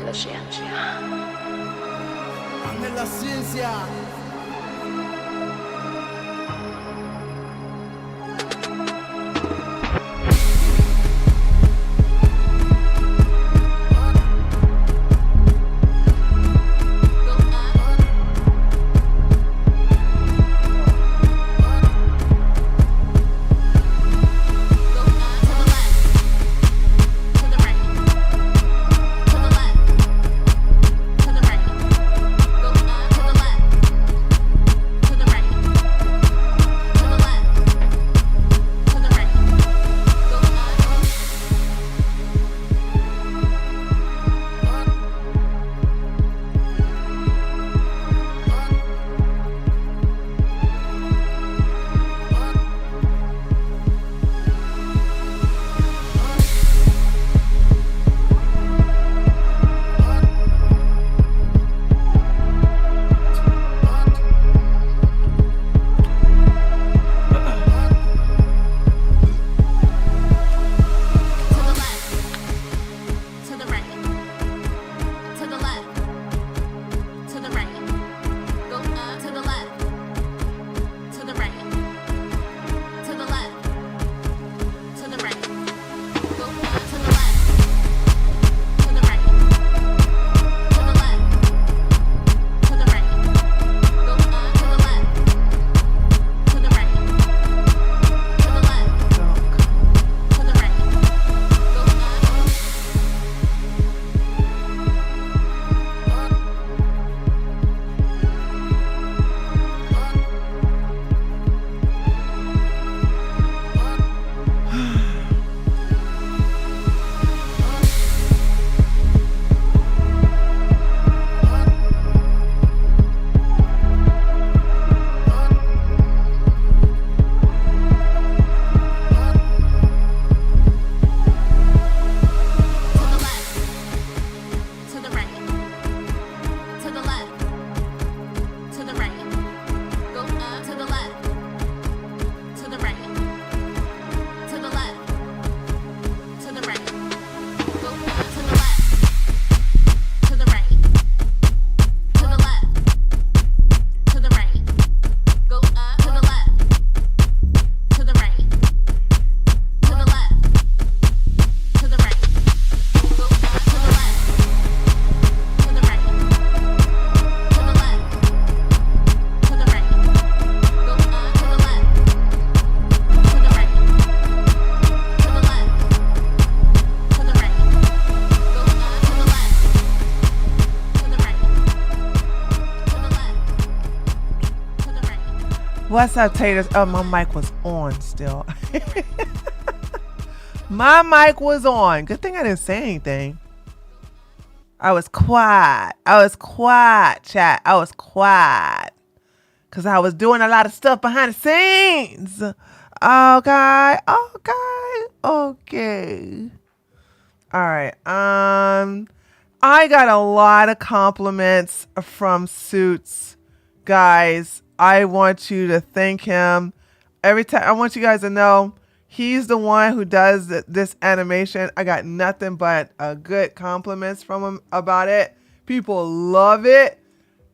la ciencia. Nella ciencia. What's up, Taters? Oh, my mic was on still. My mic was on. Good thing I didn't say anything. I was quiet. Chat. I was quiet. Because I was doing a lot of stuff behind the scenes. Okay. All right. I got a lot of compliments from Suits, guys. I want you to thank him. Every time, I want you guys to know he's the one who does this animation. I got nothing but good compliments from him about it. People love it,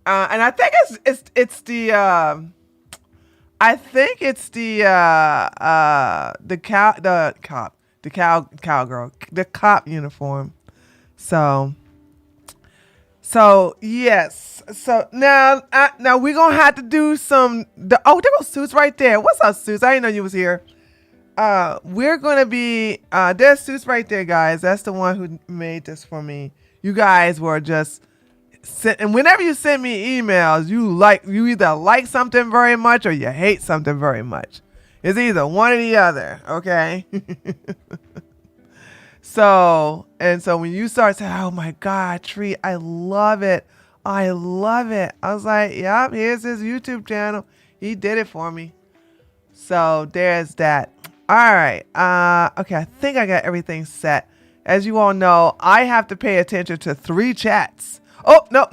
and I think it's the cop uniform. So yes. So now we're gonna have to do some. There goes Suits right there. What's up, Suits? I didn't know you was here. We're gonna be there's Suits right there, guys. That's the one who made this for me. You guys were just and whenever you send me emails, you either like something very much or you hate something very much. It's either one or the other. Okay. So when you start saying, oh my God, Tree, I love it. I was like, yep, here's his YouTube channel. He did it for me. So there's that. All right. Okay, I think I got everything set. As you all know, I have to pay attention to 3 chats. Oh, no.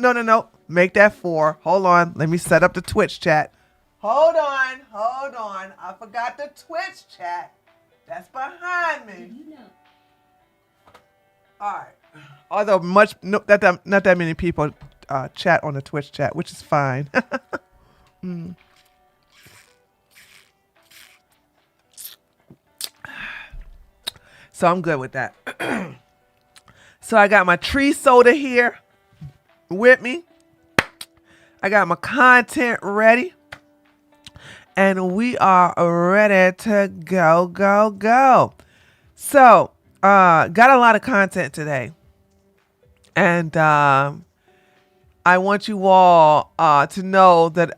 Make that 4. Hold on. Let me set up the Twitch chat. Hold on. I forgot the Twitch chat. That's behind me. All right. Although not that many people chat on the Twitch chat, which is fine. Mm. So I'm good with that. So I got my tree soda here with me. I got my content ready. And we are ready to go. So, got a lot of content today. And I want you all to know that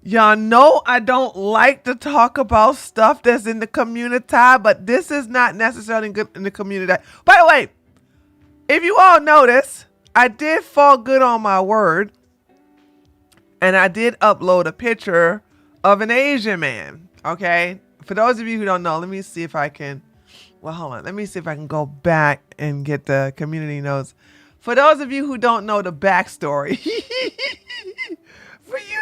y'all know I don't like to talk about stuff that's in the community, but this is not necessarily good in the community. By the way, if you all notice, I did fall good on my word. And I did upload a picture of an Asian man. Okay. For those of you who don't know, let me see if I can. Well, hold on. Let me see if I can go back and get the community notes. For those of you who don't know the backstory. For you.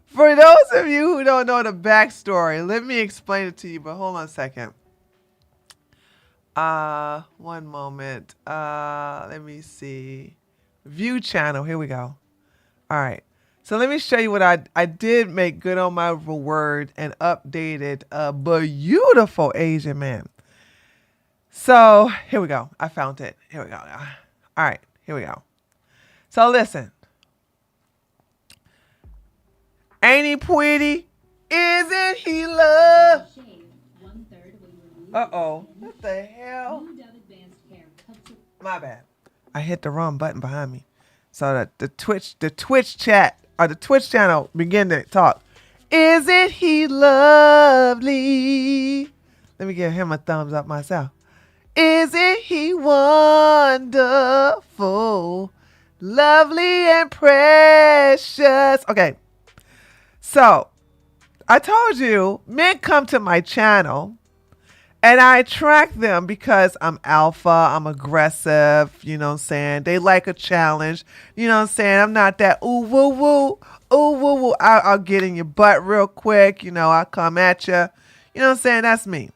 For those of you who don't know the backstory, let me explain it to you. But hold on a second. One moment. Let me see. View channel. Here we go. All right. So let me show you what I did make good on my word and updated a beautiful Asian man. So here we go. I found it. Here we go. All right. Here we go. So listen. Ain't he pretty? Isn't he love? Uh-oh. What the hell? My bad. I hit the wrong button behind me. So that the Twitch chat or the Twitch channel begin to talk. Isn't he lovely? Let me give him a thumbs up myself. Isn't he wonderful? Lovely and precious. Okay. So I told you men come to my channel. And I attract them because I'm alpha, I'm aggressive, you know what I'm saying? They like a challenge, you know what I'm saying? I'm not that ooh, woo, woo, ooh, woo, woo. I'll get in your butt real quick, you know, I'll come at you. You know what I'm saying? That's me.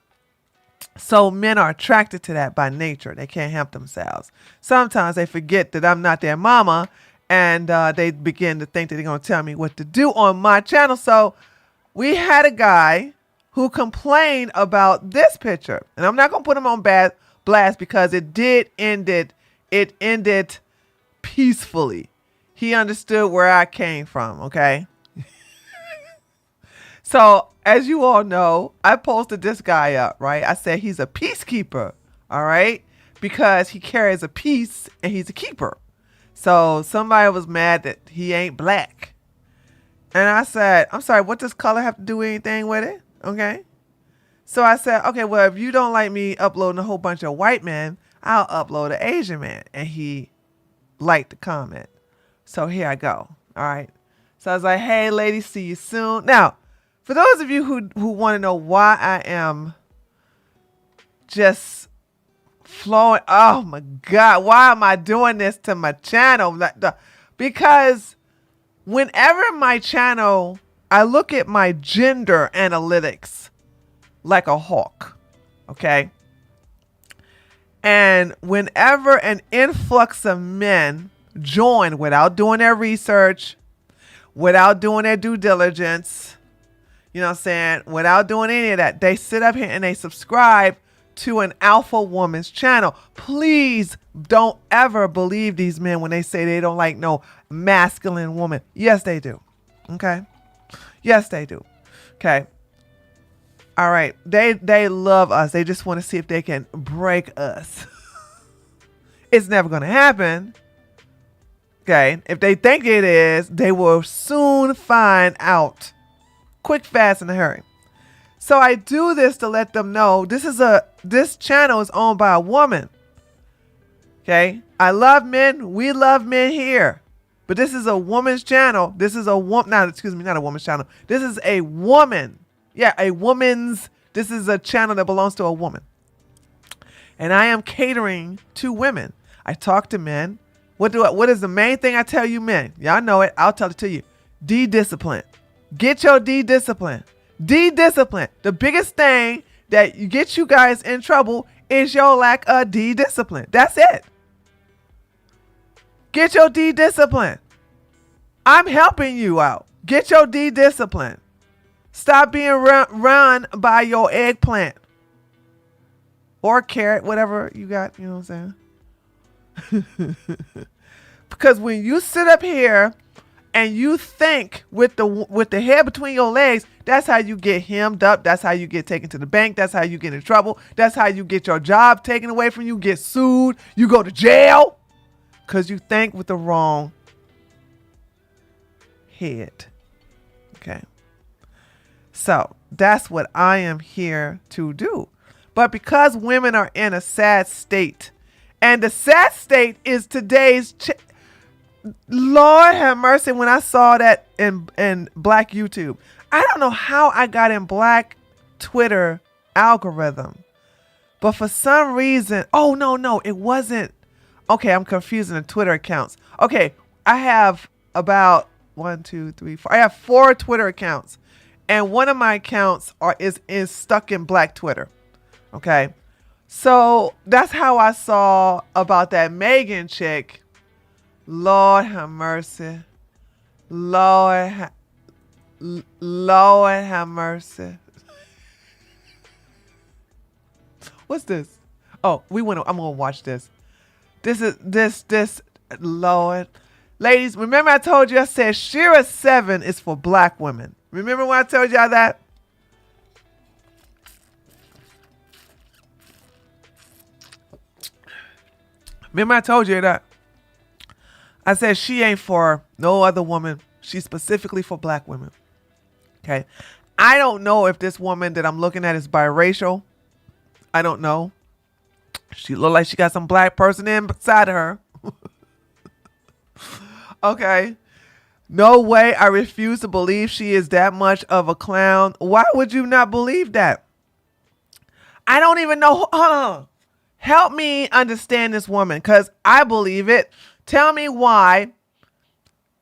So men are attracted to that by nature. They can't help themselves. Sometimes they forget that I'm not their mama and they begin to think that they're going to tell me what to do on my channel. So we had a guy who complained about this picture. And I'm not going to put him on blast because it ended peacefully. He understood where I came from, okay? So, as you all know, I posted this guy up, right? I said he's a peacekeeper, all right? Because he carries a peace and he's a keeper. So, somebody was mad that he ain't black. And I said, I'm sorry, what does color have to do with anything with it? Okay. So I said, okay, well, if you don't like me uploading a whole bunch of white men, I'll upload an Asian man. And he liked the comment. So here I go. All right. So I was like, hey, ladies, see you soon. Now, for those of you who want to know why I am just flowing, oh my God, why am I doing this to my channel? Because whenever my channel, I look at my gender analytics like a hawk, okay? And whenever an influx of men join without doing their research, without doing their due diligence, you know what I'm saying, without doing any of that, they sit up here and they subscribe to an alpha woman's channel. Please don't ever believe these men when they say they don't like no masculine woman. Yes, they do. Okay? Yes, they do. Okay. All right. They love us. They just want to see if they can break us. It's never going to happen. Okay. If they think it is, they will soon find out. Quick, fast, in a hurry. So I do this to let them know this channel is owned by a woman. Okay. I love men. We love men here. But this is a woman's channel. This is a woman. Not a woman's channel. This is a woman. Yeah, a woman's. This is a channel that belongs to a woman. And I am catering to women. I talk to men. What is the main thing I tell you men? Y'all know it. I'll tell it to you. D-discipline. Get your D-discipline. D-discipline. The biggest thing that gets you guys in trouble is your lack of D-discipline. That's it. Get your D-discipline. I'm helping you out. Get your D-discipline. Stop being run by your eggplant. Or carrot, whatever you got, you know what I'm saying? Because when you sit up here and you think with the head between your legs, that's how you get hemmed up. That's how you get taken to the bank. That's how you get in trouble. That's how you get your job taken away from you, get sued, you go to jail. Because you think with the wrong head. Okay. So that's what I am here to do. But because women are in a sad state, and the sad state is today's Lord have mercy, when I saw that in Black YouTube. I don't know how I got in Black Twitter algorithm. But for some reason, oh no, it wasn't. Okay, I'm confusing the Twitter accounts. Okay, I have about 1, 2, 3, 4. I have 4 Twitter accounts. And one of my accounts is stuck in Black Twitter. Okay. So that's how I saw about that Meagan chick. Lord have mercy. Lord have mercy. What's this? Oh, I'm gonna watch this. This Lord. Ladies, remember I told you, I said Shira 7 is for Black women. Remember when I told y'all that? Remember I told you that? I said she ain't for no other woman. She's specifically for Black women. Okay. I don't know if this woman that I'm looking at is biracial. I don't know. She look like she got some Black person inside of her. Okay. No way. I refuse to believe she is that much of a clown. Why would you not believe that? I don't even know. Help me understand this woman, because I believe it. Tell me why.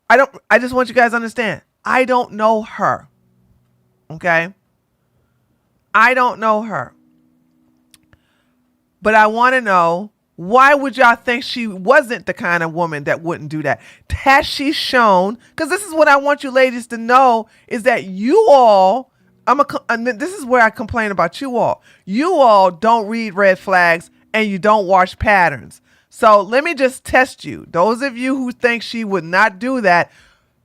I just want you guys to understand. I don't know her. Okay? I don't know her. But I want to know, why would y'all think she wasn't the kind of woman that wouldn't do that? Has she shown? Because this is what I want you ladies to know, is that you all, this is where I complain about you all. You all don't read red flags and you don't watch patterns. So let me just test you. Those of you who think she would not do that,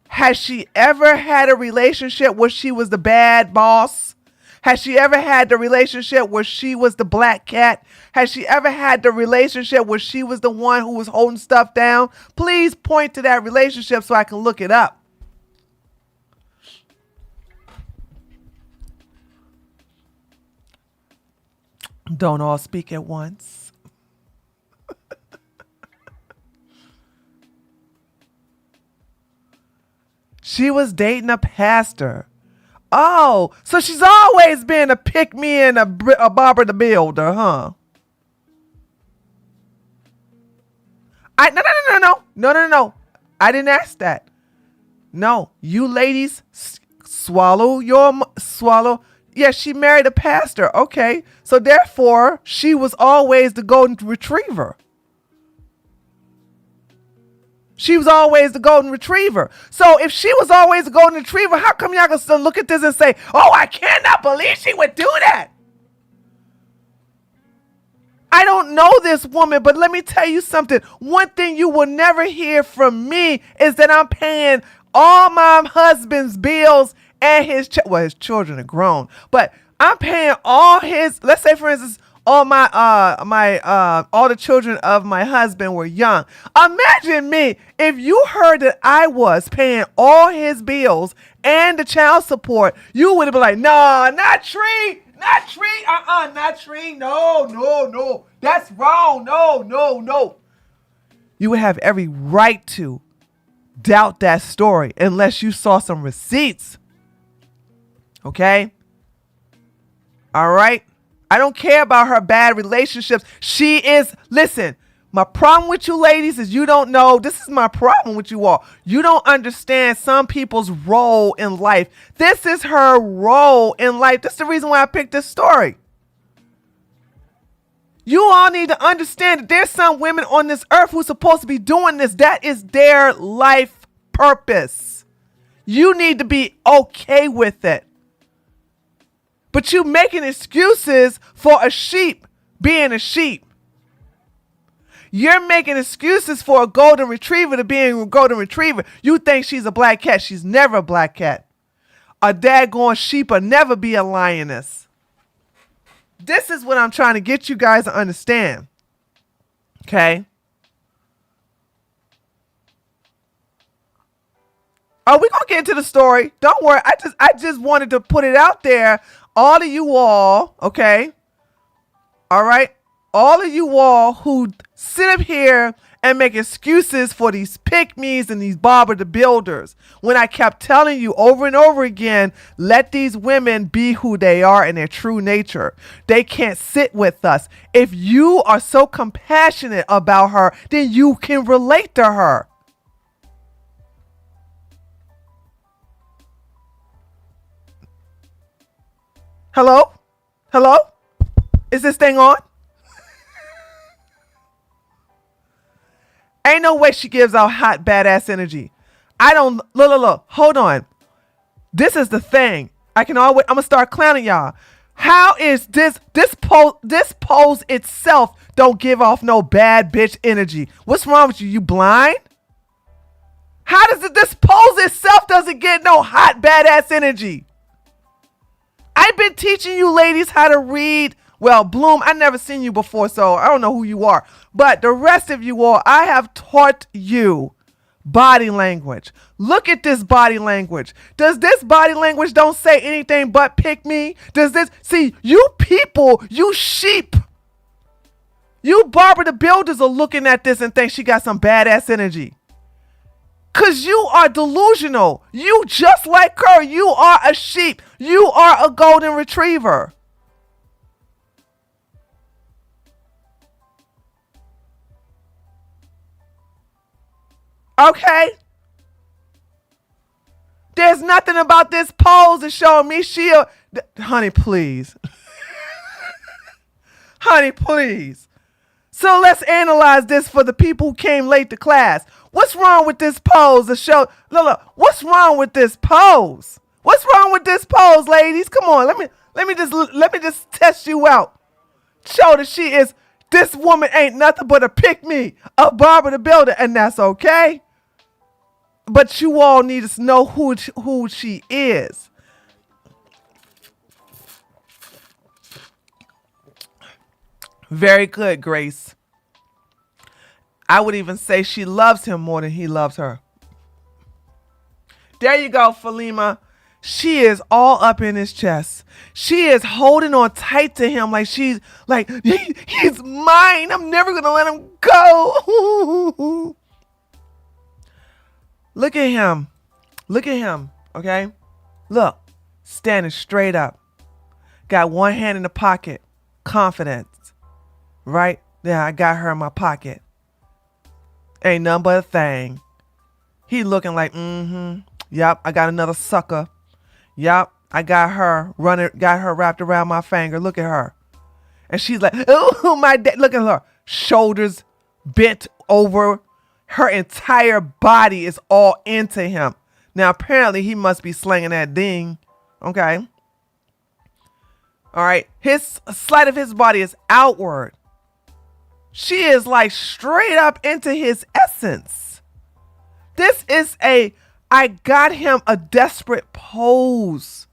has she ever had a relationship where she was the bad boss? Has she ever had the relationship where she was the black cat? Has she ever had the relationship where she was the one who was holding stuff down? Please point to that relationship so I can look it up. Don't all speak at once. She was dating a pastor. Oh, so she's always been a pick-me and a Barbara the Builder, huh? No. I didn't ask that. No, you ladies swallow. Yeah, she married a pastor. Okay, so therefore she was always the golden retriever. She was always the golden retriever. So if she was always the golden retriever, how come y'all can still look at this and say, oh, I cannot believe she would do that? I don't know this woman, but let me tell you something. One thing you will never hear from me is that I'm paying all my husband's bills and his children are grown, but I'm paying all his, let's say for instance, all all the children of my husband were young. Imagine me if you heard that I was paying all his bills and the child support. You would have been like, nah, not Tree, not Tree, no, that's wrong, no. You would have every right to doubt that story unless you saw some receipts. Okay? All right? I don't care about her bad relationships. Listen, My problem with you ladies is you don't know. This is my problem with you all. You don't understand some people's role in life. This is her role in life. That's the reason why I picked this story. You all need to understand that there's some women on this earth who's supposed to be doing this. That is their life purpose. You need to be okay with it. But you making excuses for a sheep being a sheep. You're making excuses for a golden retriever to being a golden retriever. You think she's a black cat. She's never a black cat. A daggone sheep will never be a lioness. This is what I'm trying to get you guys to understand. Okay? Oh, we're going to get into the story. Don't worry. I just wanted to put it out there. All of you all, okay? All right? All of you all who sit up here and make excuses for these pick-me's and these Barbara the Builders, when I kept telling you over and over again, let these women be who they are in their true nature. They can't sit with us. If you are so compassionate about her, then you can relate to her. Hello? Hello? Is this thing on? Ain't no way she gives out hot, badass energy. I don't, look, hold on. This is the thing. I'm going to start clowning y'all. How is this pose itself don't give off no bad bitch energy? What's wrong with you? You blind? How does this pose itself doesn't get no hot, badass energy? I've been teaching you ladies how to read. Well, Bloom, I never seen you before, so I don't know who you are. But the rest of you all, I have taught you body language. Look at this body language. Does this body language don't say anything but pick me? Does this, see, you people, you sheep, you Barbara the Builders are looking at this and think she got some badass energy. Because you are delusional. You just like her. You are a sheep. You are a golden retriever. Okay? There's nothing about this pose that's showing me honey, please. Honey, please. So let's analyze this for the people who came late to class. What's wrong with this pose to show? Look, what's wrong with this pose? What's wrong with this pose, ladies? Come on, let me just test you out. Show that this woman ain't nothing but a pick me, a Barbara the Builder, and that's okay. But you all need to know who she is. Very good, Grace. I would even say she loves him more than he loves her. There you go, Falima. She is all up in his chest. She is holding on tight to him like she's like, he's mine. I'm never going to let him go. Look at him. Look at him, okay? Look, standing straight up. Got one hand in the pocket. Confidence. Right? Yeah, I got her in my pocket. Ain't nothing but a thing. He looking like, yep, I got another sucker. Yep, I got her wrapped around my finger. Look at her. And she's like, oh, my dad. Look at her. Shoulders bent over. Her entire body is all into him. Now, apparently, he must be slinging that ding. Okay. All right. His slight of his body is outward. She is like straight up into his essence. This is I got him a desperate pose.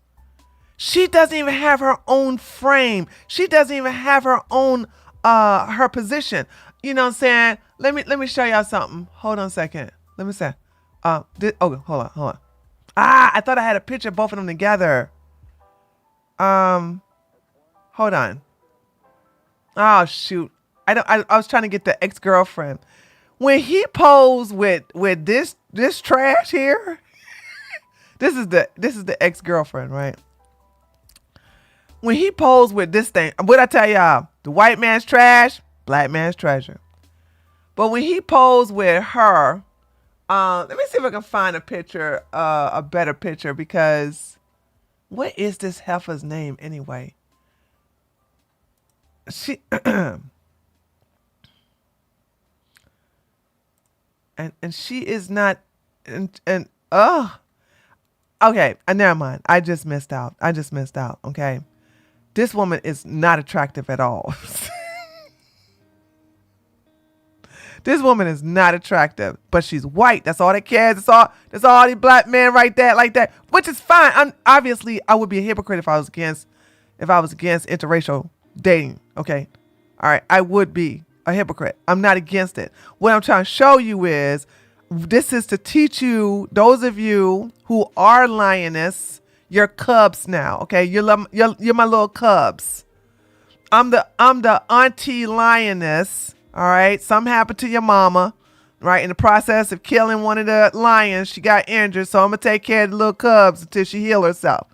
She doesn't even have her own frame. She doesn't even have her own, her position. You know what I'm saying? Let me show y'all something. Hold on a second. Let me see. Hold on. I thought I had a picture of both of them together. Hold on. Oh shoot. I was trying to get the ex-girlfriend. When he posed with this trash here, this is the ex-girlfriend, right? When he posed with this thing, what I tell y'all, the white man's trash, black man's treasure. But when he posed with her, let me see if I can find a picture, a better picture, because what is this heifer's name anyway? She and she is not and okay, never mind. I just missed out. Okay. This woman is not attractive at all. This woman is not attractive, but she's white. That's all that cares. That's all these black men right there like that, which is fine. I would be a hypocrite if I was against interracial dating. Okay. All right. I would be a hypocrite. I'm not against it. What I'm trying to show you is this is to teach you, those of you who are lioness, you're cubs now. Okay. You're my little cubs. I'm the auntie lioness. All right. Something happened to your mama, right? In the process of killing one of the lions, she got injured. So I'm going to take care of the little cubs until she heal herself.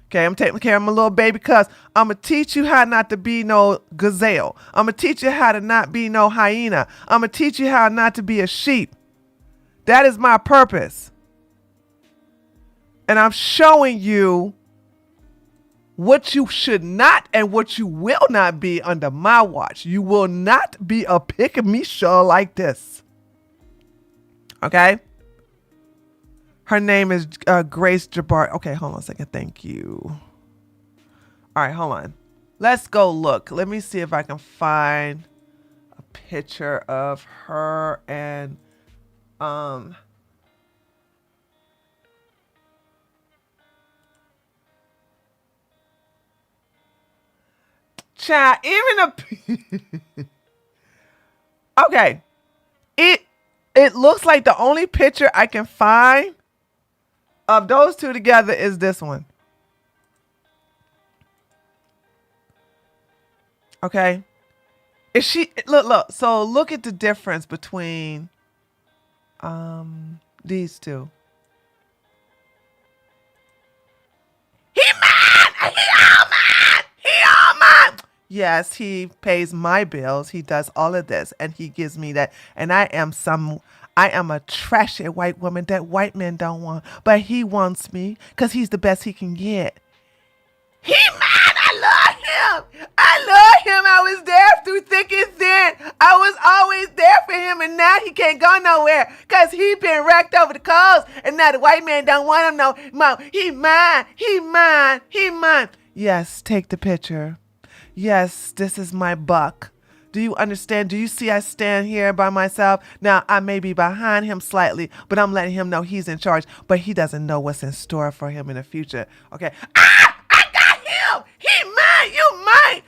Okay. I'm taking care of my little baby cubs. I'm going to teach you how not to be no gazelle. I'm going to teach you how to not be no hyena. I'm going to teach you how not to be a sheep. That is my purpose. And I'm showing you what you should not and what you will not be under my watch. You will not be a pick-me show like this. Okay? Her name is Grace Jabbar. Okay, hold on a second. Thank you. All right, hold on. Let's go look. Let me see if I can find a picture of her and child, okay. It looks like the only picture I can find of those two together is this one. Okay. Is she look, so look at the difference between these two. He mad! He all mad! Yes, he pays my bills. He does all of this and he gives me that. And I am a trashy white woman that white men don't want. But he wants me because he's the best he can get. He mad! I love him! I was there through thick and thin. I was always there for him and now he can't go nowhere because he been wrecked over the coals and now the white man don't want him no more. He mine. Yes, take the picture. Yes, this is my buck. Do you understand? Do you see I stand here by myself? Now, I may be behind him slightly, but I'm letting him know he's in charge, but he doesn't know what's in store for him in the future. Okay. I got him! He mine! You mine!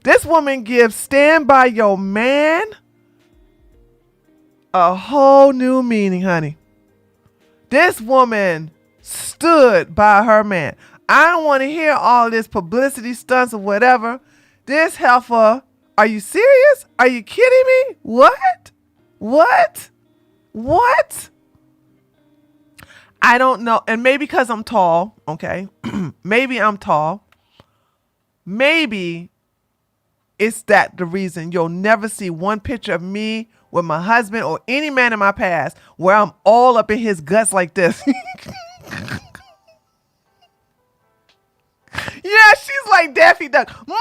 This woman gives stand by your man a whole new meaning, honey. This woman stood by her man. I don't want to hear all this publicity stunts or whatever. This heifer, are you serious? Are you kidding me? What? I don't know. And maybe because I'm tall, okay? Maybe I'm tall. Maybe it's that the reason you'll never see one picture of me with my husband or any man in my past where I'm all up in his guts like this. Yeah, she's like Daffy Duck. Mine.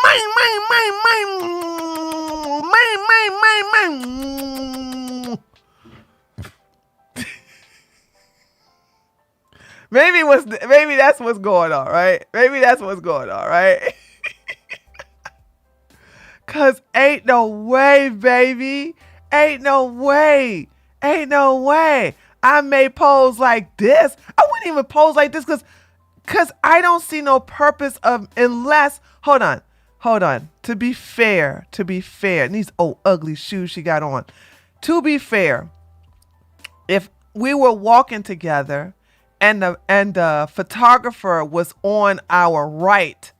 Maybe that's what's going on, right? Cause ain't no way, baby. Ain't no way. I may pose like this. I wouldn't even pose like this because I don't see no purpose of unless hold on. To be fair, and these old ugly shoes she got on. To be fair, if we were walking together and the photographer was on our right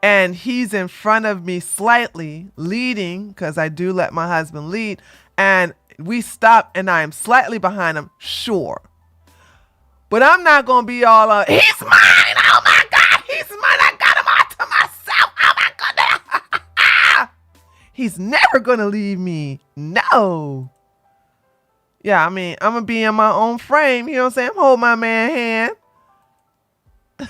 and he's in front of me slightly leading, because I do let my husband lead, and we stop and I am slightly behind him, sure. But I'm not going to be all, he's mine, oh my God, he's He's never gonna leave me. No. Yeah, I mean, I'm gonna be in my own frame. You know what I'm saying? Hold my man hand.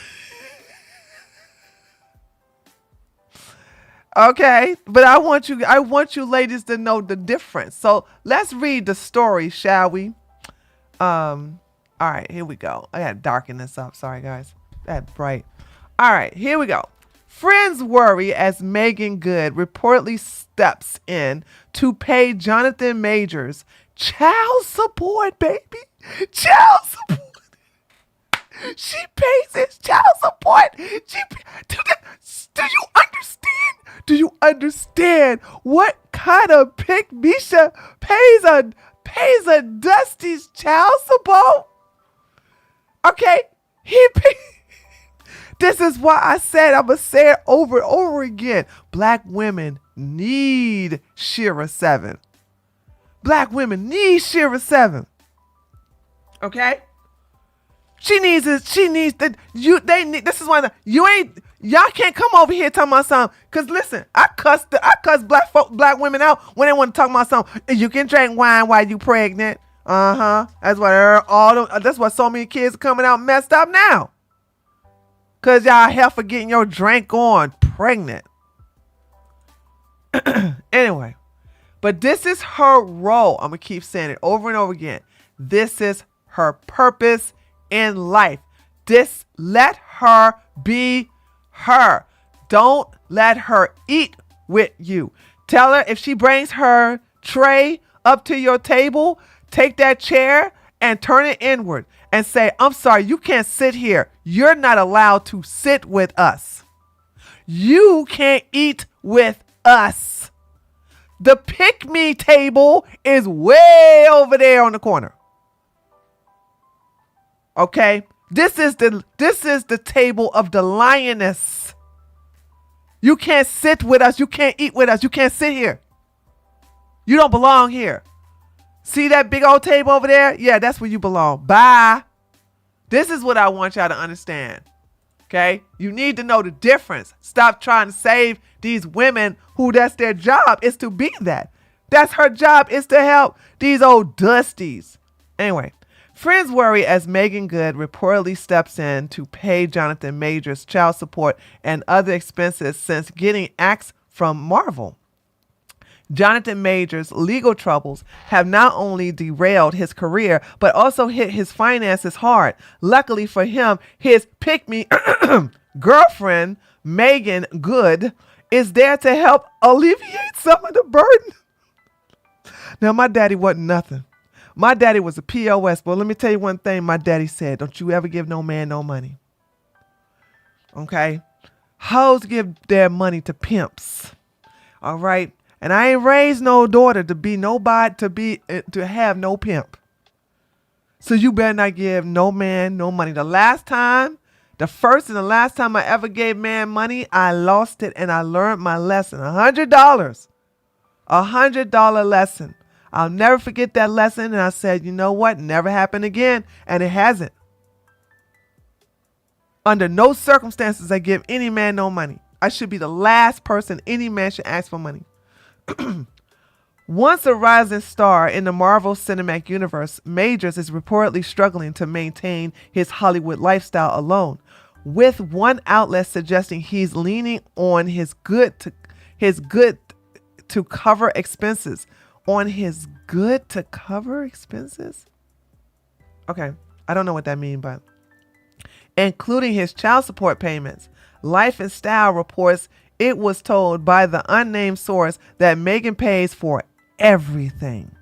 Okay, but I want you ladies to know the difference. So let's read the story, shall we? All right, here we go. I gotta darken this up. Sorry, guys. That's bright. All right, here we go. Friends worry as Meagan Good reportedly steps in to pay Jonathan Majors child support, baby. Child support. She pays his child support. Do you understand? Do you understand what kind of pick Misha pays a Dusty's child support? Okay, this is why I said I'm gonna say it over and over again. Black women need Shira 7. Black women need Shira 7. Okay? She needs it. She needs that. This is why y'all can't come over here talking about something. Cause listen, I cuss black women out when they want to talk about something. You can drink wine while you pregnant. That's why so many kids are coming out messed up now. Cause y'all hell for getting your drink on pregnant. Anyway, but this is her role. I'm gonna keep saying it over and over again. This is her purpose in life. Let her be her. Don't let her eat with you. Tell her if she brings her tray up to your table, take that chair and turn it inward and say, I'm sorry, you can't sit here. You're not allowed to sit with us. You can't eat with us. The PickMe table is way over there on the corner. Okay, this is the table of the lioness. You can't sit with us. You can't eat with us. You can't sit here. You don't belong here. See that big old table over there? Yeah, that's where you belong. Bye. This is what I want y'all to understand. Okay, you need to know the difference. Stop trying to save these women who that's their job is to be that. That's her job, is to help these old dusties. Anyway. Friends worry as Meagan Good reportedly steps in to pay Jonathan Majors child support and other expenses since getting axed from Marvel. Jonathan Majors' legal troubles have not only derailed his career, but also hit his finances hard. Luckily for him, his pick-me girlfriend, Meagan Good, is there to help alleviate some of the burden. Now, my daddy wasn't nothing. My daddy was a POS, but let me tell you one thing my daddy said. Don't you ever give no man no money. Okay? Hoes give their money to pimps. All right? And I ain't raised no daughter to be nobody, to have no pimp. So you better not give no man no money. The first and the last time I ever gave man money, I lost it and I learned my lesson. $100. $100 lesson. I'll never forget that lesson. And I said, you know what? Never happened again. And it hasn't. Under no circumstances I give any man no money. I should be the last person any man should ask for money. Once a rising star in the Marvel Cinematic Universe, Majors is reportedly struggling to maintain his Hollywood lifestyle alone, with one outlet suggesting he's leaning on his good to cover expenses. On his good to cover expenses? Okay, I don't know what that means, but including his child support payments. Life and Style reports it was told by the unnamed source that Meagan pays for everything.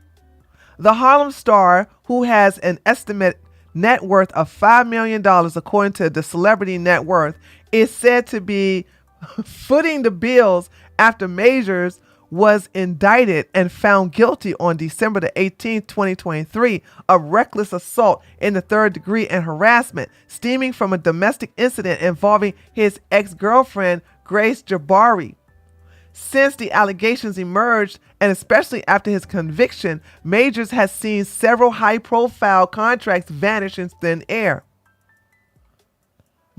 The Harlem star, who has an estimate net worth of $5 million according to the Celebrity Net Worth, is said to be footing the bills after Majors was indicted and found guilty on December the 18th, 2023 of reckless assault in the third degree and harassment stemming from a domestic incident involving his ex-girlfriend, Grace Jabari. Since the allegations emerged, and especially after his conviction, Majors has seen several high-profile contracts vanish in thin air.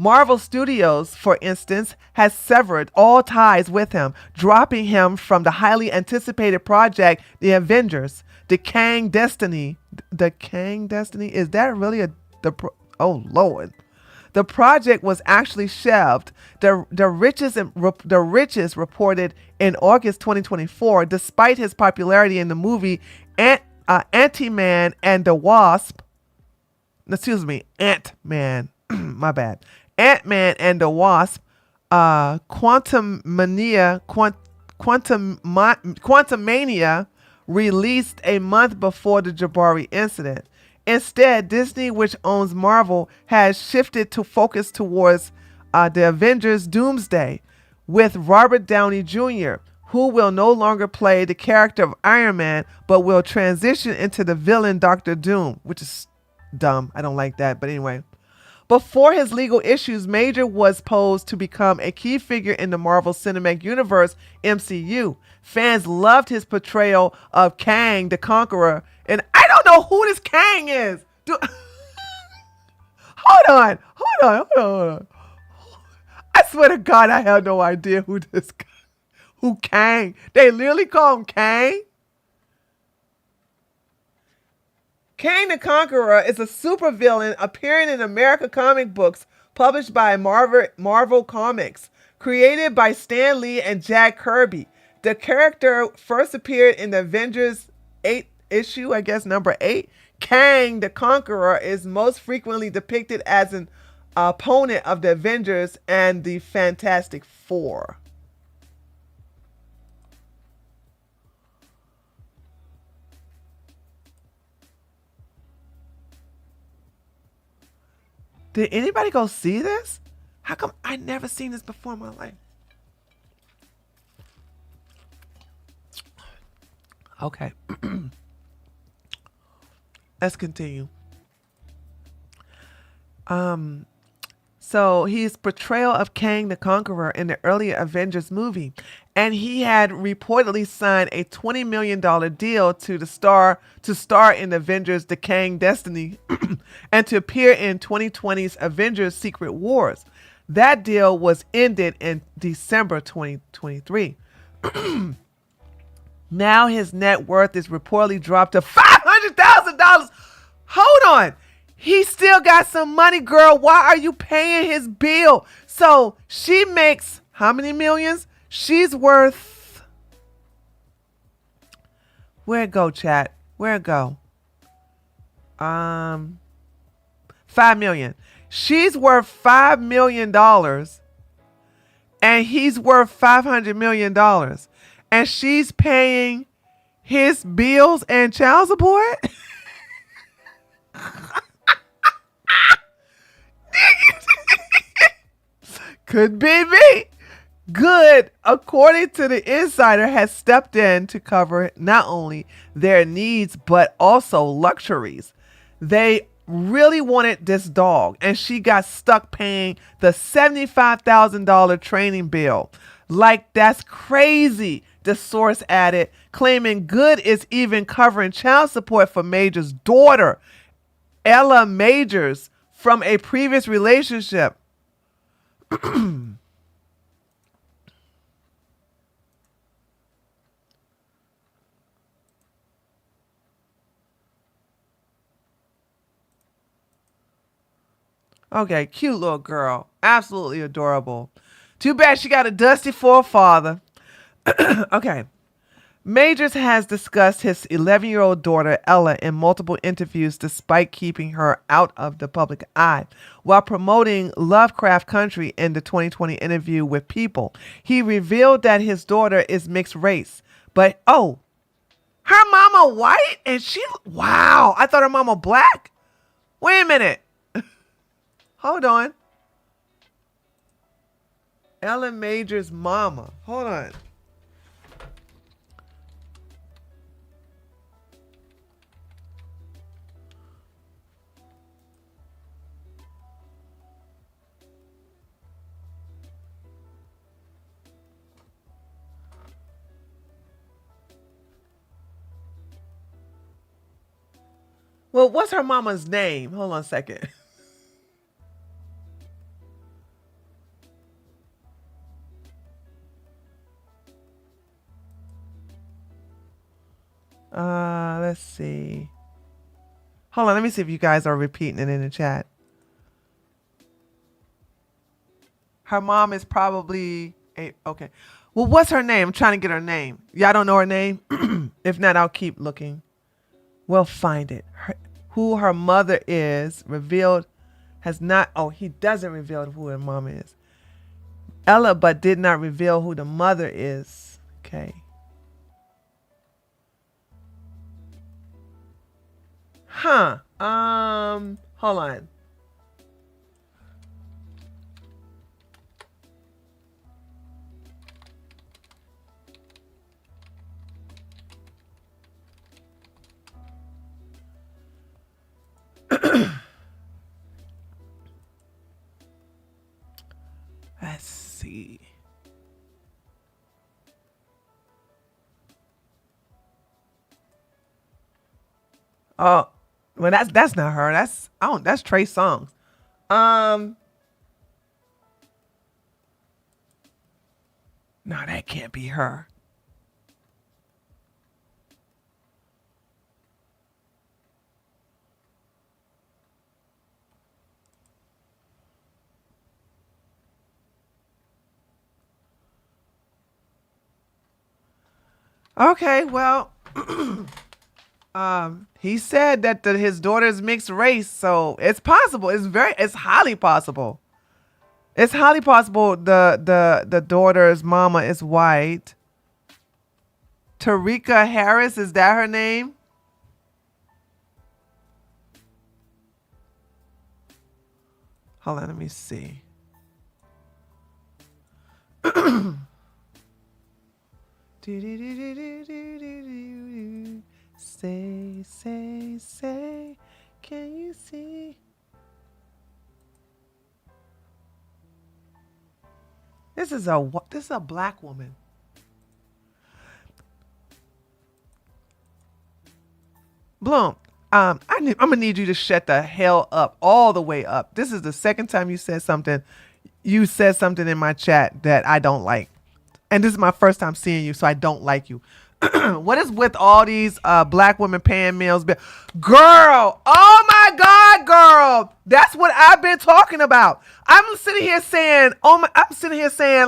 Marvel Studios, for instance, has severed all ties with him, dropping him from the highly anticipated project, The Avengers, The Kang Destiny. The Kang Destiny? Is that really oh, Lord. The project was actually shelved. The richest reported in August 2024, despite his popularity in the movie Ant-Man and the Wasp. Excuse me, Ant-Man. My bad. Ant-Man and the Wasp, Quantumania, released a month before the Jabari incident. Instead, Disney, which owns Marvel, has shifted to focus towards the Avengers Doomsday with Robert Downey Jr., who will no longer play the character of Iron Man, but will transition into the villain Doctor Doom, which is dumb. I don't like that, but anyway. Before his legal issues, Major was posed to become a key figure in the Marvel Cinematic Universe, MCU. Fans loved his portrayal of Kang the Conqueror, and I don't know who this Kang is. Hold on. I swear to God, I have no idea who Kang. They literally call him Kang? Kang the Conqueror is a supervillain appearing in American comic books published by Marvel Comics, created by Stan Lee and Jack Kirby. The character first appeared in the Avengers 8 issue, I guess number 8. Kang the Conqueror is most frequently depicted as an opponent of the Avengers and the Fantastic Four. Did anybody go see this? How come I never seen this before in my life? Okay. Let's continue. So his portrayal of Kang the Conqueror in the earlier Avengers movie, and he had reportedly signed a $20 million deal to star in Avengers: The Kang Destiny and to appear in 2020's Avengers: Secret Wars. That deal was ended in December 2023. Now his net worth is reportedly dropped to $500,000. Hold on. He still got some money, girl. Why are you paying his bill? So she makes how many millions? She's worth. Where it go, chat? Where it go? 5 million. She's worth $5 million, and he's worth $500 million, and she's paying his bills and child support. Could be me. Good, according to the insider, has stepped in to cover not only their needs but also luxuries. They really wanted this dog, and she got stuck paying the $75,000 training bill. Like, that's crazy, the source added, claiming Good is even covering child support for Major's daughter, Ella Majors, from a previous relationship. Okay, cute little girl. Absolutely adorable. Too bad she got a dusty for a father. Okay. Majors has discussed his 11-year-old daughter, Ella, in multiple interviews despite keeping her out of the public eye. While promoting Lovecraft Country in the 2020 interview with People, he revealed that his daughter is mixed race. But, oh, her mama white? And wow, I thought her mama black? Wait a minute. Hold on. Ella Major's mama. Hold on. Well, what's her mama's name? Hold on a second. Let's see. Hold on, let me see if you guys are repeating it in the chat. Her mom is probably okay. Well, what's her name? I'm trying to get her name. Y'all don't know her name? If not, I'll keep looking. We'll find it. Who her mother is revealed has not. Oh, he doesn't reveal who her mom is. Ella, but did not reveal who the mother is. Okay. Huh. Hold on. Let's see. Oh, well, that's not her. That's Trey Songz. No, that can't be her. Okay, well, he said that his daughter's mixed race, so it's possible. It's highly possible. It's highly possible the daughter's mama is white. Tarika Harris, is that her name? Hold on, let me see. Say, can you see? This is a black woman. Bloom, I'm gonna need you to shut the hell up, all the way up. This is the second time you said something. You said something in my chat that I don't like. And this is my first time seeing you, so I don't like you. What is with all these black women paying males? Girl, oh my God, girl. That's what I've been talking about. I'm sitting here saying,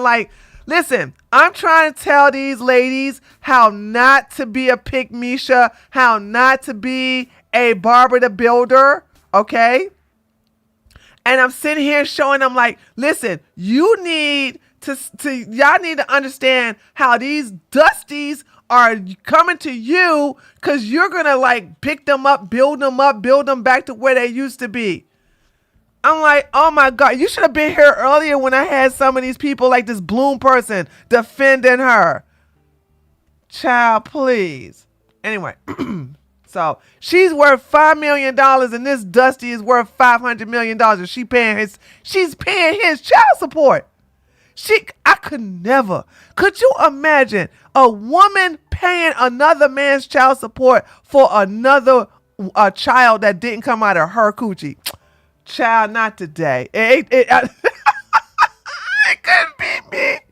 like, listen, I'm trying to tell these ladies how not to be a PickMe, how not to be a Barbara the Builder, okay? And I'm sitting here showing them, like, listen, you need y'all need to understand how these dusties are coming to you, because you're gonna like pick them up, build them back to where they used to be. I'm like, oh my God, you should have been here earlier when I had some of these people like this Bloom person defending her. Child, please. Anyway, so she's worth $5 million and this Dusty is worth $500 million, and she's paying his child support. I could never. Could you imagine a woman paying another man's child support for another child that didn't come out of her coochie? Child, not today. It couldn't be me. It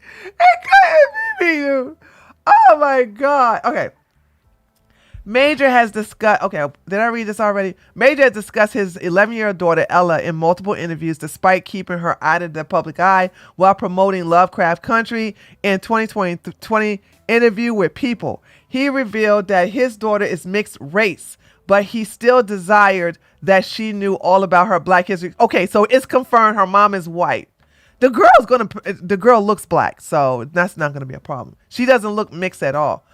couldn't be me. Oh my God. Okay. Major has discussed, okay, did I read this already? Major has discussed his 11-year-old daughter, Ella, in multiple interviews, despite keeping her out of the public eye while promoting Lovecraft Country. In 2020 interview with People, he revealed that his daughter is mixed race, but he still desired that she knew all about her black history. Okay, so it's confirmed her mom is white. The girl looks black, so that's not going to be a problem. She doesn't look mixed at all.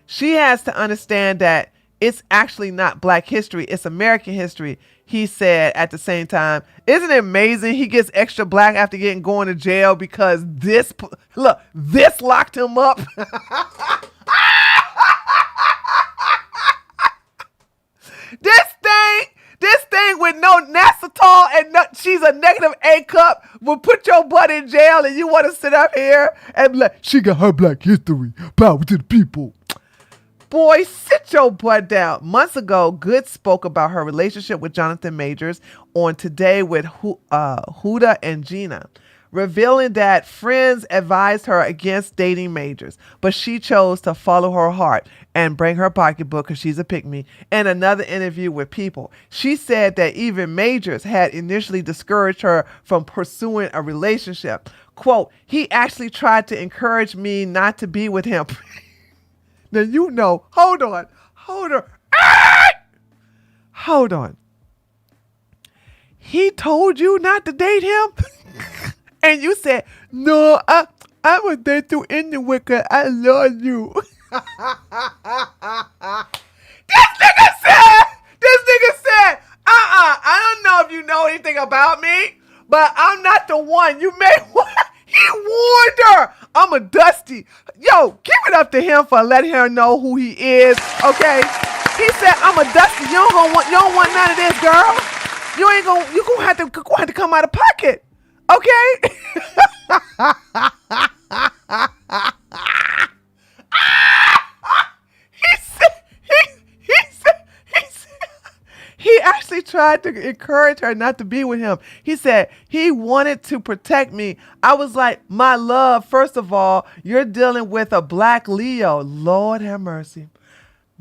She has to understand that it's actually not black history, it's American history, he said at the same time. Isn't it amazing he gets extra black after going to jail because this locked him up? This thing with no Nasatol and she's a negative A cup will put your butt in jail, and you want to sit up here and be like, she got her black history, power to the people. Boy, sit your butt down. Months ago, Good spoke about her relationship with Jonathan Majors on Today with Huda and Gina. revealing that friends advised her against dating majors, but she chose to follow her heart and bring her pocketbook because she's a pick-me. In another interview with People, she said that even majors had initially discouraged her from pursuing a relationship. Quote, he actually tried to encourage me not to be with him. Now, hold on. Hold on. He told you not to date him? And you said, no, I would date you anyway because I love you. This nigga said, I don't know if you know anything about me, but I'm not the one. You may want. He warned her. I'm a Dusty. Yo, give it up to him for letting her know who he is, okay? He said, I'm a Dusty. You don't want none of this, girl. You gonna have to come out of pocket. Okay? He actually tried to encourage her not to be with him. He said he wanted to protect me. I was like, my love, first of all, you're dealing with a black Leo. Lord have mercy.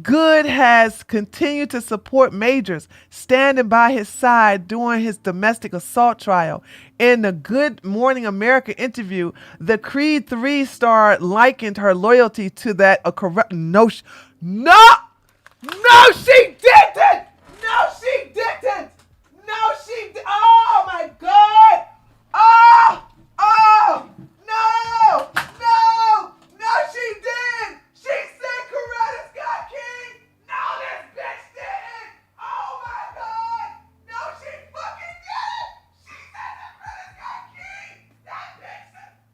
Good has continued to support Majors, standing by his side during his domestic assault trial. In the Good Morning America interview, the Creed 3 star likened her loyalty to that of corrupt. No, she didn't. No, she didn't. Oh my God. No, she did. She said Coretta Scott King. No, this bitch didn't. Oh my God. No, she fucking did. She said Coretta Scott King.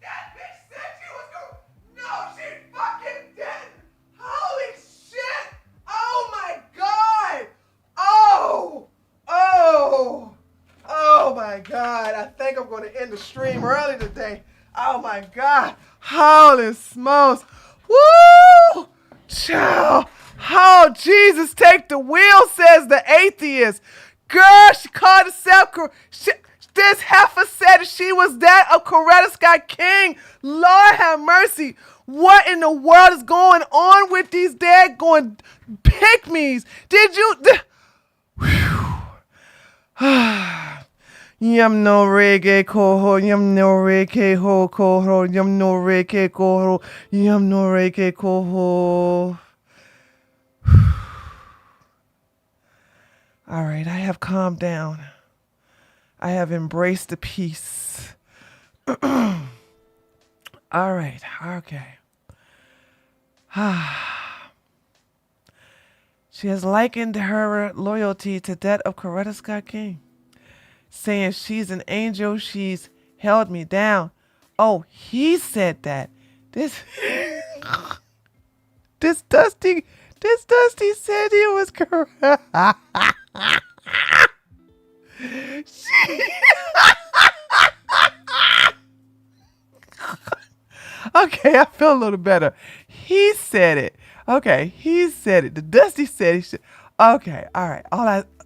That bitch said she was going. No, she fucking didn't. Holy shit. Oh my God. Oh my God. I think I'm going to end the stream early today. Oh my God. Holy smokes. Woo! Child. Oh, Jesus, take the wheel, says the atheist. Girl, she called herself. This heifer said she was that of Coretta Scott King. Lord have mercy. What in the world is going on with these daggone pick-me's? Did you... Yum no reggae coho, yum no reggae ho coho, yum no reggae coho, yum no reggae coho. All right, I have calmed down. I have embraced the peace. All right, okay. She has likened her loyalty to that of Coretta Scott King, saying she's an angel, she's held me down. Oh, he said that. This Dusty said he was correct. Okay, I feel a little better. He said it. Okay, he said it. The Dusty said he should. Okay, all right.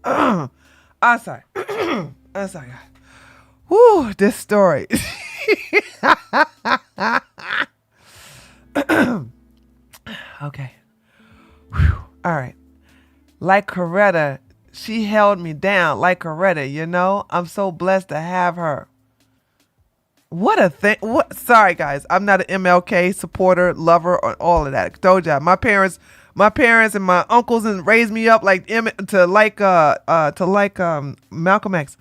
I'm sorry. I'm sorry. Whew, this story. Okay. Whew. All right. Like Coretta, she held me down like Coretta, you know? I'm so blessed to have her. What a thing. Sorry, guys. I'm not an MLK supporter, lover, or all of that. I told y'all, my parents and my uncles and raised me up like Malcolm X.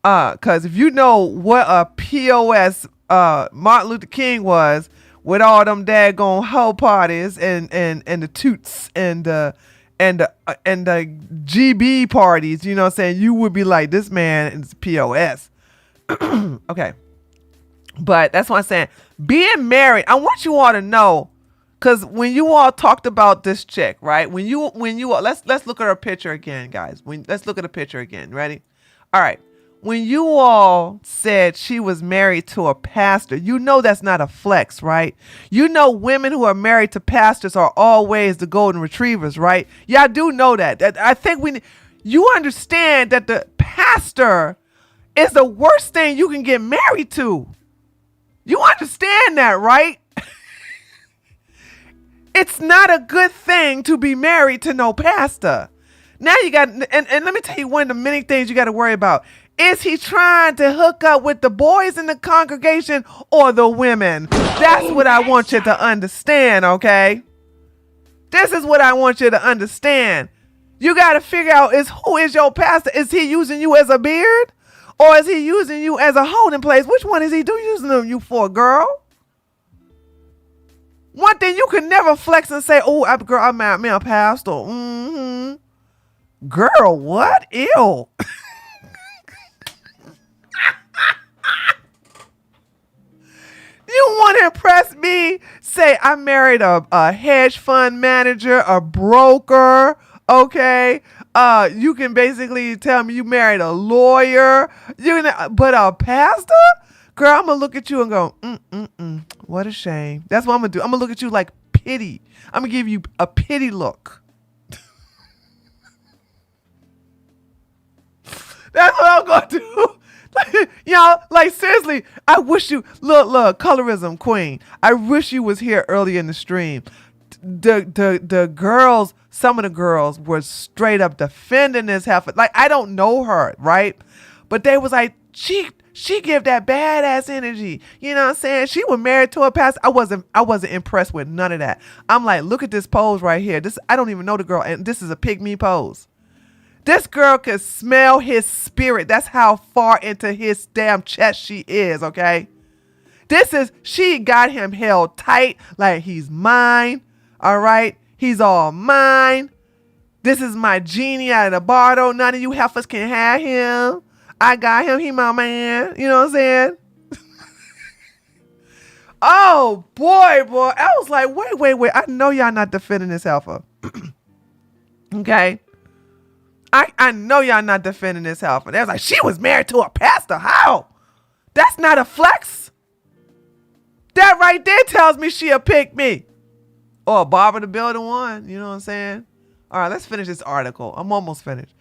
Cause if you know what a POS Martin Luther King was with all them daggone hoe parties and the toots and the GB parties, you know what I'm saying? You would be like, this man is POS. Okay. But that's what I'm saying. Being married, I want you all to know, because when you all talked about this chick, right? When you let's look at her picture again, guys. Let's look at the picture again. Ready? All right. When you all said she was married to a pastor, you know that's not a flex, right? You know women who are married to pastors are always the golden retrievers, right? Y'all do know that. I think you understand that the pastor is the worst thing you can get married to. You understand that, right? It's not a good thing to be married to no pastor. Now you got, and let me tell you one of the many things you got to worry about. Is he trying to hook up with the boys in the congregation or the women? That's what I want you to understand, okay? This is what I want you to understand. You got to figure out who is your pastor? Is he using you as a beard? Or is he using you as a holding place? Which one is he using you for, girl? One thing you can never flex and say, oh, girl, I'm a pastor. Mm-hmm. Girl, what? Ew. You want to impress me? Say I married a hedge fund manager, a broker, okay? You can basically tell me you married a lawyer, but a pastor? Girl, I'm going to look at you and go, what a shame. That's what I'm going to do. I'm going to look at you like pity. I'm going to give you a pity look. That's what I'm going to do. Like seriously, I wish you, look, colorism queen. I wish you was here early in the stream. The girls, some of the girls were straight up defending this heifer. Like, I don't know her, right? But they was like, she give that badass energy. You know what I'm saying? She was married to a pastor. I wasn't impressed with none of that. I'm like, look at this pose right here. I don't even know the girl, and this is a PickMe pose. This girl could smell his spirit. That's how far into his damn chest she is, okay? She got him held tight like he's mine, all right? He's all mine. This is my genie out of the bottle. None of you heifers can have him. I got him. He my man. You know what I'm saying? Oh, boy. I was like, wait. I know y'all not defending this heifer. Okay? I know y'all not defending this heifer. They was like, she was married to a pastor. How? That's not a flex. That right there tells me she a pick me. Or a Barbara the Builder one. You know what I'm saying? All right, let's finish this article. I'm almost finished.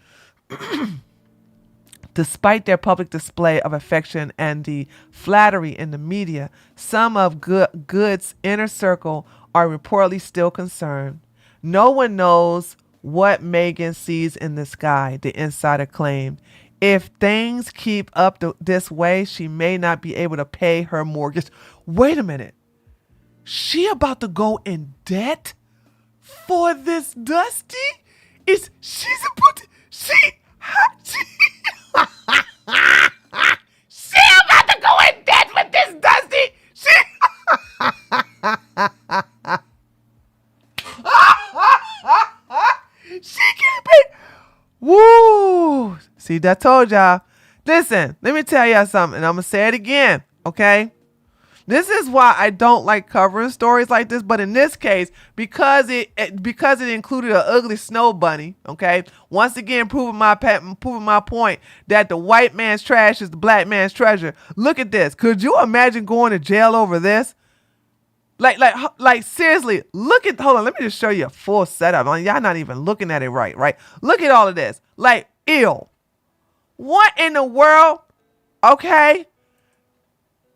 Despite their public display of affection and the flattery in the media, some of Good's inner circle are reportedly still concerned. No one knows what Meagan sees in the sky, the insider claimed. If things keep up this way, she may not be able to pay her mortgage. Wait a minute. She about to go in debt for this Dusty? She about to go in debt with this Dusty? She can't pay. Woo! See, that told y'all. Listen, let me tell y'all something, and I'm going to say it again, okay? This is why I don't like covering stories like this, but in this case, because it included an ugly snow bunny, okay? Once again, proving my point that the white man's trash is the black man's treasure. Look at this. Could you imagine going to jail over this? Like seriously, hold on, let me just show you a full setup. Y'all not even looking at it right? Look at all of this. Like, ew. What in the world? Okay.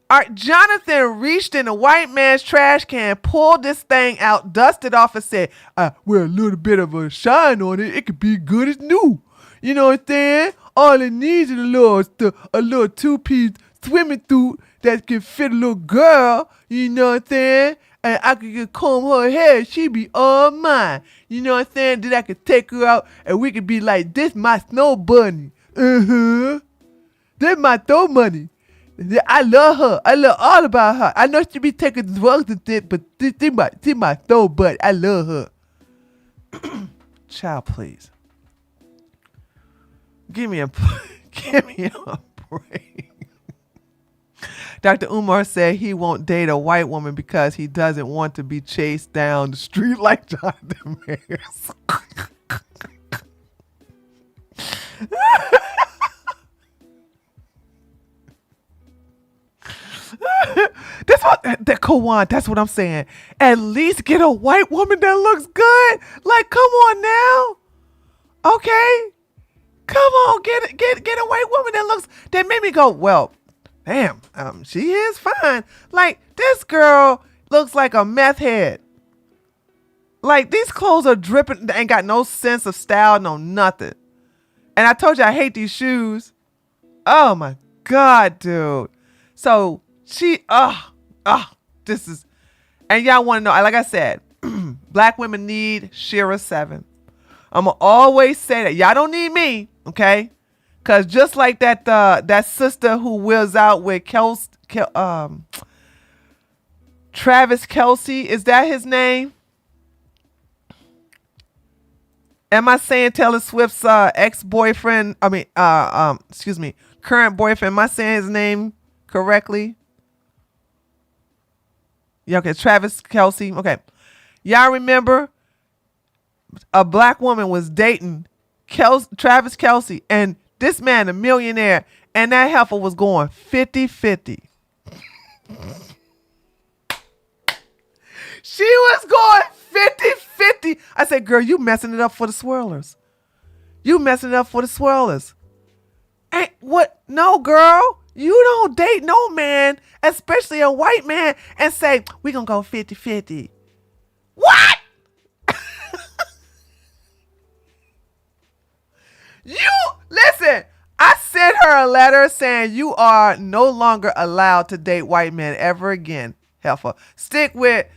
All right, Jonathan reached in the white man's trash can, pulled this thing out, dusted off, and said, well, a little bit of a shine on it. It could be good as new. You know what I'm saying? All it needs is a little two-piece swimming suit that can fit a little girl. You know what I'm saying? And I could just comb her hair. She be all mine. You know what I'm saying? Then I could take her out and we could be like, this my snow bunny. This my snow bunny. I love her. I love all about her. I know she be taking drugs and shit, but she my snow bunny. I love her. Child, please. Give me a break. Dr. Umar said he won't date a white woman because he doesn't want to be chased down the street like Jonathan Mayers. That's what I'm saying. At least get a white woman that looks good. Like, come on now. Okay? Come on, get a white woman that made me go, well, damn, she is fine. Like, this girl looks like a meth head. Like, these clothes are dripping. They ain't got no sense of style, no nothing. And I told you I hate these shoes. Oh my God, dude. So she, this is, and y'all want to know, like I said, black women need Shira 7. I'm going to always say that. Y'all don't need me, okay? Because just like that sister who wills out with Travis Kelce, is that his name? Am I saying Taylor Swift's ex-boyfriend? Excuse me, current boyfriend. Am I saying his name correctly? Yeah, okay, Travis Kelce. Okay, y'all remember a black woman was dating Travis Kelce, and this man, a millionaire, and that heifer was going 50-50. She was going 50-50. I said, girl, you messing it up for the swirlers. You messing it up for the swirlers. Ain't what? No, girl. You don't date no man, especially a white man, and say, we gonna go 50-50. What? You, listen, I sent her a letter saying you are no longer allowed to date white men ever again, heifer. Stick with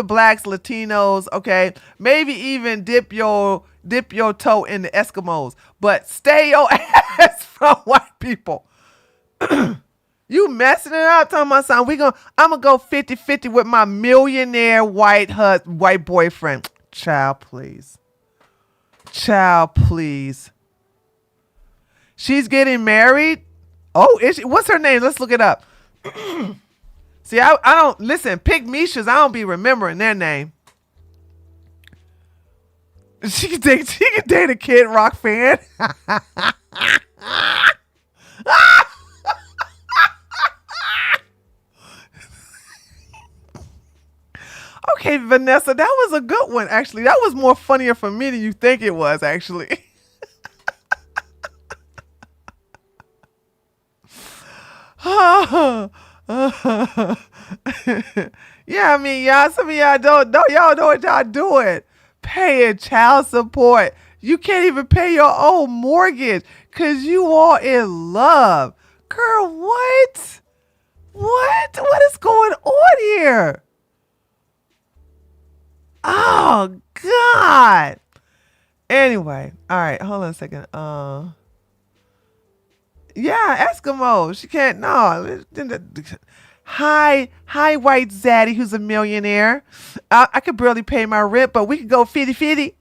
blacks, Latinos, okay? Maybe even dip your toe in the Eskimos, but stay your ass from white people. You messing it up, talking about something. I'm gonna go 50-50 with my millionaire white boyfriend. Child, please. Child, please. She's getting married. Oh, is she? What's her name? Let's look it up. See, I don't listen. PickMe, I don't be remembering their name. She can date a Kid Rock fan. Okay, Vanessa, that was a good one. Actually, that was more funnier for me than you think it was. Actually. Yeah, I mean, y'all, some of y'all don't know. Y'all know what y'all doing. Paying child support. You can't even pay your own mortgage because you all in love. Girl, what? What is going on here? Oh, God. Anyway, all right, hold on a second. Yeah, Eskimo. She can't. No. Hi, white zaddy, who's a millionaire. I could barely pay my rent, but we could go 50-50.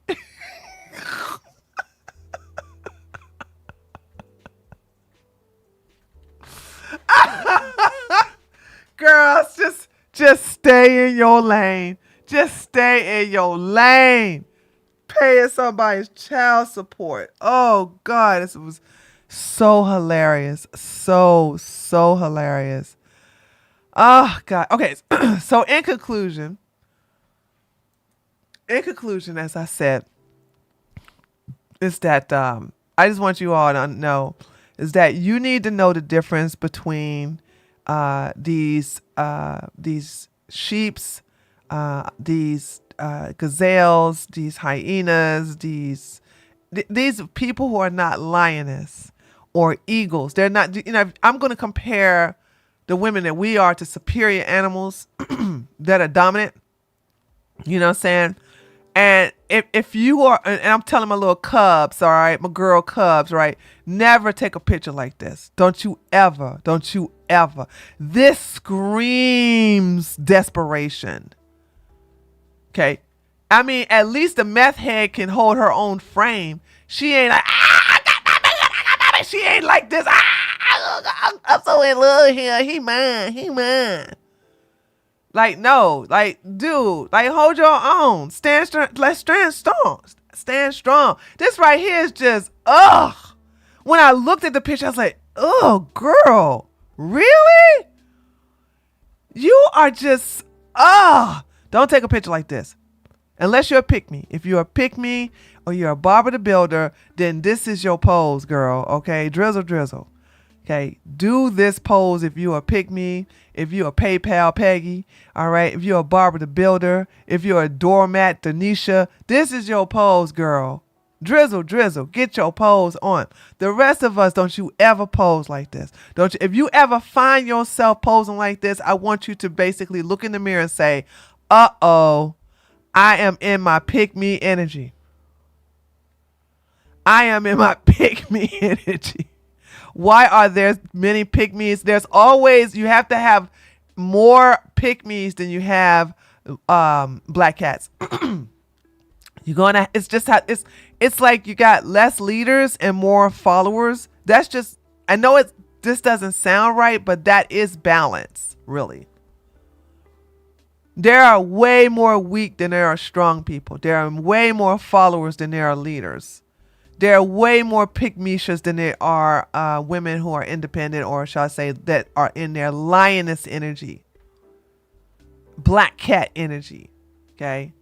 Girls, just stay in your lane. Just stay in your lane. Paying somebody's child support. Oh God, this was so hilarious. So hilarious. Oh God. Okay. So in conclusion, as I said, is that I just want you all to know is that you need to know the difference between these sheeps, these gazelles, these hyenas, these people who are not lioness or eagles. They're not. I'm going to compare the women that we are to superior animals that are dominant. You know what I'm saying? And if you are, and I'm telling my little cubs, all right, my girl cubs, right, never take a picture like this. Don't you ever. This screams desperation. Okay? I mean, at least the meth head can hold her own frame. She ain't like, she ain't like this. I'm so in love with him. He mine. Like, no, like, dude, like, hold your own. Stand strong. Let's stand strong. Stand strong. This right here is just, ugh. When I looked at the picture, I was like, oh, girl, really? You are just, don't take a picture like this. Unless you're a PickMe. If you're a PickMe or you're a Barber the Builder, then this is your pose, girl. Okay, drizzle. Okay, do this pose if you're a pick me, if you're a PayPal Peggy, all right, if you're a Barbara the Builder, if you're a doormat Denisha, this is your pose, girl. Drizzle, drizzle, get your pose on. The rest of us, don't you ever pose like this. Don't you? If you ever find yourself posing like this, I want you to basically look in the mirror and say, uh-oh, I am in my pick me energy. I am in my pick me energy. Why are there many pick-me's? There's always, you have to have more pick-me's than you have black cats. You're gonna, it's just how, it's like you got less leaders and more followers. That's just, I know this doesn't sound right, but that is balance, really. There are way more weak than there are strong people. There are way more followers than there are leaders. There are way more pick-meshas than there are women who are independent, or shall I say, that are in their lioness energy, black cat energy, okay?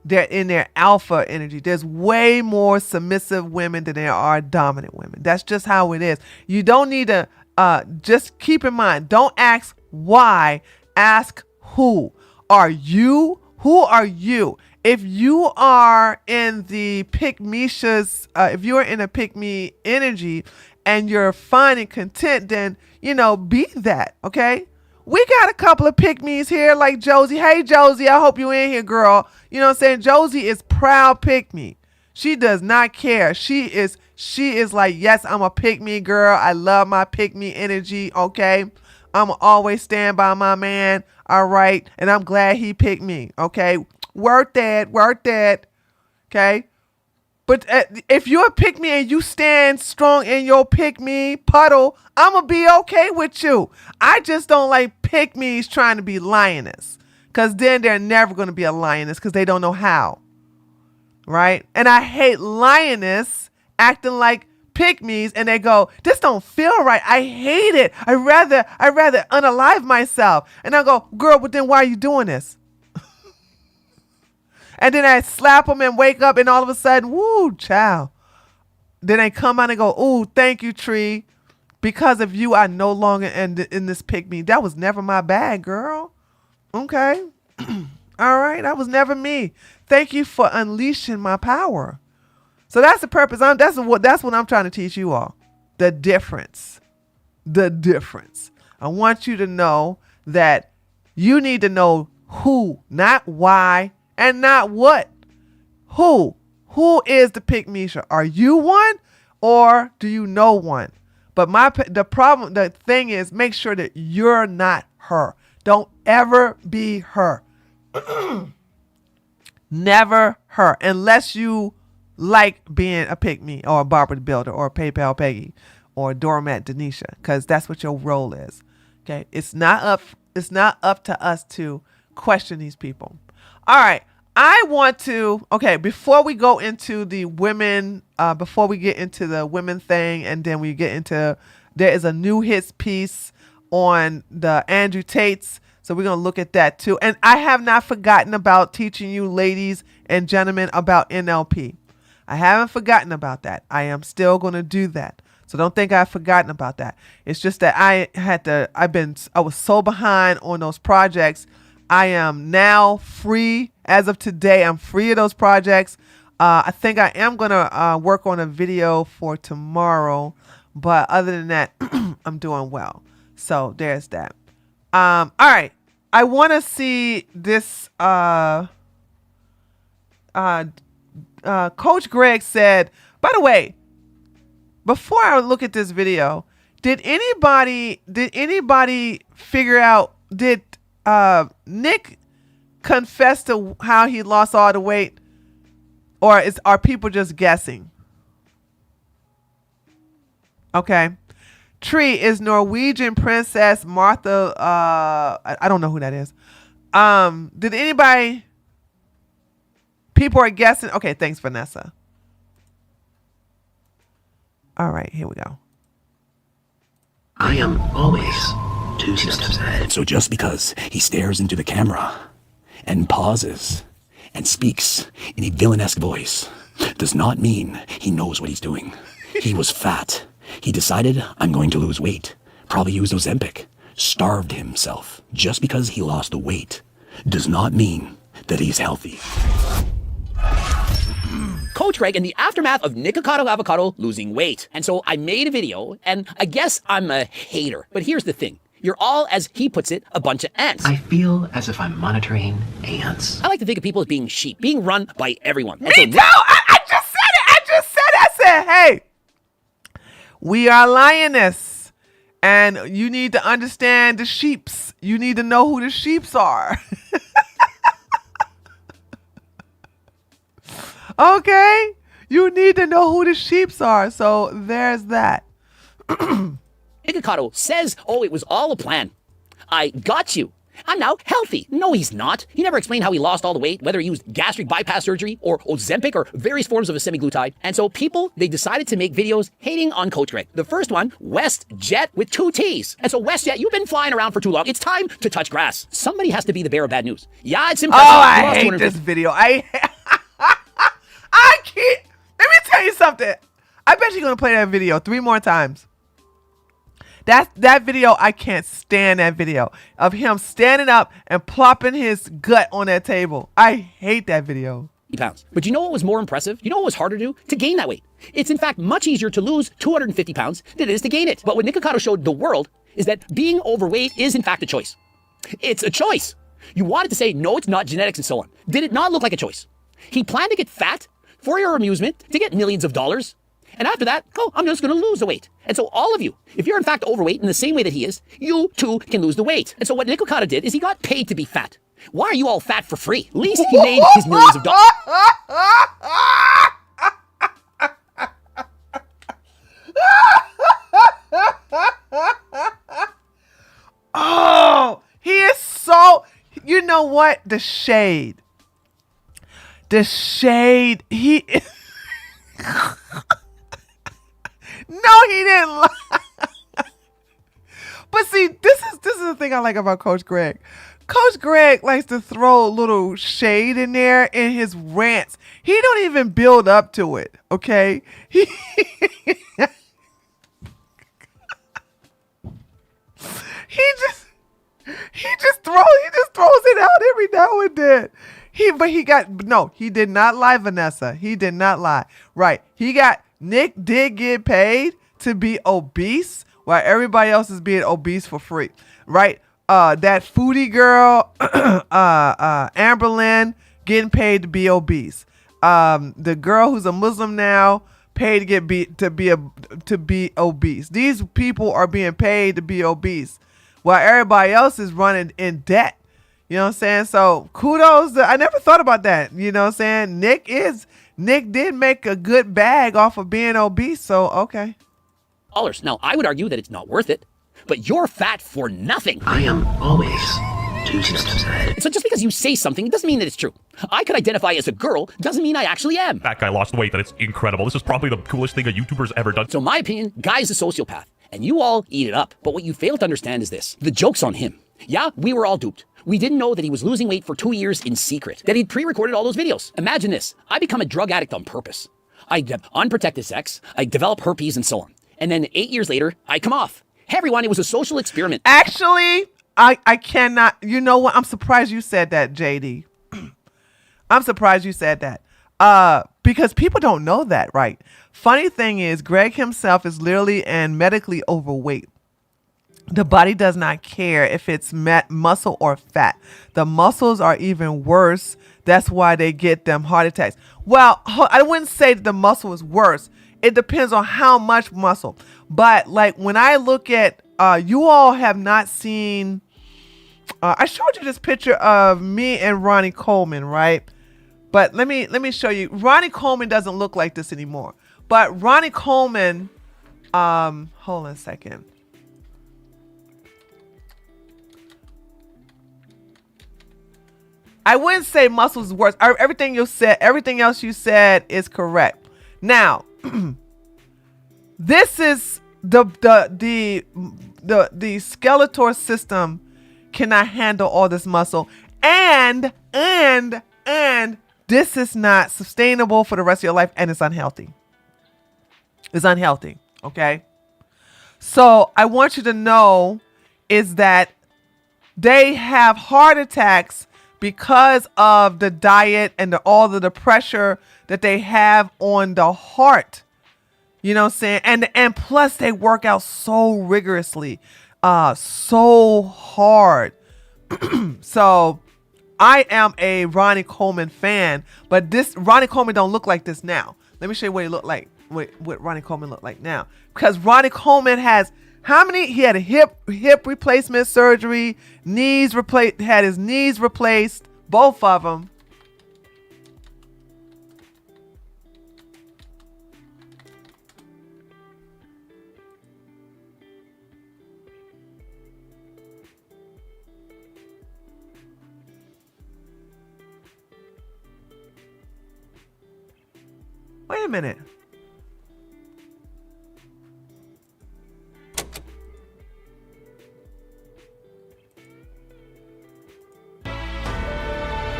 They're in their alpha energy. There's way more submissive women than there are dominant women. That's just how it is. You don't need to, just keep in mind, don't ask why, ask who. Are you? Who are you? If you are in the pick-meshas, if you're in a pick-me energy and you're fine and content, then, be that, okay? We got a couple of pick-me's here like Josie. Hey, Josie, I hope you in here, girl. You know what I'm saying? Josie is proud pick-me. She does not care. She is like, yes, I'm a pick-me girl. I love my pick-me energy, okay? I'm always stand by my man, all right? And I'm glad he picked me, okay? Worth that, okay? But if you're a pick me and you stand strong in your pick me puddle, I'm going to be okay with you. I just don't like pick me's trying to be lioness, because then they're never going to be a lioness because they don't know how, right? And I hate lioness acting like pick me's and they go, this don't feel right. I hate it. I rather unalive myself. And I go, girl, but then why are you doing this? And then I slap them and wake up and all of a sudden, woo, child. Then they come out and go, ooh, thank you, Tree. Because of you, I no longer in this pick me. That was never my bag, girl. Okay. All right. That was never me. Thank you for unleashing my power. So that's the purpose. That's what I'm trying to teach you all. The difference. The difference. I want you to know that you need to know who, not why, and not what. Who is the pick-mesha? Are you one, or do you know one? But the thing is, make sure that you're not her. Don't ever be her. Never her, unless you like being a pick-me or a Barbara the Builder or a PayPal Peggy or a doormat Denisha, because that's what your role is. Okay, it's not up to us to question these people. All right. I want to, before we go into the women, before we get into the women thing, and then we get into, there is a new hits piece on the Andrew Tates. So we're going to look at that too. And I have not forgotten about teaching you ladies and gentlemen about NLP. I haven't forgotten about that. I am still going to do that. So don't think I've forgotten about that. It's just that I was so behind on those projects. I am now free. As of today, I'm free of those projects. I think I am going to work on a video for tomorrow. But other than that, I'm doing well. So there's that. All right. I want to see this. Coach Greg said, by the way, before I look at this video, did anybody figure out, did Nick confess to how he lost all the weight, or are people just guessing? Okay. Tree is Norwegian Princess Martha. I don't know who that is. Did anybody? People are guessing. Okay, thanks, Vanessa. All right, here we go. I am always 2 steps ahead. So just because he stares into the camera and pauses and speaks in a villainesque voice does not mean he knows what he's doing. He was fat He decided, I'm going to lose weight. Probably used Ozempic. Starved himself. Just because he lost the weight does not mean that he's healthy. Coach Greg in the aftermath of Nikocado Avocado losing weight. And so I made a video, and I guess I'm a hater. But here's the thing. You're all, as he puts it, a bunch of ants. I feel as if I'm monitoring ants. I like to think of people as being sheep, being run by everyone. Me too! I just said it! I said, hey, we are lioness. And you need to understand the sheeps. You need to know who the sheeps are. Okay? You need to know who the sheeps are. So there's that. Nikocado says, oh, it was all a plan. I got you. I'm now healthy. No, he's not. He never explained how he lost all the weight, whether he used gastric bypass surgery or Ozempic or various forms of a semaglutide. And so people, they decided to make videos hating on Coach Greg. The first one, WestJet with 2 T's. And so WestJet, you've been flying around for too long. It's time to touch grass. Somebody has to be the bearer of bad news. Yeah, it's impressive. Oh, I hate this video. I can't. Let me tell you something. I bet you're going to play that video 3 more times. That video, I can't stand that video of him standing up and plopping his gut on that table. I hate that video. Pounds. But you know what was more impressive? You know what was harder to do? To gain that weight. It's in fact much easier to lose 250 pounds than it is to gain it. But what Nikocado showed the world is that being overweight is in fact a choice. It's a choice. You wanted to say, no, it's not genetics and so on. Did it not look like a choice? He planned to get fat for your amusement, to get millions of dollars. And after that, oh, I'm just going to lose the weight. And so all of you, if you're in fact overweight in the same way that he is, you too can lose the weight. And so what Nikocado did is he got paid to be fat. Why are you all fat for free? At least he made his millions of dollars. Oh, he is so, you know what? The shade. He No, he didn't lie. But see, this is the thing I like about Coach Greg. Coach Greg likes to throw a little shade in there in his rants. He don't even build up to it, okay? He just throws it out every now and then. He did not lie, Vanessa. He did not lie. Right. Nick did get paid to be obese while everybody else is being obese for free. Right. That foodie girl, Amberlynn, getting paid to be obese. The girl who's a Muslim now, paid to be obese. These people are being paid to be obese while everybody else is running in debt. You know what I'm saying? So kudos. I never thought about that. You know what I'm saying? Nick did make a good bag off of being obese. So, okay. Now, I would argue that it's not worth it, but you're fat for nothing. I am always 2 steps ahead. So just because you say something doesn't mean that it's true. I could identify as a girl doesn't mean I actually am. That guy lost weight. That it's incredible. This is probably the coolest thing a YouTuber's ever done. So in my opinion, Guy's a sociopath, and you all eat it up. But what you fail to understand is this. The joke's on him. Yeah, we were all duped. We didn't know that he was losing weight for 2 years in secret, that he'd pre-recorded all those videos. Imagine this. I become a drug addict on purpose. I have unprotected sex, I develop herpes and so on. And then 8 years later, I come off. Hey everyone, it was a social experiment. Actually, I cannot. You know what? I'm surprised you said that, JD. I'm surprised you said that. Because people don't know that, right? Funny thing is, Greg himself is literally and medically overweight. The body does not care if it's muscle or fat. The muscles are even worse. That's why they get them heart attacks. Well, I wouldn't say that the muscle is worse. It depends on how much muscle. But like when I look at, you all have not seen, I showed you this picture of me and Ronnie Coleman, right? But let me show you. Ronnie Coleman doesn't look like this anymore. But Ronnie Coleman, hold on a second. I wouldn't say muscles is worse. Everything else you said is correct. Now, this is the skeletal system cannot handle all this muscle, and this is not sustainable for the rest of your life, and it's unhealthy. It's unhealthy. Okay. So I want you to know is that they have heart attacks because of the diet and all of the pressure that they have on the heart. You know what I'm saying? And plus they work out so rigorously, so hard. So I am a Ronnie Coleman fan, but this Ronnie Coleman don't look like this now. Let me show you what he looked like, what Ronnie Coleman looked like now. Because Ronnie Coleman has how many? He had a hip replacement surgery, had his knees replaced, both of them. Wait a minute.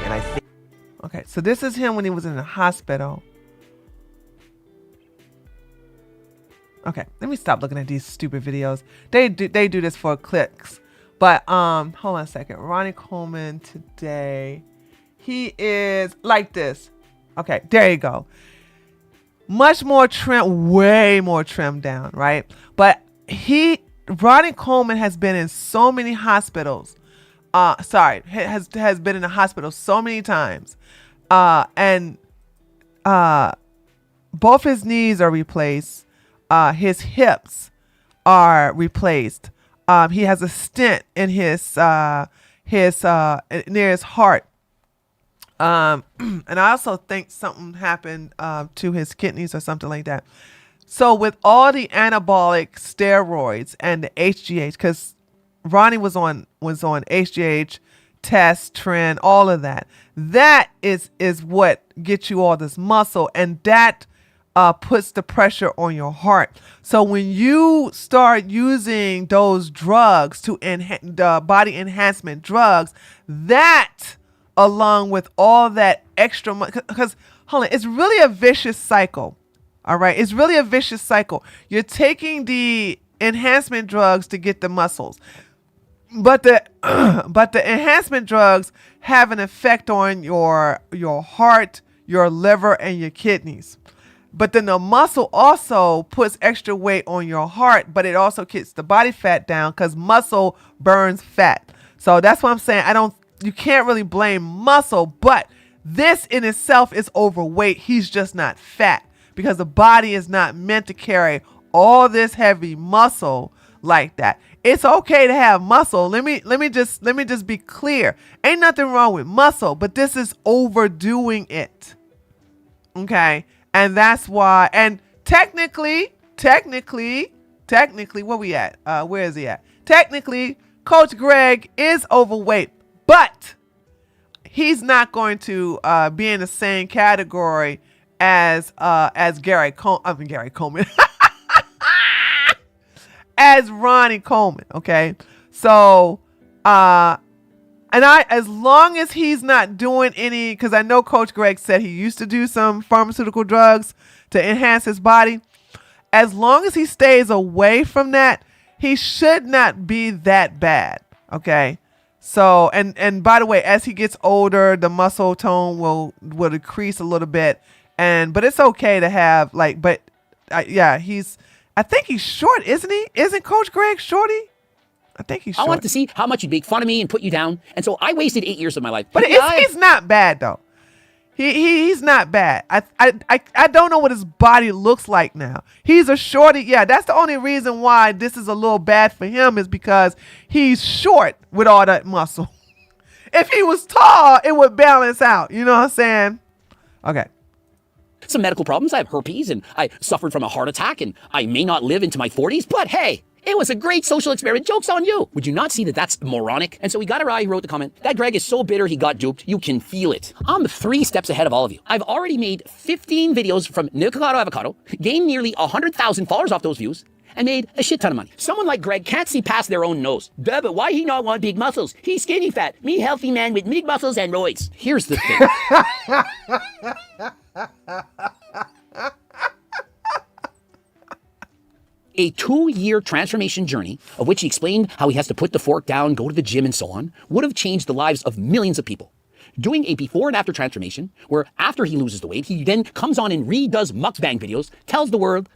And I think Okay, so this is him when he was in the hospital. Okay, let me stop looking at these stupid videos. They do this for clicks. But hold on a second. Ronnie Coleman today. He is like this. Okay, there you go. Much more trim, way more trimmed down, right? But Ronnie Coleman has been in so many hospitals. Has been in the hospital so many times. And both his knees are replaced. His hips are replaced. He has a stent in his near his heart. And I also think something happened to his kidneys or something like that. So with all the anabolic steroids and the HGH, because Ronnie was on HGH, test, trend, all of that. That is what gets you all this muscle, and that puts the pressure on your heart. So when you start using those drugs to the body enhancement drugs, that along with all that extra money, because hold on, it's really a vicious cycle. All right, it's really a vicious cycle. You're taking the enhancement drugs to get the muscles, but the enhancement drugs have an effect on your heart, your liver, and your kidneys. But then the muscle also puts extra weight on your heart, but it also keeps the body fat down because muscle burns fat. So that's what I'm saying. You can't really blame muscle, but this in itself is overweight. He's just not fat because the body is not meant to carry all this heavy muscle like that. It's okay to have muscle. Let me just be clear. Ain't nothing wrong with muscle, but this is overdoing it. Okay? And that's why, and technically, where we at? Where is he at? Technically, Coach Greg is overweight, but he's not going to be in the same category as Gary Coleman, as Ronnie Coleman. Okay, so as long as he's not doing any, because I know Coach Greg said he used to do some pharmaceutical drugs to enhance his body. As long as he stays away from that, he should not be that bad. Okay. So, and by the way, as he gets older, the muscle tone will decrease a little bit. But it's okay to have I think he's short, isn't he? Isn't Coach Greg shorty? I think he's short. I wanted to see how much you'd make fun of me and put you down. And so I wasted 8 years of my life. But he's not bad though. He's not bad. I don't know what his body looks like now. He's a shorty. Yeah, that's the only reason why this is a little bad for him is because he's short with all that muscle. If he was tall, it would balance out. You know what I'm saying? Okay. Some medical problems. I have herpes and I suffered from a heart attack and I may not live into my 40s, but hey, it was a great social experiment. Joke's on you. Would you not see that that's moronic? And so we got a guy who wrote the comment, that Greg is so bitter he got duped. You can feel it. I'm 3 steps ahead of all of you. I've already made 15 videos from Nikocado Avocado, gained nearly 100,000 followers off those views, and made a shit ton of money. Someone like Greg can't see past their own nose. Duh, but why he not want big muscles? He's skinny fat. Me healthy man with big muscles and roids. Here's the thing. A 2-year transformation journey, of which he explained how he has to put the fork down, go to the gym, and so on, would have changed the lives of millions of people. Doing a before and after transformation, where after he loses the weight, he then comes on and redoes mukbang videos, tells the world,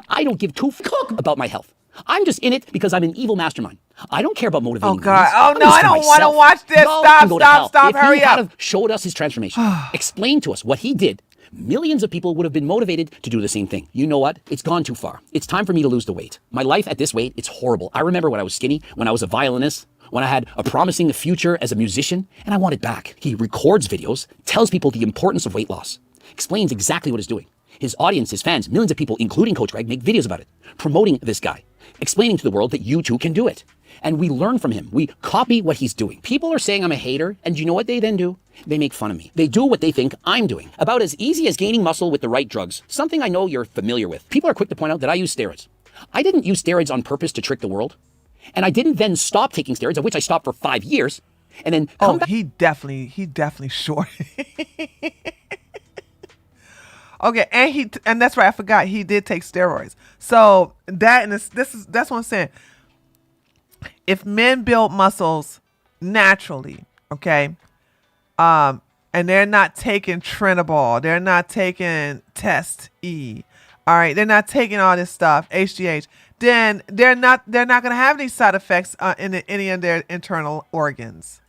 I don't give two fuck about my health. I'm just in it because I'm an evil mastermind. I don't care about motivating. Oh God! others. Oh no! I don't want to watch this. Stop! Hurry If he up! had showed us his transformation, explained to us what he did, millions of people would have been motivated to do the same thing. You know what? It's gone too far. It's time for me to lose the weight. My life at this weight, it's horrible. I remember when I was skinny, when I was a violinist, when I had a promising future as a musician, and I want it back. He records videos, tells people the importance of weight loss, explains exactly what he's doing. His audience, his fans, millions of people, including Coach Greg, make videos about it, promoting this guy, explaining to the world that you too can do it. And we learn from him. We copy what he's doing. People are saying I'm a hater, and you know what they then do? They make fun of me. They do what they think I'm doing. About as easy as gaining muscle with the right drugs, something I know you're familiar with. People are quick to point out that I use steroids. I didn't use steroids on purpose to trick the world. And I didn't then stop taking steroids, of which I stopped for 5 years, and then come back. He definitely short. Okay, and that's right. I forgot he did take steroids. So that's what I'm saying. If men build muscles naturally, okay, and they're not taking Trenibol, they're not taking Test E, all right, they're not taking all this stuff, HGH, then they're not gonna have any side effects in any of their internal organs.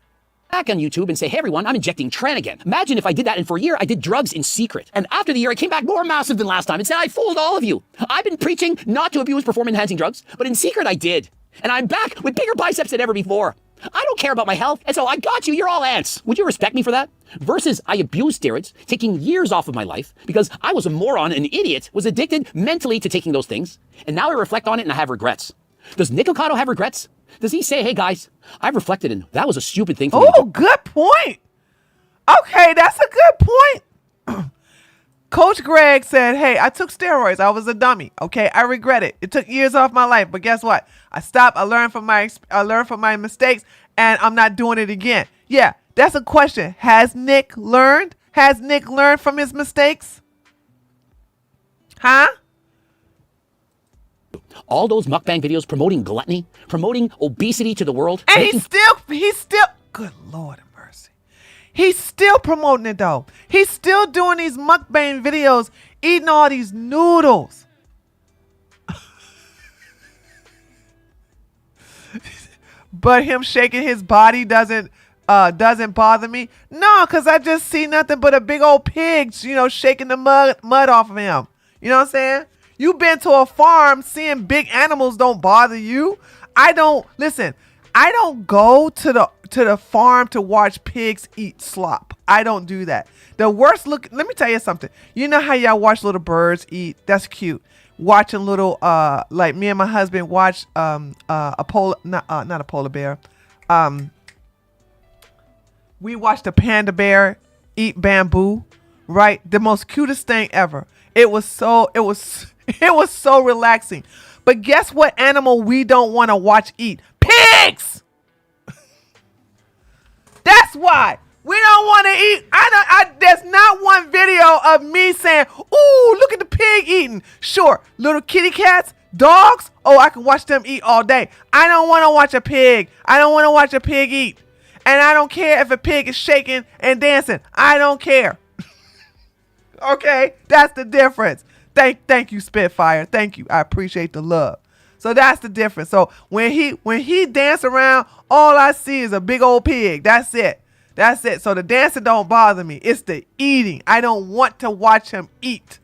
Back on YouTube and say, hey everyone, I'm injecting Tren again. Imagine if I did that, and for a year I did drugs in secret. And after the year I came back more massive than last time and said, I fooled all of you. I've been preaching not to abuse performance enhancing drugs, but in secret I did. And I'm back with bigger biceps than ever before. I don't care about my health, and so I got you, you're all ants. Would you respect me for that? Versus I abused steroids, taking years off of my life because I was a moron, an idiot, was addicted mentally to taking those things, and now I reflect on it and I have regrets. Does Nick Ocado have regrets? Does he say, hey guys, I've reflected and that was a stupid thing for me to do? Oh, good point. Okay, that's a good point. Coach Greg said, hey, I took steroids. I was a dummy. Okay, I regret it. It took years off my life, but guess what? I stopped. I learned from my mistakes, and I'm not doing it again. Yeah, that's a question. Has Nick learned? Has Nick learned from his mistakes? Huh? All those mukbang videos promoting gluttony, promoting obesity to the world. And he's still, good Lord of mercy. He's still promoting it though. He's still doing these mukbang videos, eating all these noodles. But him shaking his body doesn't bother me. No, because I just see nothing but a big old pig, shaking the mud off of him. You know what I'm saying? You've been to a farm, seeing big animals don't bother you. I don't go to the farm to watch pigs eat slop. I don't do that. Let me tell you something. You know how y'all watch little birds eat? That's cute. Watching little, like me and my husband watch not a polar bear. We watched a panda bear eat bamboo, right? The most cutest thing ever. It was so relaxing. But guess what animal we don't want to watch eat? Pigs! That's why. We don't want to eat. There's not one video of me saying, ooh, look at the pig eating. Sure, little kitty cats, dogs, oh, I can watch them eat all day. I don't want to watch a pig. I don't want to watch a pig eat. And I don't care if a pig is shaking and dancing. I don't care. Okay, that's the difference. Thank you, Spitfire. Thank you. I appreciate the love. So that's the difference. So when he dance around, all I see is a big old pig. That's it. That's it. So the dancing don't bother me. It's the eating. I don't want to watch him eat.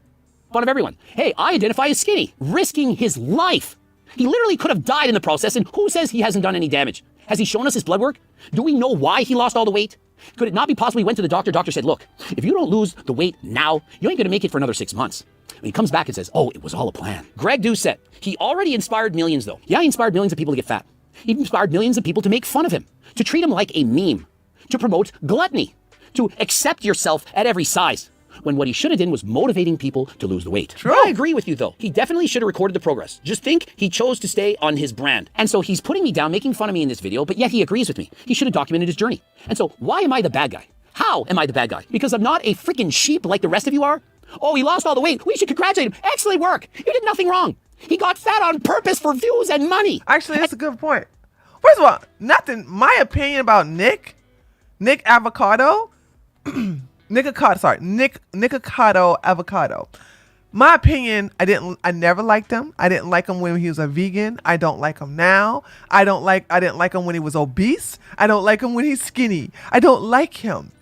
Fun of everyone. Hey, I identify as skinny, risking his life. He literally could have died in the process, and who says he hasn't done any damage? Has he shown us his blood work? Do we know why he lost all the weight? Could it not be possible he went to the doctor? Doctor said, look, if you don't lose the weight now, you ain't going to make it for another 6 months. When he comes back and says, oh, it was all a plan. Greg Doucette, he already inspired millions, though. Yeah, he inspired millions of people to get fat. He inspired millions of people to make fun of him, to treat him like a meme, to promote gluttony, to accept yourself at every size, when what he should have done was motivating people to lose the weight. True. I agree with you, though. He definitely should have recorded the progress. Just think he chose to stay on his brand. And so he's putting me down, making fun of me in this video, but yet he agrees with me. He should have documented his journey. And so why am I the bad guy? How am I the bad guy? Because I'm not a freaking sheep like the rest of you are? Oh, he lost all the weight. We should congratulate him. Excellent work. You did nothing wrong. He got fat on purpose for views and money. Actually, that's a good point. First of all, nothing. My opinion about Nick Avocado, Nikocado Avocado. My opinion, I never liked him. I didn't like him when he was a vegan. I don't like him now. I didn't like him when he was obese. I don't like him when he's skinny. I don't like him.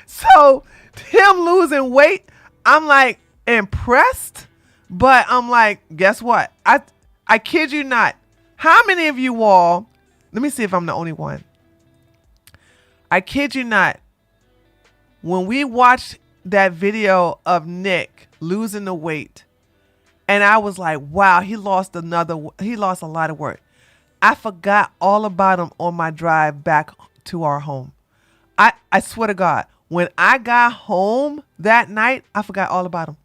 So him losing weight, I'm like impressed, but I'm like, guess what? I kid you not. How many of you all, let me see if I'm the only one. I kid you not. When we watched that video of Nick losing the weight, and I was like, wow, he lost a lot of weight. I forgot all about him on my drive back to our home. I swear to God, when I got home that night, I forgot all about him.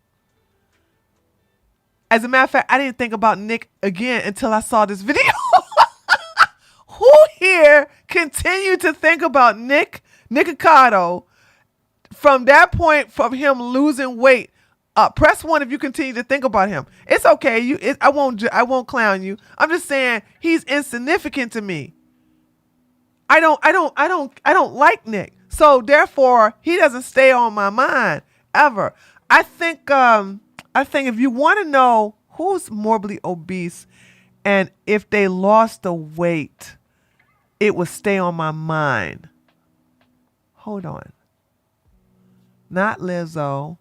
As a matter of fact, I didn't think about Nick again until I saw this video. Who here continued to think about Nikocado from that point, from him losing weight? Press 1 if you continue to think about him. It's okay. I won't clown you. I'm just saying he's insignificant to me. I don't like Nick. So therefore, he doesn't stay on my mind ever. I think if you want to know who's morbidly obese and if they lost the weight, it would stay on my mind. Hold on. Not Lizzo.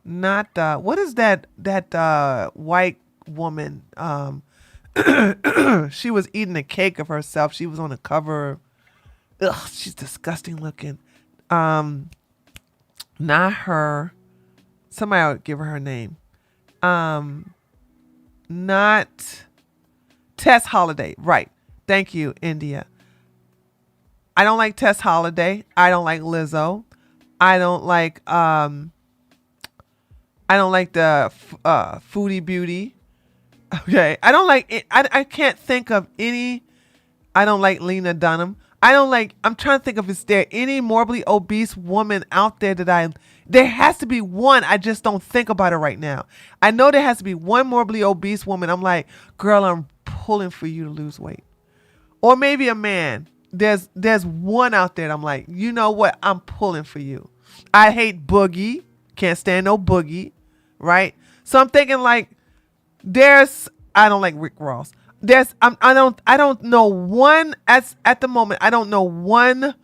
Not what is that white woman? She was eating a cake of herself. She was on the cover. Ugh, she's disgusting looking. Not her. Somebody will give her name. Not Tess Holiday. Right. Thank you, India. I don't like Tess Holiday. I don't like Lizzo. I don't like the Foodie Beauty. Okay. I don't like it. I can't think of any. I don't like Lena Dunham. I'm trying to think of, is there any morbidly obese woman out there there has to be one. I just don't think about it right now. I know there has to be one morbidly obese woman. I'm like, girl, I'm pulling for you to lose weight. Or maybe a man. There's one out there that I'm like, you know what? I'm pulling for you. I hate Boogie. Can't stand no Boogie. Right? So I'm thinking like, I don't like Rick Ross. I don't know one at the moment. I don't know one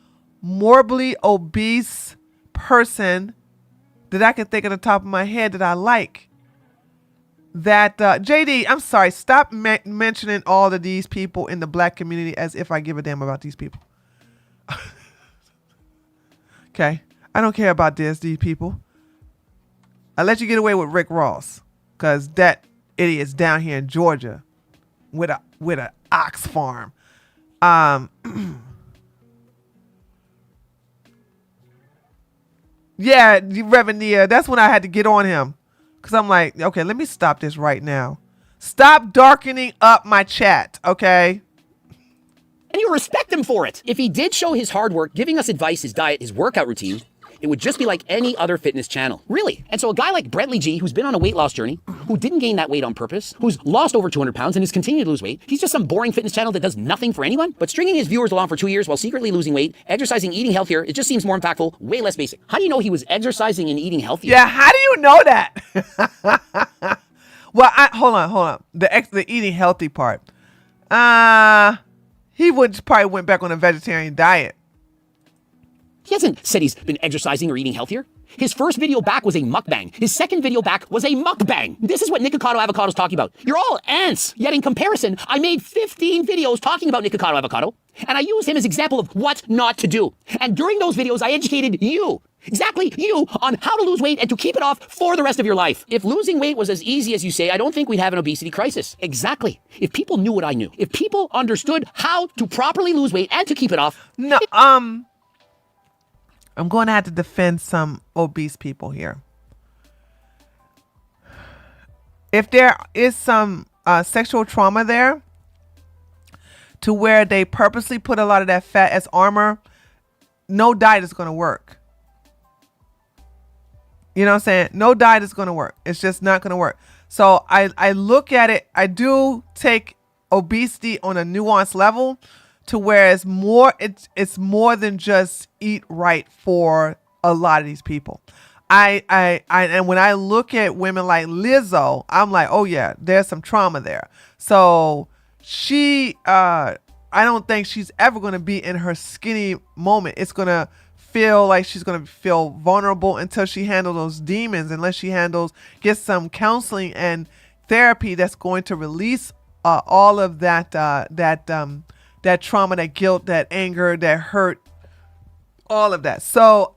morbidly obese person that I can think of the top of my head that I like. That JD, I'm sorry. Stop mentioning all of these people in the black community as if I give a damn about these people. Okay, I don't care about these people. I let you get away with Rick Ross because that idiot's down here in Georgia with a ox farm. Yeah, Reverend Nia, that's when I had to get on him. Because I'm like, okay, let me stop this right now. Stop darkening up my chat, okay? And you respect him for it. If he did show his hard work, giving us advice, his diet, his workout routine, it would just be like any other fitness channel. Really. And so a guy like Brentley G, who's been on a weight loss journey, who didn't gain that weight on purpose, who's lost over 200 pounds and has continued to lose weight, he's just some boring fitness channel that does nothing for anyone. But stringing his viewers along for 2 years while secretly losing weight, exercising, eating healthier, it just seems more impactful, way less basic. How do you know he was exercising and eating healthier? Yeah, how do you know that? Well, hold on. The eating healthy part. He probably went back on a vegetarian diet. He hasn't said he's been exercising or eating healthier. His first video back was a mukbang. His second video back was a mukbang. This is what Nikocado Avocado's talking about. You're all ants. Yet in comparison, I made 15 videos talking about Nikocado Avocado, and I used him as example of what not to do. And during those videos, I educated you, exactly you, on how to lose weight and to keep it off for the rest of your life. If losing weight was as easy as you say, I don't think we'd have an obesity crisis. Exactly. If people knew what I knew, if people understood how to properly lose weight and to keep it off. No, I'm going to have to defend some obese people here. If there is some sexual trauma there to where they purposely put a lot of that fat as armor, no diet is going to work. You know what I'm saying? No diet is going to work. It's just not going to work. So I look at it. I do take obesity on a nuanced level to where it's more than just eat right for a lot of these people. And when I look at women like Lizzo, I'm like, oh yeah, there's some trauma there. So she, I don't think she's ever going to be in her skinny moment. It's going to feel like she's going to feel vulnerable until she handles those demons, unless she gets some counseling and therapy that's going to release all of that trauma, that guilt, that anger, that hurt, all of that. So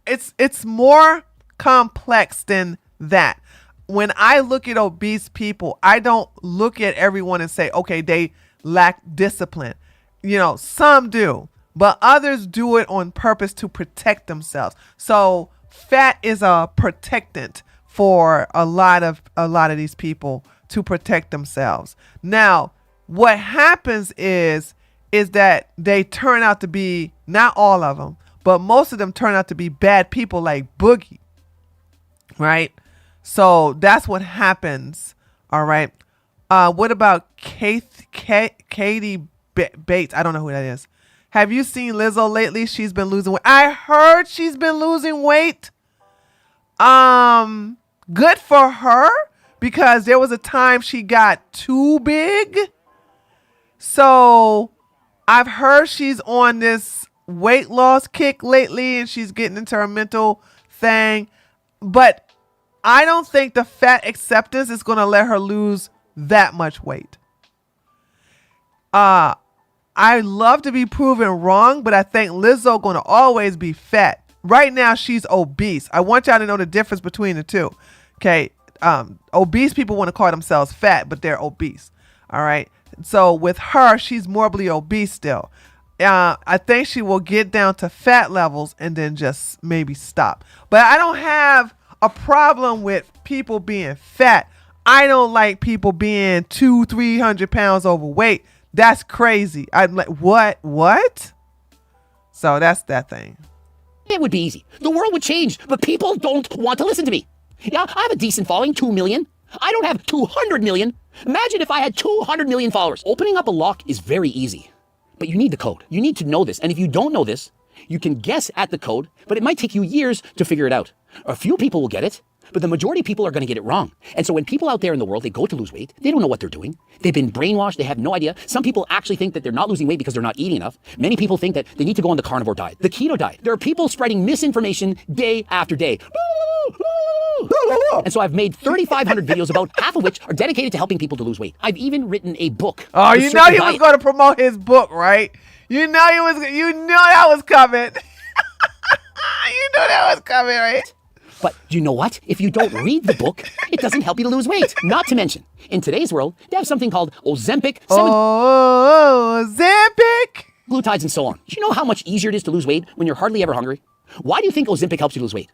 it's more complex than that. When I look at obese people, I don't look at everyone and say, okay, they lack discipline. You know, some do, but others do it on purpose to protect themselves. So fat is a protectant for a lot of these people to protect themselves. Now, what happens is that they turn out to be, not all of them, but most of them turn out to be bad people like Boogie, right? So that's what happens. All right. What about Katie Bates? I don't know who that is. Have you seen Lizzo lately? She's been losing weight. I heard she's been losing weight. Good for her, because there was a time she got too big. So I've heard she's on this weight loss kick lately and she's getting into her mental thing. But I don't think the fat acceptance is going to let her lose that much weight. I love to be proven wrong, but I think Lizzo going to always be fat. Right now, she's obese. I want y'all to know the difference between the two. Okay. Obese people want to call themselves fat, but they're obese. All right. So with her, she's morbidly obese still. I think she will get down to fat levels and then just maybe stop. But I don't have a problem with people being fat. I don't like people being 200-300 pounds overweight. That's crazy. I'm like, what? So that's that thing. It would be easy. The world would change, but people don't want to listen to me. Yeah, I have a decent following, 2 million. I don't have 200 million. Imagine if I had 200 million followers. Opening up a lock is very easy, but you need the code. You need to know this. And if you don't know this, you can guess at the code, but it might take you years to figure it out. A few people will get it, but the majority of people are going to get it wrong. And so when people out there in the world, they go to lose weight, they don't know what they're doing. They've been brainwashed. They have no idea. Some people actually think that they're not losing weight because they're not eating enough. Many people think that they need to go on the carnivore diet, the keto diet. There are people spreading misinformation day after day. And so I've made 3,500 videos, about half of which are dedicated to helping people to lose weight. I've even written a book. Oh, you know he was going to promote his book, right? You know that was coming. You know that was coming, right? But you know what? If you don't read the book, it doesn't help you to lose weight. Not to mention, in today's world, they have something called Ozempic, Ozempic, glutides, and so on. Do you know how much easier it is to lose weight when you're hardly ever hungry? Why do you think Ozempic helps you lose weight?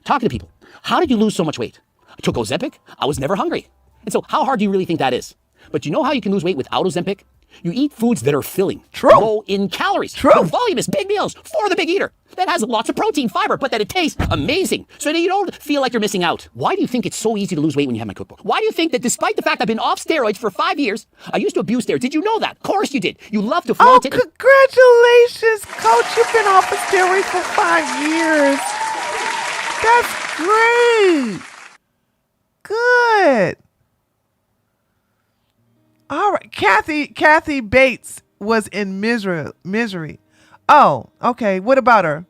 Talk to people. How did you lose so much weight? I took Ozempic. I was never hungry. And so how hard do you really think that is? But you know how you can lose weight without Ozempic? You eat foods that are filling, low in calories. True. The volume is big meals for the big eater. That has lots of protein, fiber, but that it tastes amazing. So that you don't feel like you're missing out. Why do you think it's so easy to lose weight when you have my cookbook? Why do you think that despite the fact I've been off steroids for 5 years, I used to abuse steroids? Did you know that? Of course you did. You love to flaunt it. Congratulations, Coach. You've been off of steroids for 5 years. That's great. Good. All right. Kathy Bates was in misery. Oh, okay. What about her?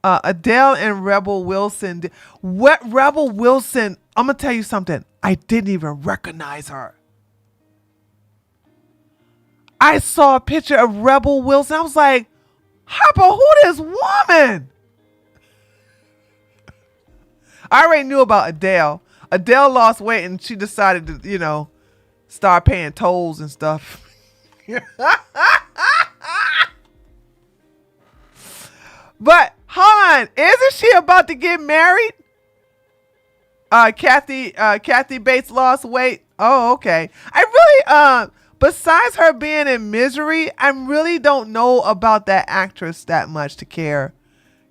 Adele and Rebel Wilson. What Rebel Wilson? I'm going to tell you something. I didn't even recognize her. I saw a picture of Rebel Wilson. I was like, Hopper, who this woman? I already knew about Adele. Adele lost weight and she decided to, start paying tolls and stuff. But hold on, isn't she about to get married? Kathy Bates lost weight. Oh, okay. I really besides her being in misery, I really don't know about that actress that much to care,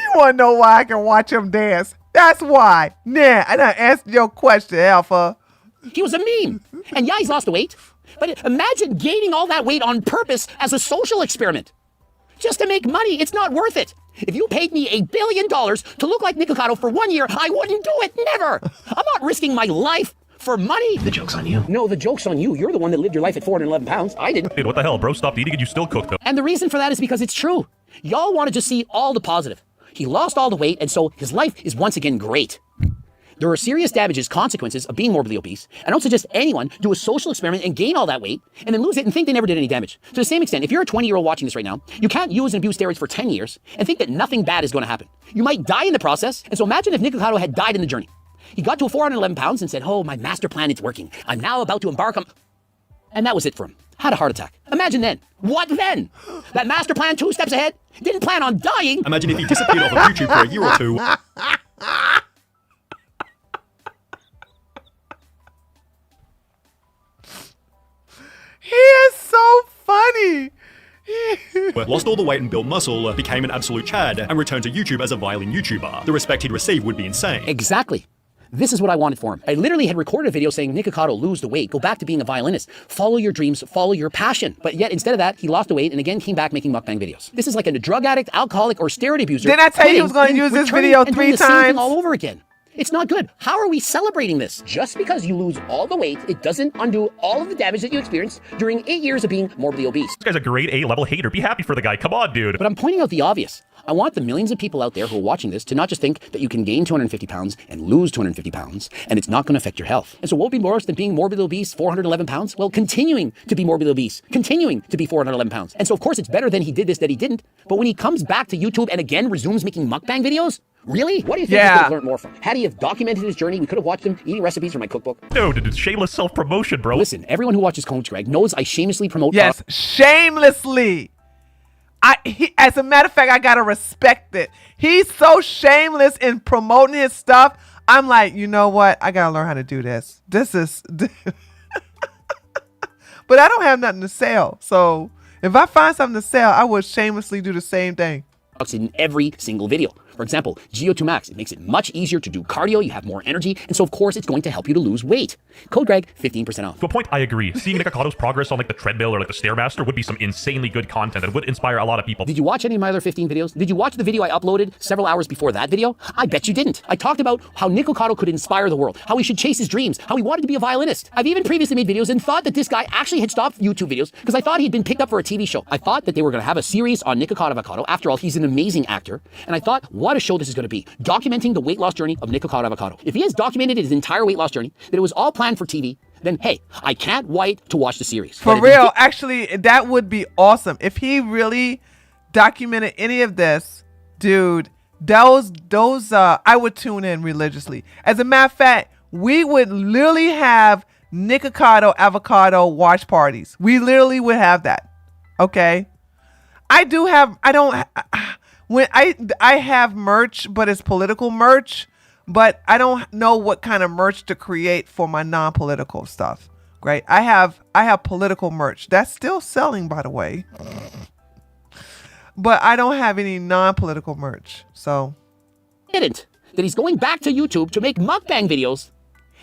You want to know why I can watch him dance? That's why. Nah, I done answered your question, Alpha. He was a meme. And yeah, he's lost the weight. But imagine gaining all that weight on purpose as a social experiment. Just to make money, it's not worth it. If you paid me $1 billion to look like Nikocado for 1 year, I wouldn't do it. Never. I'm not risking my life for money. The joke's on you. No, the joke's on you. You're the one that lived your life at 411 pounds. I didn't. Dude, what the hell, bro? Stopped eating and you still cook, though. And the reason for that is because it's true. Y'all want to just see all the positive. He lost all the weight, and so his life is once again great. There are serious consequences of being morbidly obese. I don't suggest anyone do a social experiment and gain all that weight and then lose it and think they never did any damage. To the same extent, if you're a 20-year-old watching this right now, you can't use and abuse steroids for 10 years and think that nothing bad is going to happen. You might die in the process, and so imagine if Nikocado had died in the journey. He got to 411 pounds and said, oh, my master plan is working. I'm now about to embark on... And that was it for him. Had a heart attack. Imagine then. What then? That master plan 2 steps ahead? Didn't plan on dying. Imagine if he disappeared off of YouTube for a year or two. He is so funny. Lost all the weight and built muscle, became an absolute Chad, and returned to YouTube as a violin YouTuber. The respect he'd receive would be insane. Exactly. This is what I wanted for him. I literally had recorded a video saying, Nikocado, lose the weight, go back to being a violinist, follow your dreams, follow your passion. But yet, instead of that, he lost the weight and again came back making mukbang videos. This is like a drug addict, alcoholic, or steroid abuser. Didn't I tell you he was going to use this video 3 times? All over again. It's not good. How are we celebrating this? Just because you lose all the weight, it doesn't undo all of the damage that you experienced during 8 years of being morbidly obese. This guy's a grade A level hater. Be happy for the guy. Come on, dude. But I'm pointing out the obvious. I want the millions of people out there who are watching this to not just think that you can gain 250 pounds and lose 250 pounds, and it's not going to affect your health. And so what would be worse than being morbidly obese, 411 pounds? Well, continuing to be morbidly obese, continuing to be 411 pounds. And so, of course, it's better than he did this, that he didn't. But when he comes back to YouTube and again resumes making mukbang videos, really? What do you think we could have learned more from? Had he have documented his journey, we could have watched him eating recipes from my cookbook. Dude, it's shameless self-promotion, bro. Listen, everyone who watches Coach Greg knows I shamelessly promote... Yes, shamelessly. As a matter of fact, I gotta respect it. He's so shameless in promoting his stuff. I'm like, you know what? I gotta learn how to do this. This is... But I don't have nothing to sell. So if I find something to sell, I would shamelessly do the same thing. In every single video. For example, GO2 Max, it makes it much easier to do cardio, you have more energy, and so of course it's going to help you to lose weight. Code Greg, 15% off. To a point, I agree. Seeing Nikocado's progress on like the treadmill or like the Stairmaster would be some insanely good content and would inspire a lot of people. Did you watch any of my other 15 videos? Did you watch the video I uploaded several hours before that video? I bet you didn't. I talked about how Nikocado could inspire the world, how he should chase his dreams, how he wanted to be a violinist. I've even previously made videos and thought that this guy actually had stopped YouTube videos because I thought he'd been picked up for a TV show. I thought that they were going to have a series on Nikocado Avocado. After all, he's an amazing actor. And I thought, what a show this is going to be. Documenting the weight loss journey of Nikocado Avocado. If he has documented his entire weight loss journey, that it was all planned for TV, then hey, I can't wait to watch the series. For real, actually, that would be awesome. If he really documented any of this, dude, those I would tune in religiously. As a matter of fact, we would literally have Nikocado Avocado watch parties. We literally would have that. Okay? I have merch, but it's political merch, but I don't know what kind of merch to create for my non-political stuff. Right? I have political merch. That's still selling, by the way. But I don't have any non-political merch. So that he's going back to YouTube to make mukbang videos.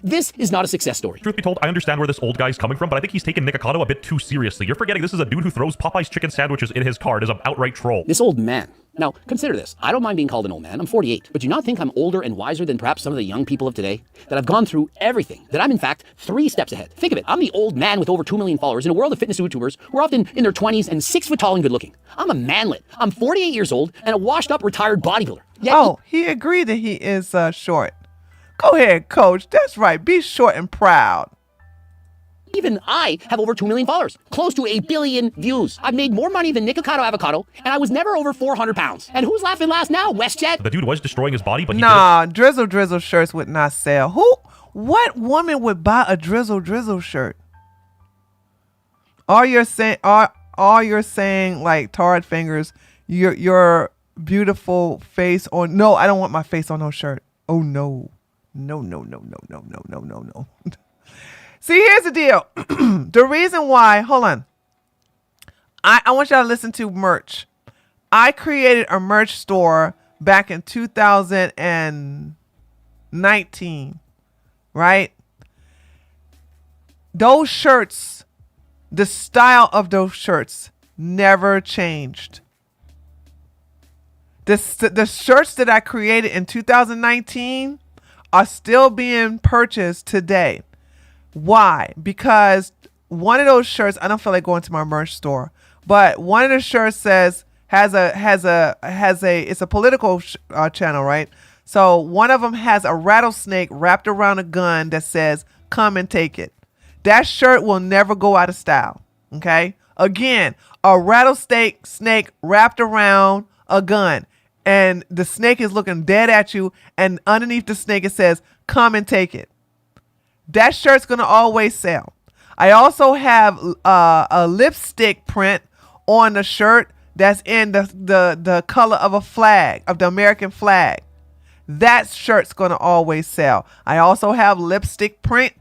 This is not a success story. Truth be told, I understand where this old guy's coming from, but I think he's taken Nikocado a bit too seriously. You're forgetting this is a dude who throws Popeye's chicken sandwiches in his car and is an outright troll. This old man. Now, consider this. I don't mind being called an old man. I'm 48. But do you not think I'm older and wiser than perhaps some of the young people of today? That I've gone through everything. That I'm, in fact, 3 steps ahead. Think of it. I'm the old man with over 2 million followers in a world of fitness YouTubers who are often in their 20s and 6 foot tall and good looking. I'm a manlet. I'm 48 years old and a washed up retired bodybuilder. Yet he agreed that he is short. Go ahead, coach. That's right. Be short and proud. Even I have over 2 million followers, close to 1 billion views. I've made more money than Nikocado Avocado, and I was never over 400 pounds. And who's laughing last now, WestJet? The dude was destroying his body, but Drizzle shirts would not sell. What woman would buy a Drizzle shirt? All you're saying like tarred fingers, your beautiful face on. No, I don't want my face on no shirt. Oh no. No. See, here's the deal. The reason why, hold on. I want y'all to listen to merch. I created a merch store back in 2019, right? Those shirts, the style of those shirts never changed. The shirts that I created in 2019 are still being purchased today. Why? Because one of those shirts, I don't feel like going to my merch store, but one of the shirts says it's a political channel, right? So one of them has a rattlesnake wrapped around a gun that says, "Come and take it." That shirt will never go out of style. Okay. Again, a rattlesnake wrapped around a gun, and the snake is looking dead at you, and underneath the snake it says, "Come and take it." That shirt's gonna always sell. I also have a lipstick print on the shirt that's in the color of a flag, of the American flag. That shirt's gonna always sell. I also have lipstick print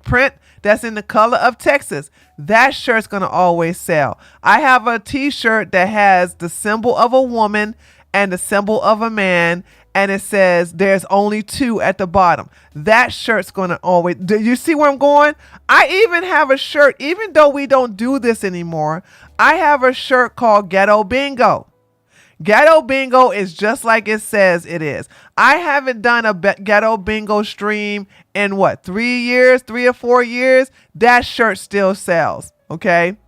that's in the color of Texas. That shirt's gonna always sell. I have a t-shirt that has the symbol of a woman and the symbol of a man, and it says there's only two at the bottom. That shirt's gonna always, do you see where I'm going? I even have a shirt, even though we don't do this anymore, I have a shirt called Ghetto Bingo. Ghetto Bingo is just like it says it is. I haven't done a Ghetto Bingo stream in 3 or 4 years. That shirt still sells. Okay.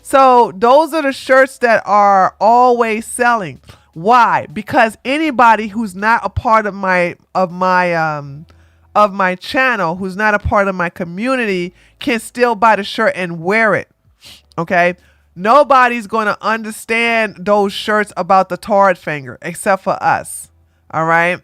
So those are the shirts that are always selling. Why? Because anybody who's not a part of my channel, who's not a part of my community, can still buy the shirt and wear it. Okay. Nobody's going to understand those shirts about the tard finger except for us. All right.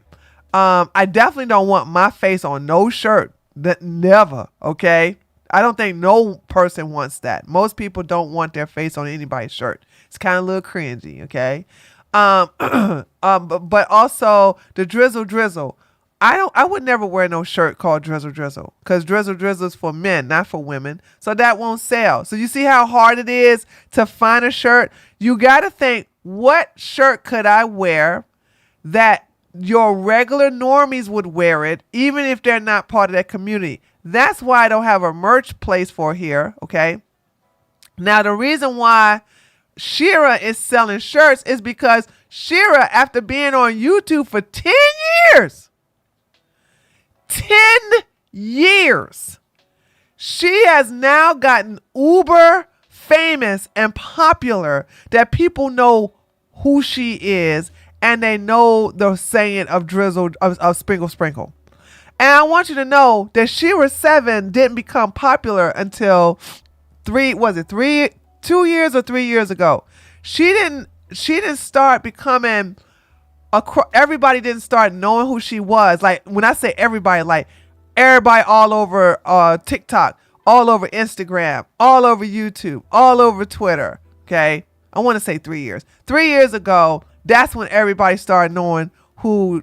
I definitely don't want my face on no shirt. That never. Okay. I don't think no person wants that. Most people don't want their face on anybody's shirt. It's kind of a little cringy. Okay. But also the drizzle. I would never wear no shirt called drizzle because drizzle is for men, not for women. So that won't sell. So you see how hard it is to find a shirt? You got to think, what shirt could I wear that your regular normies would wear it, even if they're not part of that community? That's why I don't have a merch place for here. Okay. Now, the reason why Shira is selling shirts is because Shira, after being on YouTube for 10 years, 10 years, she has now gotten uber famous and popular that people know who she is, and they know the saying of drizzle, of sprinkle. And I want you to know that Shira 7 didn't become popular until 2 years or 3 years ago. She didn't start becoming everybody didn't start knowing who she was. Like, when I say everybody, like everybody all over TikTok, all over Instagram, all over YouTube, all over Twitter. Okay. I want to say 3 years. 3 years ago, that's when everybody started knowing who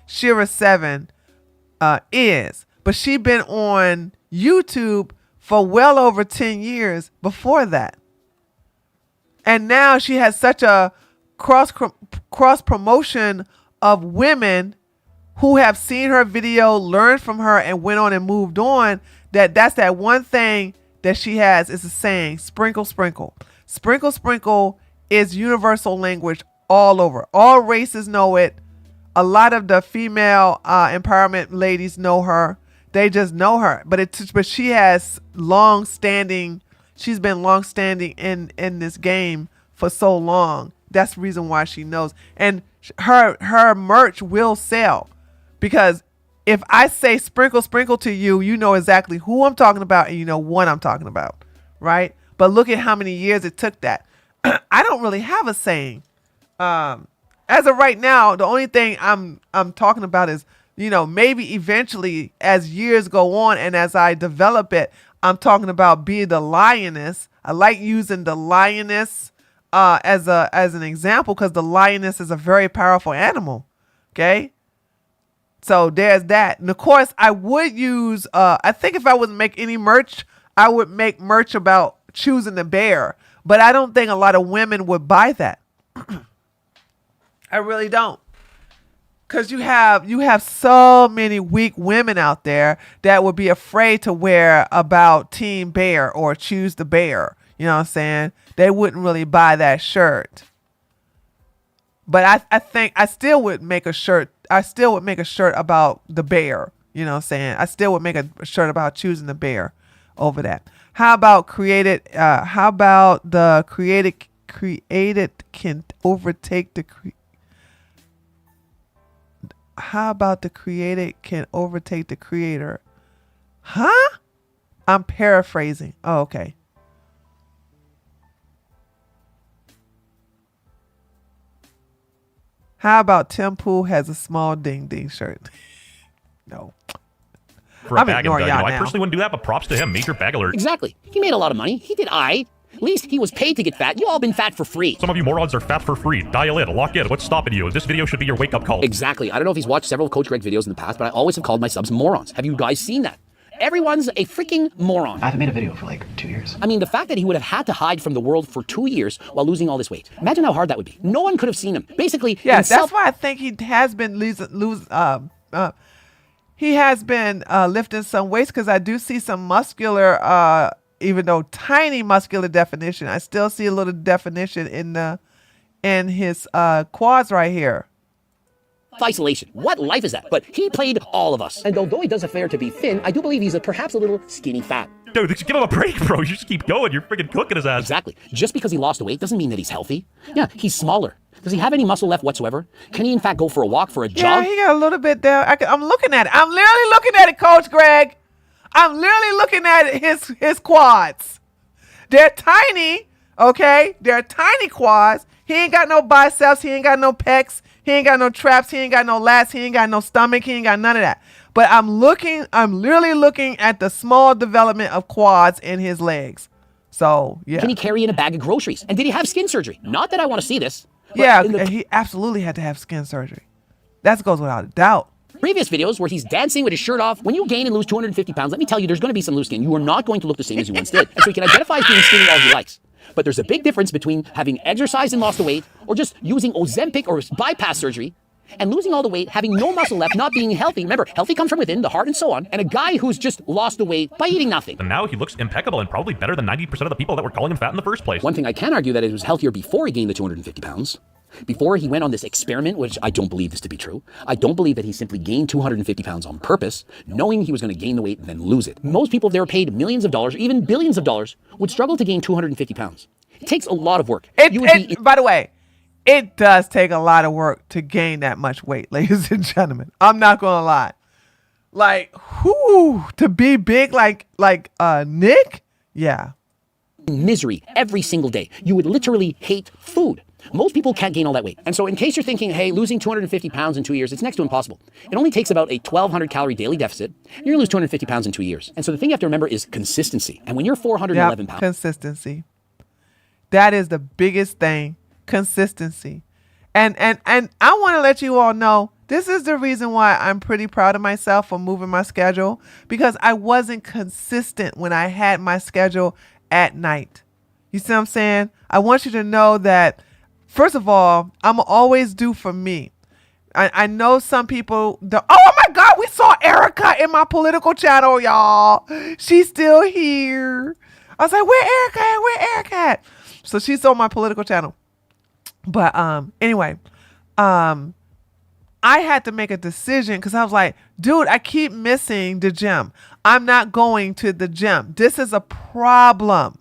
Shira 7 is. But she'd been on YouTube for well over 10 years before that. And now she has such a cross promotion of women who have seen her video, learned from her, and went on and moved on. That's that one thing that she has is a saying, sprinkle. Sprinkle is universal language all over. All races know it. A lot of the female empowerment ladies know her. They just know her. But she has she's been long standing in this game for so long. That's the reason why she knows. And her merch will sell, because if I say sprinkle to you, you know exactly who I'm talking about, and you know what I'm talking about, right? But look at how many years it took that. I don't really have a saying. As of right now, the only thing I'm talking about is, maybe eventually as years go on and as I develop it, I'm talking about being the lioness. I like using the lioness as an example, because the lioness is a very powerful animal. Okay. So there's that. And of course I would use, I think if I would make any merch, I would make merch about choosing the bear, but I don't think a lot of women would buy that. I really don't. Because you have so many weak women out there that would be afraid to wear about Team Bear or choose the bear. You know what I'm saying? They wouldn't really buy that shirt. But I think I still would make a shirt. I still would make a shirt about the bear. You know what I'm saying? I still would make a shirt about choosing the bear over that. How about the created can overtake the How about the created can overtake the creator? Huh? I'm paraphrasing. Oh, okay. How about Tim Pool has a small ding ding shirt? No. For a I'm bag ignoring and, y'all I now. personally wouldn't do that, but props to him. Major bag alert. Exactly. He made a lot of money. He did At least he was paid to get fat. You all been fat for free. Some of you morons are fat for free. Dial in, lock in. What's stopping you? This video should be your wake-up call. Exactly. I don't know if he's watched several Coach Greg videos in the past, but I always have called my subs morons. Have you guys seen that? Everyone's a freaking moron. I haven't made a video for like 2 years. I mean, the fact that he would have had to hide from the world for 2 years while losing all this weight. Imagine how hard that would be. No one could have seen him. Basically, Yeah, that's why I think he has been lifting some weights, because I do see some muscular, even though tiny muscular definition. I still see a little definition in his quads right here. isolation. What life is that? But he played all of us. And although he does affair to be thin, I do believe he's perhaps a little skinny fat. Dude, give him a break, bro. You just keep going. You're freaking cooking his ass. Exactly. Just because he lost the weight doesn't mean that he's healthy. Yeah, he's smaller. Does he have any muscle left whatsoever? Can he in fact go for a walk, for a Yeah, jog? he got a little bit there. I'm looking at it. I'm literally looking at it, Coach Greg. I'm literally looking at his quads. They're tiny, okay? They're tiny quads. He ain't got no biceps. He ain't got no pecs. He ain't got no traps. He ain't got no lats. He ain't got no stomach. He ain't got none of that. But I'm literally looking at the small development of quads in his legs. So, yeah. Can he carry in a bag of groceries? And did he have skin surgery? Not that I want to see this. but Yeah, in the he absolutely had to have skin surgery. That goes without a doubt. previous videos where he's dancing with his shirt off, when you gain and lose 250 pounds, let me tell you, there's going to be some loose skin. You are not going to look the same as you once did. And so he can identify as being skinny all he likes. But there's a big difference between having exercised and lost the weight, or just using Ozempic or bypass surgery, and losing all the weight, having no muscle left, not being healthy. Remember, healthy comes from within, the heart and so on. And a guy who's just lost the weight by eating nothing. And now he looks impeccable and probably better than 90% of the people that were calling him fat in the first place. One thing I can argue that it was healthier before he gained the 250 pounds. Before he went on this experiment, which I don't believe this to be true. I don't believe that he simply gained 250 pounds on purpose, knowing he was going to gain the weight and then lose it. Most people, if they were paid millions of dollars, or even billions of dollars, would struggle to gain 250 pounds. It takes a lot of work. By the way, it does take a lot of work to gain that much weight, ladies and gentlemen. I'm not gonna lie. Like, to be big like Nick? Yeah. Misery every single day. You would literally hate food. Most people can't gain all that weight. And so in case you're thinking, hey, losing 250 pounds in 2 years, it's next to impossible. It only takes about a 1,200 calorie daily deficit. You're gonna lose 250 pounds in 2 years. And so the thing you have to remember is consistency. And when you're 411 pounds. Consistency. That is the biggest thing. Consistency. And I want to let you all know, this is the reason why I'm pretty proud of myself for moving my schedule, because I wasn't consistent when I had my schedule at night. You see what I'm saying? I want you to know that, first of all, I'm always do for me. I know some people, oh my God, we saw Erica in my political channel, y'all. She's still here. I was like, where Erica at? Where Erica at? So she's on my political channel. But anyway, I had to make a decision because I was like, dude, I keep missing the gym. I'm not going to the gym. This is a problem.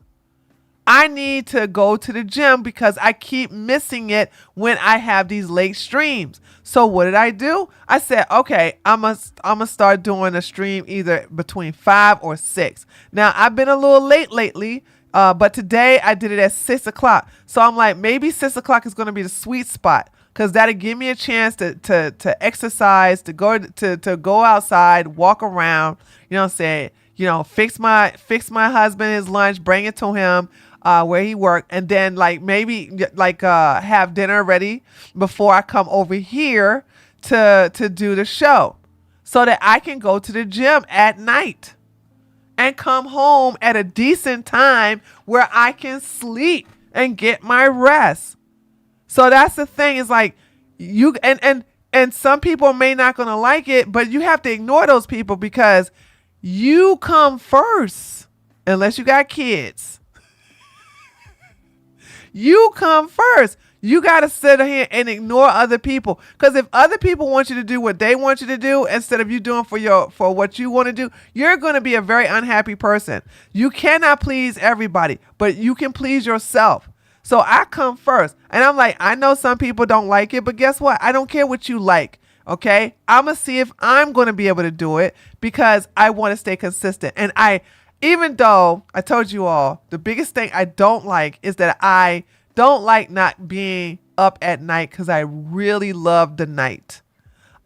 I need to go to the gym because I keep missing it when I have these late streams. So what did I do? I said, okay, I'm gonna start doing a stream either between 5 or 6. Now, I've been a little late lately. But today I did it at 6 o'clock. So I'm like, maybe 6 o'clock is going to be the sweet spot, because that'll give me a chance to exercise, to go outside, walk around, you know what I'm saying? You know, fix my husband his lunch, bring it to him, where he worked, and then have dinner ready before I come over here to do the show, so that I can go to the gym at night and come home at a decent time where I can sleep and get my rest. So that's the thing, is like, You and some people may not gonna like it, but you have to ignore those people because you come first. Unless you got kids. You come first. You got to sit here and ignore other people. Because if other people want you to do what they want you to do instead of you doing for what you want to do, you're going to be a very unhappy person. You cannot please everybody, but you can please yourself. So I come first. And I'm like, I know some people don't like it, but guess what? I don't care what you like. Okay? I'm going to see if I'm going to be able to do it because I want to stay consistent. And even though I told you all, the biggest thing I don't like is that I don't like not being up at night because I really love the night.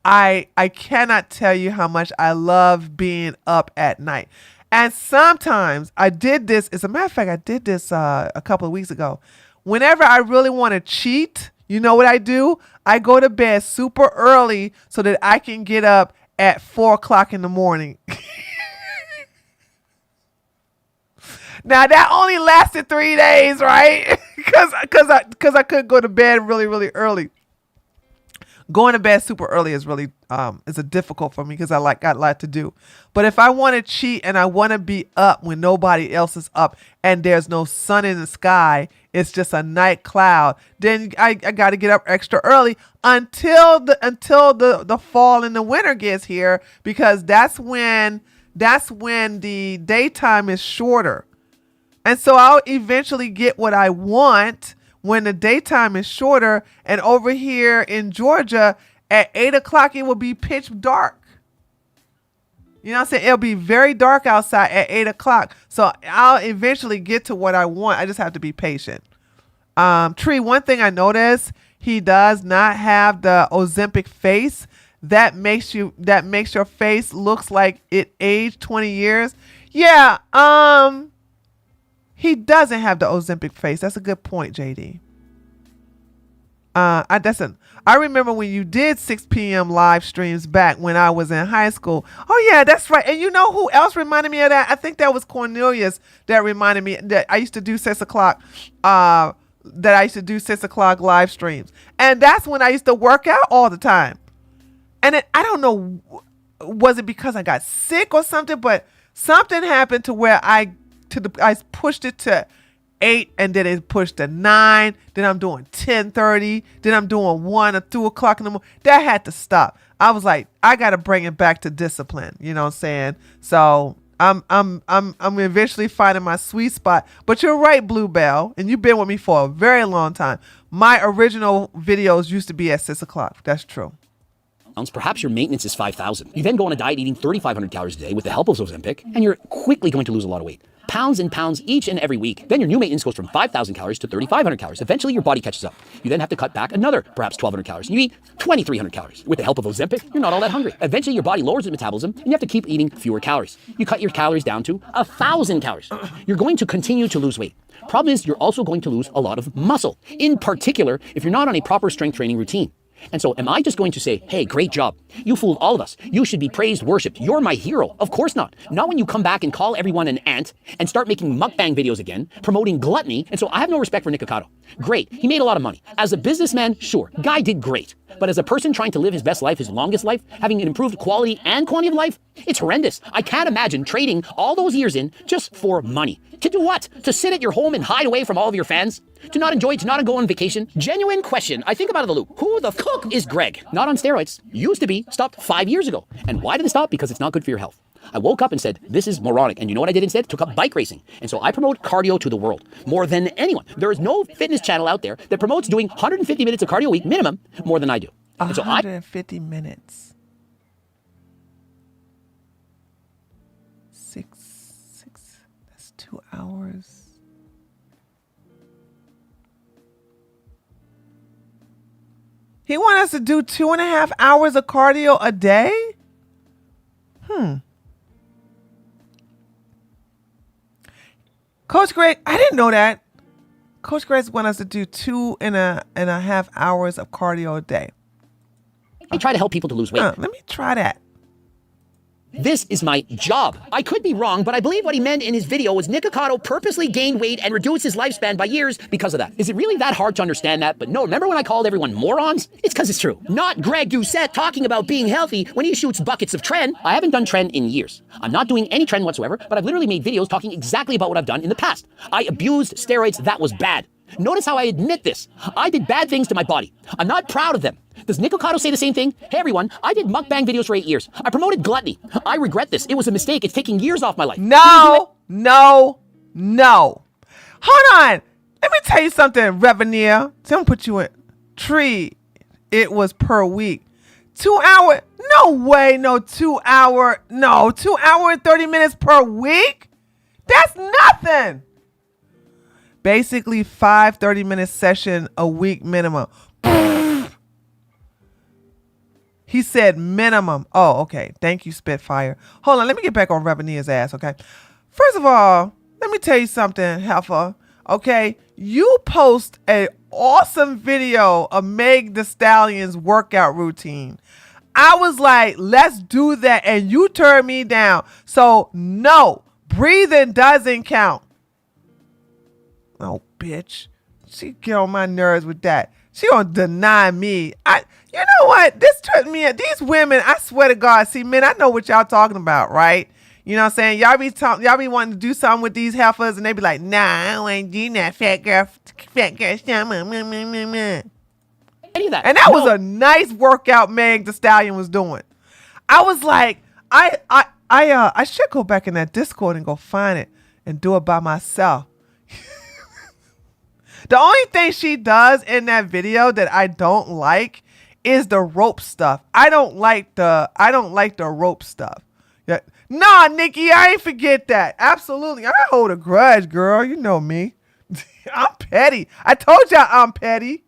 I cannot tell you how much I love being up at night. And sometimes I did this. As a matter of fact, I did this a couple of weeks ago. Whenever I really want to cheat, you know what I do? I go to bed super early so that I can get up at 4 o'clock in the morning. Now that only lasted 3 days, right? Because I couldn't go to bed really, really early. Going to bed super early is really is a difficult for me because I got a lot to do. But if I want to cheat and I want to be up when nobody else is up and there's no sun in the sky, it's just a night cloud, then I got to get up extra early until the fall and the winter gets here because that's when the daytime is shorter. And so I'll eventually get what I want when the daytime is shorter. And over here in Georgia, at 8 o'clock, it will be pitch dark. You know what I'm saying? It'll be very dark outside at 8 o'clock. So I'll eventually get to what I want. I just have to be patient. Tree, one thing I noticed, he does not have the Ozempic face. That makes your face looks like it aged 20 years. Yeah, he doesn't have the Ozempic face. That's a good point, JD. I remember when you did 6 p.m. live streams back when I was in high school. Oh yeah, that's right. And you know who else reminded me of that? I think that was Cornelius that reminded me that I used to do 6 o'clock. That I used to do 6 o'clock live streams, and that's when I used to work out all the time. And I don't know, was it because I got sick or something? But something happened to where I pushed it to 8 and then it pushed to 9. Then I'm doing 10:30. Then I'm doing 1 or 2 o'clock in the morning. That had to stop. I was like, I got to bring it back to discipline. You know what I'm saying? So I'm eventually finding my sweet spot. But you're right, Bluebell, and you've been with me for a very long time. My original videos used to be at 6 o'clock. That's true. Perhaps your maintenance is 5,000. You then go on a diet eating 3,500 calories a day with the help of Ozempic, and you're quickly going to lose a lot of weight. Pounds and pounds each and every week. Then your new maintenance goes from 5,000 calories to 3,500 calories. Eventually your body catches up. You then have to cut back another, perhaps 1,200 calories. You eat 2,300 calories. With the help of Ozempic, you're not all that hungry. Eventually your body lowers its metabolism and you have to keep eating fewer calories. You cut your calories down to 1,000 calories. You're going to continue to lose weight. Problem is, you're also going to lose a lot of muscle. In particular, if you're not on a proper strength training routine. And so am I just going to say, hey, great job. You fooled all of us. You should be praised, worshipped. You're my hero. Of course not. Not when you come back and call everyone an ant and start making mukbang videos again, promoting gluttony. And so I have no respect for Nikocado. Great. He made a lot of money. As a businessman, sure. Guy did great. But as a person trying to live his best life, his longest life, having an improved quality and quantity of life, it's horrendous. I can't imagine trading all those years in just for money. To do what? To sit at your home and hide away from all of your fans? To not enjoy, to not go on vacation? Genuine question. I think I'm out of the loop. Who the fuck is Greg? Not on steroids. Used to be. Stopped 5 years ago. And why did it stop? Because it's not good for your health. I woke up and said, this is moronic. And you know what I did instead? Took up bike racing. And so I promote cardio to the world more than anyone. There is no fitness channel out there that promotes doing 150 minutes of cardio a week minimum more than I do. And so 150 minutes. Six. That's 2 hours. He wants us to do 2.5 hours of cardio a day? Coach Greg, I didn't know that. Coach Greg wants us to do 2.5 hours of cardio a day. I try to help people to lose weight. Let me try that. This is my job. I could be wrong, but I believe what he meant in his video was Nikocado purposely gained weight and reduced his lifespan by years because of that. Is it really that hard to understand that? But no, remember when I called everyone morons? It's because it's true. Not Greg Doucette talking about being healthy when he shoots buckets of tren. I haven't done tren in years. I'm not doing any tren whatsoever, but I've literally made videos talking exactly about what I've done in the past. I abused steroids. That was bad. Notice how I admit this. I did bad things to my body. I'm not proud of them. Does Nikocado say the same thing? Hey everyone, I did mukbang videos for 8 years. I promoted gluttony. I regret this. It was a mistake. It's taking years off my life. No. Hold on. Let me tell you something, Reveneer. So I'm gonna put you in. Tree, it was per week. 2 hour? No way, no 2 hour. No, 2 hour and 30 minutes per week? That's nothing. Basically 5 30-minute session a week minimum. He said minimum. Oh, okay. Thank you, Spitfire. Hold on. Let me get back on Reveneer's ass, okay? First of all, let me tell you something, Heifer. Okay? You post an awesome video of Meg Thee Stallion's workout routine. I was like, let's do that. And you turned me down. So, no. Breathing doesn't count. Oh, bitch. She get on my nerves with that. She gonna deny me. You know what? This tripped me up. These women, I swear to God, see, men, I know what y'all talking about, right? You know what I'm saying? Y'all be wanting to do something with these heifers, and they be like, nah, I don't want to do that, fat girl stuff. Any of that. And that was a nice workout Meg Thee Stallion was doing. I was like, I should go back in that Discord and go find it and do it by myself. The only thing she does in that video that I don't like is the rope stuff. I don't like the rope stuff. Yeah. Nah, Nikki, I ain't forget that. Absolutely. I hold a grudge, girl. You know me. I'm petty. I told y'all I'm petty.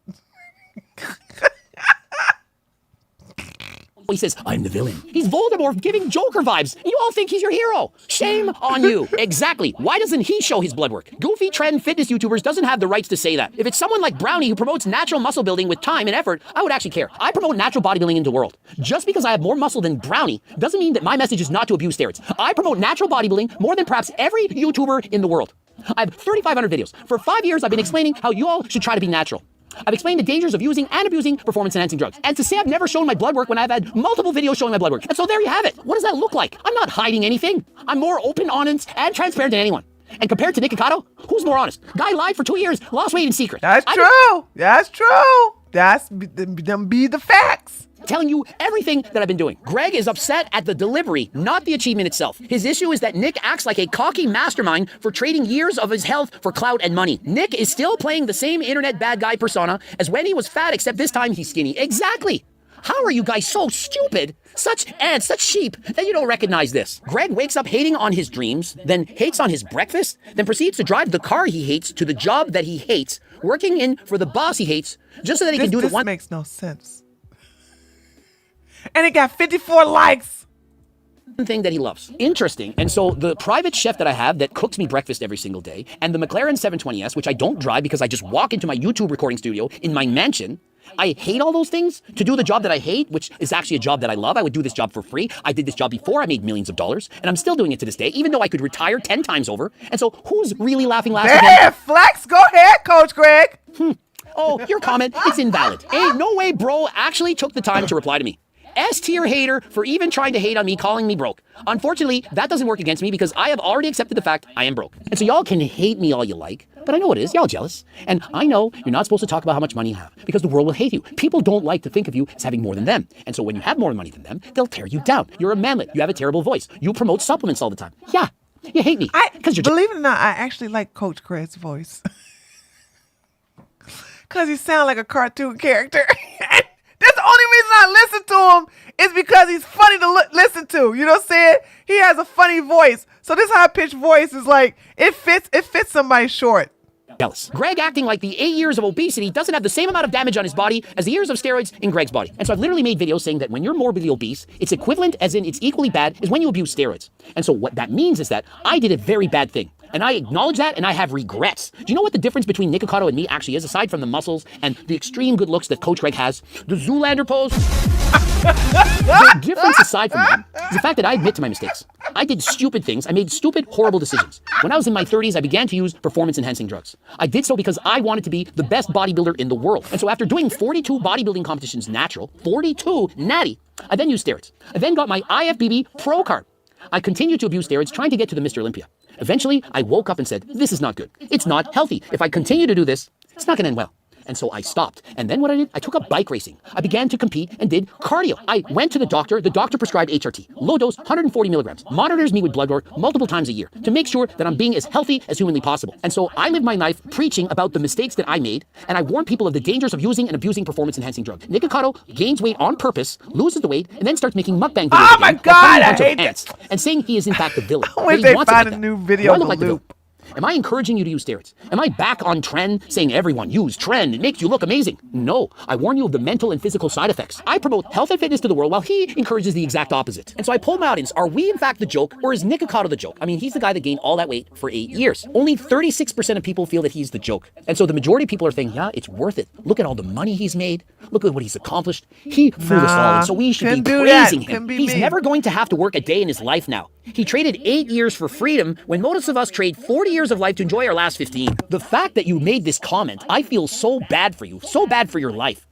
He says, I'm the villain. He's Voldemort giving Joker vibes. You all think he's your hero. Shame on you. Exactly. Why doesn't he show his blood work? Goofy trend fitness YouTubers doesn't have the rights to say that. If it's someone like Brownie who promotes natural muscle building with time and effort, I would actually care. I promote natural bodybuilding in the world. Just because I have more muscle than Brownie doesn't mean that my message is not to abuse steroids. I promote natural bodybuilding more than perhaps every YouTuber in the world. I have 3,500 videos. For 5 years, I've been explaining how you all should try to be natural. I've explained the dangers of using and abusing performance-enhancing drugs. And to say I've never shown my blood work when I've had multiple videos showing my blood work. And so there you have it. What does that look like? I'm not hiding anything. I'm more open, honest, and transparent than anyone. And compared to Nikocado, who's more honest? Guy lied for 2 years, lost weight in secret. That's true. That's true. That's them be the facts. Telling you everything that I've been doing. Greg is upset at the delivery, not the achievement itself. His issue is that Nick acts like a cocky mastermind for trading years of his health for clout and money. Nick is still playing the same internet bad guy persona as when he was fat, except this time he's skinny. Exactly. How are you guys so stupid, such ants, such sheep, that you don't recognize this? Greg wakes up hating on his dreams, then hates on his breakfast, then proceeds to drive the car he hates to the job that he hates, working in for the boss he hates, just so that he can do the one... This makes no sense. And it got 54 likes. Thing that he loves. Interesting. And so the private chef that I have that cooks me breakfast every single day, and the McLaren 720S, which I don't drive because I just walk into my YouTube recording studio in my mansion. I hate all those things to do the job that I hate, which is actually a job that I love. I would do this job for free. I did this job before I made millions of dollars, and I'm still doing it to this day, even though I could retire 10 times over. And so who's really laughing last again? Hey, Flex, go ahead, Coach Greg. Oh, your comment, it's invalid. Ain't no way bro actually took the time to reply to me. S-tier hater for even trying to hate on me, calling me broke. Unfortunately, that doesn't work against me because I have already accepted the fact I am broke. And so y'all can hate me all you like, but I know it is. Y'all jealous. And I know you're not supposed to talk about how much money you have because the world will hate you. People don't like to think of you as having more than them. And so when you have more money than them, they'll tear you down. You're a manlet. You have a terrible voice. You promote supplements all the time. Yeah, you hate me. Believe it or not, I actually like Coach Greg's voice. Because he sounds like a cartoon character. That's the only reason I listen to him is because he's funny to listen to. You know what I'm saying? He has a funny voice. So this high-pitched voice is like, it fits somebody short. Jealous. Greg acting like the 8 years of obesity doesn't have the same amount of damage on his body as the years of steroids in Greg's body. And so I've literally made videos saying that when you're morbidly obese, it's equivalent, as in it's equally bad, as when you abuse steroids. And so what that means is that I did a very bad thing. And I acknowledge that, and I have regrets. Do you know what the difference between Nikocado and me actually is, aside from the muscles and the extreme good looks that Coach Greg has? The Zoolander pose? The difference aside from that is the fact that I admit to my mistakes. I did stupid things. I made stupid, horrible decisions. When I was in my 30s, I began to use performance-enhancing drugs. I did so because I wanted to be the best bodybuilder in the world. And so after doing 42 bodybuilding competitions natural, 42 natty, I then used steroids. I then got my IFBB Pro card. I continued to abuse steroids, trying to get to the Mr. Olympia. Eventually, I woke up and said, this is not good. It's not healthy. If I continue to do this, it's not going to end well. And so I stopped. And then what I did, I took up bike racing. I began to compete and did cardio. I went to the doctor. The doctor prescribed HRT, low dose, 140 milligrams, monitors me with blood work multiple times a year to make sure that I'm being as healthy as humanly possible. And so I live my life preaching about the mistakes that I made, and I warn people of the dangers of using and abusing performance-enhancing drugs. Nikocado gains weight on purpose, loses the weight, and then starts making mukbang videos. Oh my God, I hate ants, and saying he is in fact the villain. I wish they found a new video Do I look to like the loop. villain? Am I encouraging you to use steroids? Am I back on trend saying everyone use trend? It makes you look amazing. No, I warn you of the mental and physical side effects. I promote health and fitness to the world while he encourages the exact opposite. And so I polled my audience, are we in fact the joke or is Nikocado the joke? I mean, he's the guy that gained all that weight for 8 years. Only 36% of people feel that he's the joke. And so the majority of people are thinking, yeah, it's worth it. Look at all the money he's made. Look at what he's accomplished. He fooled us all, and so we should be praising him. He's never going to have to work a day in his life now. He traded 8 years for freedom when most of us trade 40 years of life to enjoy our last 15. The fact that you made this comment, I feel so bad for you, so bad for your life.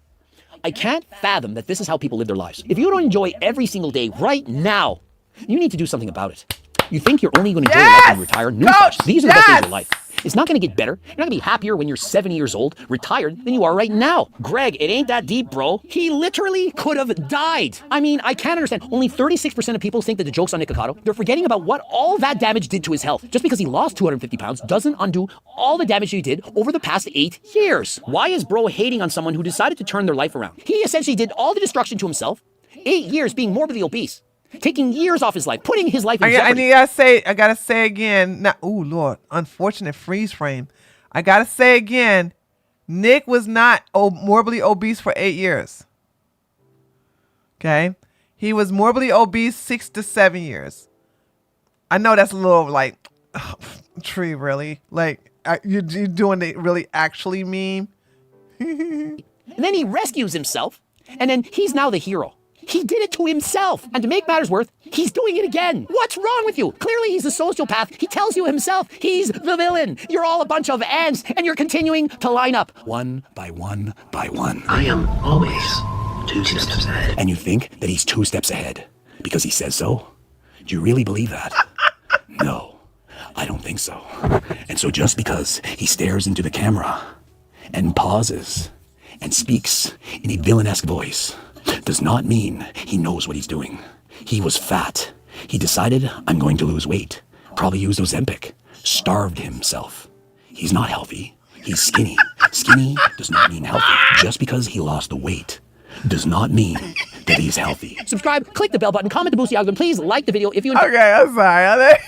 I can't fathom that this is how people live their lives. If you don't enjoy every single day right now, you need to do something about it. You think you're only going to enjoy your life when you retire? Newsflash, these are the best days of life. It's not going to get better. You're not going to be happier when you're 70 years old, retired, than you are right now. Greg, it ain't that deep, bro. He literally could have died. I mean, I can't understand. Only 36% of people think that the joke's on Nikocado. They're forgetting about what all that damage did to his health. Just because he lost 250 pounds doesn't undo all the damage he did over the past 8 years. Why is bro hating on someone who decided to turn their life around? He essentially did all the destruction to himself. 8 years being morbidly obese. Taking years off his life, putting his life in jeopardy. I gotta say again. Now, oh Lord, unfortunate freeze frame. I gotta say again, Nick was not morbidly obese for 8 years. Okay, he was morbidly obese 6 to 7 years. I know that's a little like, Tree, really? Like, you doing it really actually mean? And then he rescues himself, and then he's now the hero. He did it to himself. And to make matters worse, he's doing it again. What's wrong with you? Clearly he's a sociopath. He tells you himself he's the villain. You're all a bunch of ants, and you're continuing to line up. One by one by one. I am always 2 steps ahead. And you think that he's 2 steps ahead because he says so? Do you really believe that? No, I don't think so. And so just because he stares into the camera and pauses and speaks in a villainesque voice does not mean he knows what he's doing. He was fat. He decided, I'm going to lose weight. Probably used Ozempic. Starved himself. He's not healthy. He's skinny. Skinny does not mean healthy. Just because he lost the weight does not mean that he's healthy. Subscribe, click the bell button, comment to boost the algorithm. Please like the video if you enjoyed. Okay, I'm sorry.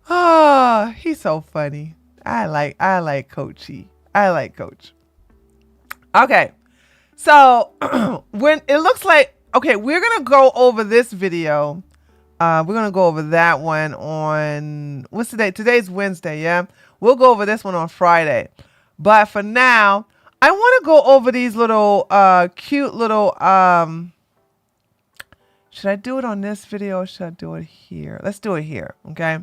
Oh, he's so funny. I like Coachy. I like Coach. Okay, so when it looks like, okay, we're gonna go over this video. We're gonna go over that one on, what's today? Today's Wednesday, yeah? We'll go over this one on Friday. But for now, I want to go over these little cute little, should I do it on this video or should I do it here? Let's do it here, okay?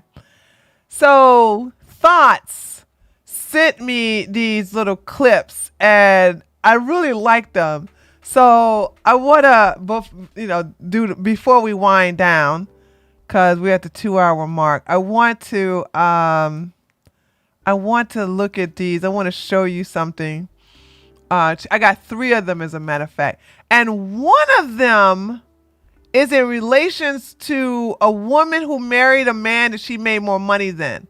So, Thoughts sent me these little clips and I really like them. So I want to, do before we wind down, because we're at the 2-hour mark. I want to look at these. I want to show you something. I got 3 of them, as a matter of fact, and one of them is in relations to a woman who married a man that she made more money than.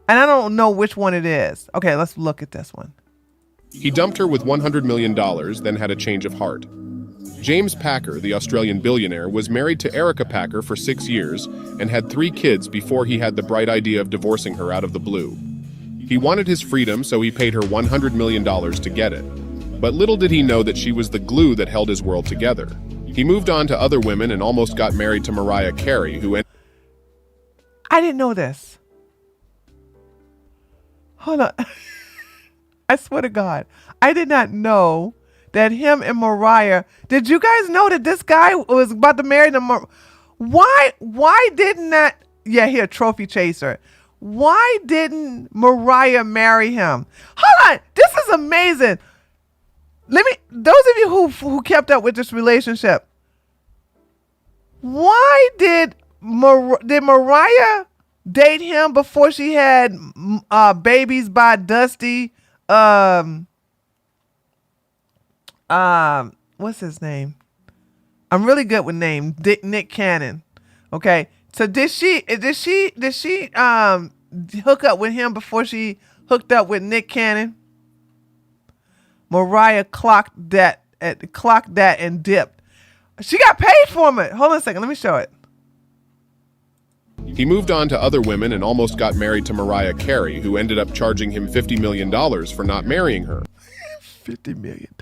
And I don't know which one it is. Okay, let's look at this one. He dumped her with $100 million, then had a change of heart. James Packer, the Australian billionaire, was married to Erica Packer for 6 years and had 3 kids before he had the bright idea of divorcing her out of the blue. He wanted his freedom, so he paid her $100 million to get it. But little did he know that she was the glue that held his world together. He moved on to other women and almost got married to Mariah Carey, who ended. I didn't know this. Hold on. I swear to God, I did not know that him and Mariah, did you guys know that this guy was about to marry them? Why didn't that, yeah, he a trophy chaser. Why didn't Mariah marry him? Hold on, this is amazing. Those of you who kept up with this relationship, why did Mariah date him before she had babies by Dusty? What's his name? I'm really good with names. Nick Cannon. Okay, so did she hook up with him before she hooked up with Nick Cannon? Mariah clocked that and dipped. She got paid for it. Hold on a second. Let me show it. He moved on to other women and almost got married to Mariah Carey, who ended up charging him $50 million for not marrying her. $50 million.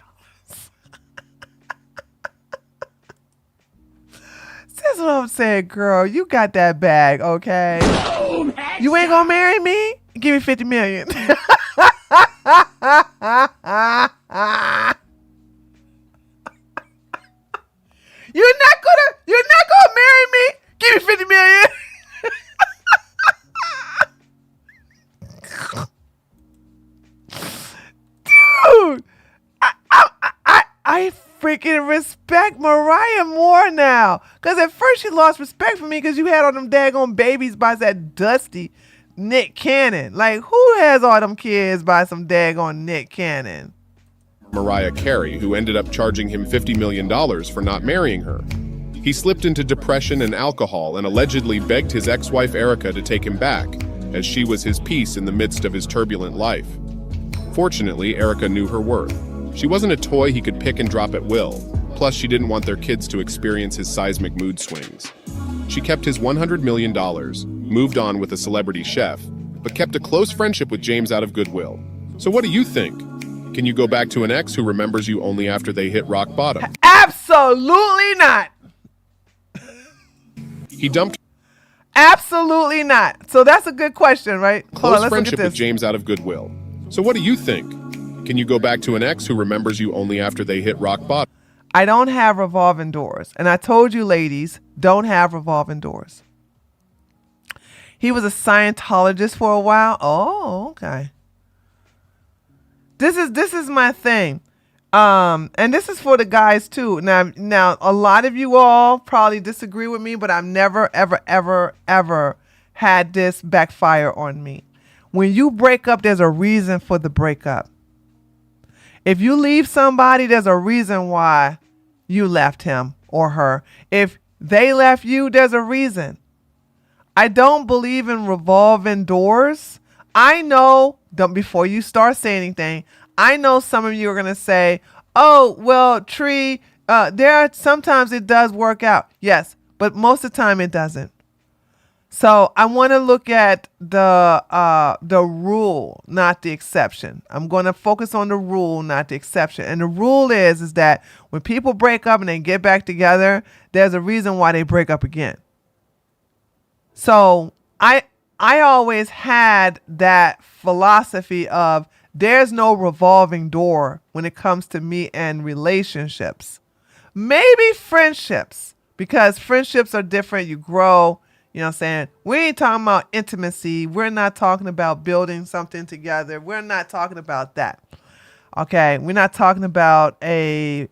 That's what I'm saying, girl. You got that bag, okay? You ain't gonna marry me? Give me $50 million. You're not gonna marry me? Give me $50 million. Dude, I freaking respect Mariah more now. Because at first she lost respect for me because you had all them daggone babies by that dusty Nick Cannon. Like, who has all them kids by some daggone Nick Cannon? Mariah Carey, who ended up charging him $50 million for not marrying her. He slipped into depression and alcohol and allegedly begged his ex-wife Erica to take him back, as she was his peace in the midst of his turbulent life. Fortunately, Erica knew her worth. She wasn't a toy he could pick and drop at will. Plus, she didn't want their kids to experience his seismic mood swings. She kept his $100 million, moved on with a celebrity chef, but kept a close friendship with James out of goodwill. So what do you think? Can you go back to an ex who remembers you only after they hit rock bottom? Absolutely not. He dumped Absolutely not. So that's a good question, right? close friendship with James out of goodwill. So what do you think? Can you go back to an ex who remembers you only after they hit rock bottom? I don't have revolving doors. And I told you ladies, don't have revolving doors. He was a Scientologist for a while. Oh, okay. This is my thing. And this is for the guys too. Now a lot of you all probably disagree with me, but I've never, ever had this backfire on me. When you break up, there's a reason for the breakup. If you leave somebody, there's a reason why you left him or her. If they left you, there's a reason. I don't believe in revolving doors. I know, before you start saying anything, I know some of you are going to say, oh, well, Tree, sometimes it does work out. Yes, but most of the time it doesn't. So I want to look at the rule, not the exception. I'm going to focus on the rule, not the exception. And the rule is that when people break up and they get back together, there's a reason why they break up again. So I always had that philosophy of there's no revolving door when it comes to me and relationships. Maybe friendships, because friendships are different. You grow. You know what I'm saying? We ain't talking about intimacy. We're not talking about building something together. We're not talking about that. Okay? We're not talking about we're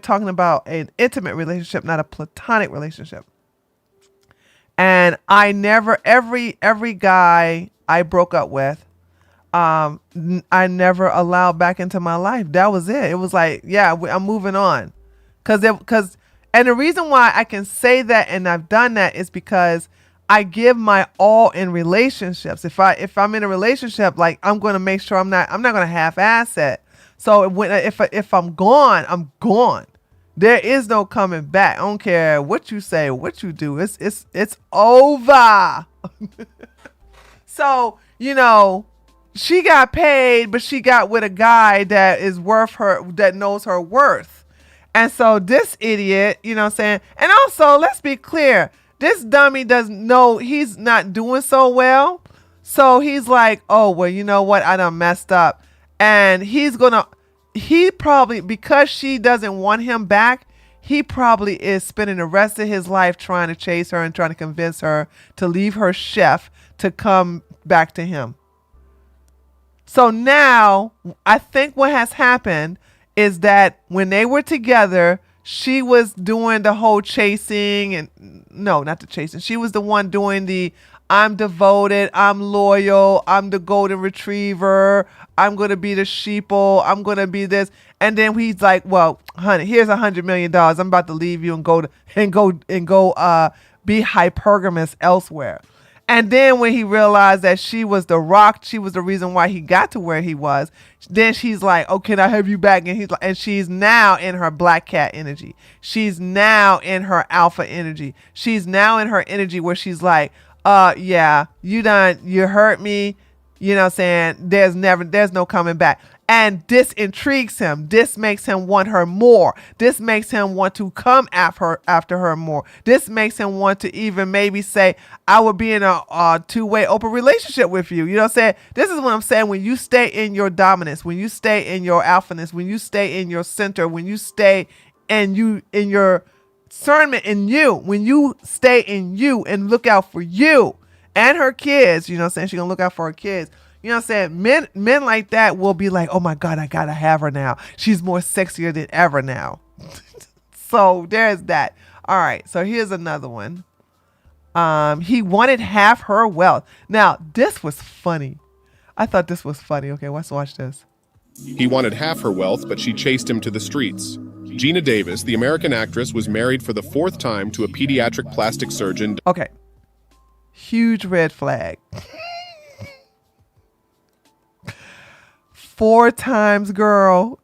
talking about an intimate relationship, not a platonic relationship. And I never, every guy I broke up with, I never allowed back into my life. That was it. It was like, yeah, I'm moving on. And the reason why I can say that and I've done that is because I give my all in relationships. If I'm in a relationship, like I'm going to make sure I'm not going to half-ass it. So if I'm gone, I'm gone. There is no coming back. I don't care what you say, what you do. It's over. So, she got paid, but she got with a guy that is worth her, that knows her worth. And so this idiot, you know what I'm saying? And also, let's be clear. This dummy doesn't know he's not doing so well. So he's like, oh, well, you know what? I done messed up. And he's going to, he probably, because she doesn't want him back, he probably is spending the rest of his life trying to chase her and trying to convince her to leave her chef to come back to him. So now I think what has happened is that when they were together, she was doing the whole chasing, and no, not the chasing. She was the one doing the I'm devoted, I'm loyal, I'm the golden retriever, I'm going to be the sheeple, I'm going to be this. And then he's like, well, honey, here's $100 million. I'm about to leave you and go be hypergamous elsewhere. And then when he realized that she was the rock, she was the reason why he got to where he was, then she's like, oh, can I have you back? And he's like, and she's now in her black cat energy. She's now in her alpha energy. She's now in her energy where she's like, yeah, you hurt me. You know what I'm saying? There's no coming back. And this intrigues him. This makes him want her more. This makes him want to come after her more. This makes him want to even maybe say, I would be in a two-way open relationship with you. You know what I'm saying? This is what I'm saying. When you stay in your dominance, when you stay in your alphaness, when you stay in your center, when you stay in your discernment in you, when you stay in you and look out for you and her kids, you know what I'm saying? She's going to look out for her kids. You know what I'm saying? Men like that will be like, oh my God, I got to have her now. She's more sexier than ever now. So there's that. All right. So here's another one. He wanted half her wealth. Now, this was funny. I thought this was funny. Okay, let's watch this. He wanted half her wealth, but she chased him to the streets. Gina Davis, the American actress, was married for the 4th time to a pediatric plastic surgeon. Okay. Huge red flag. 4 times, girl.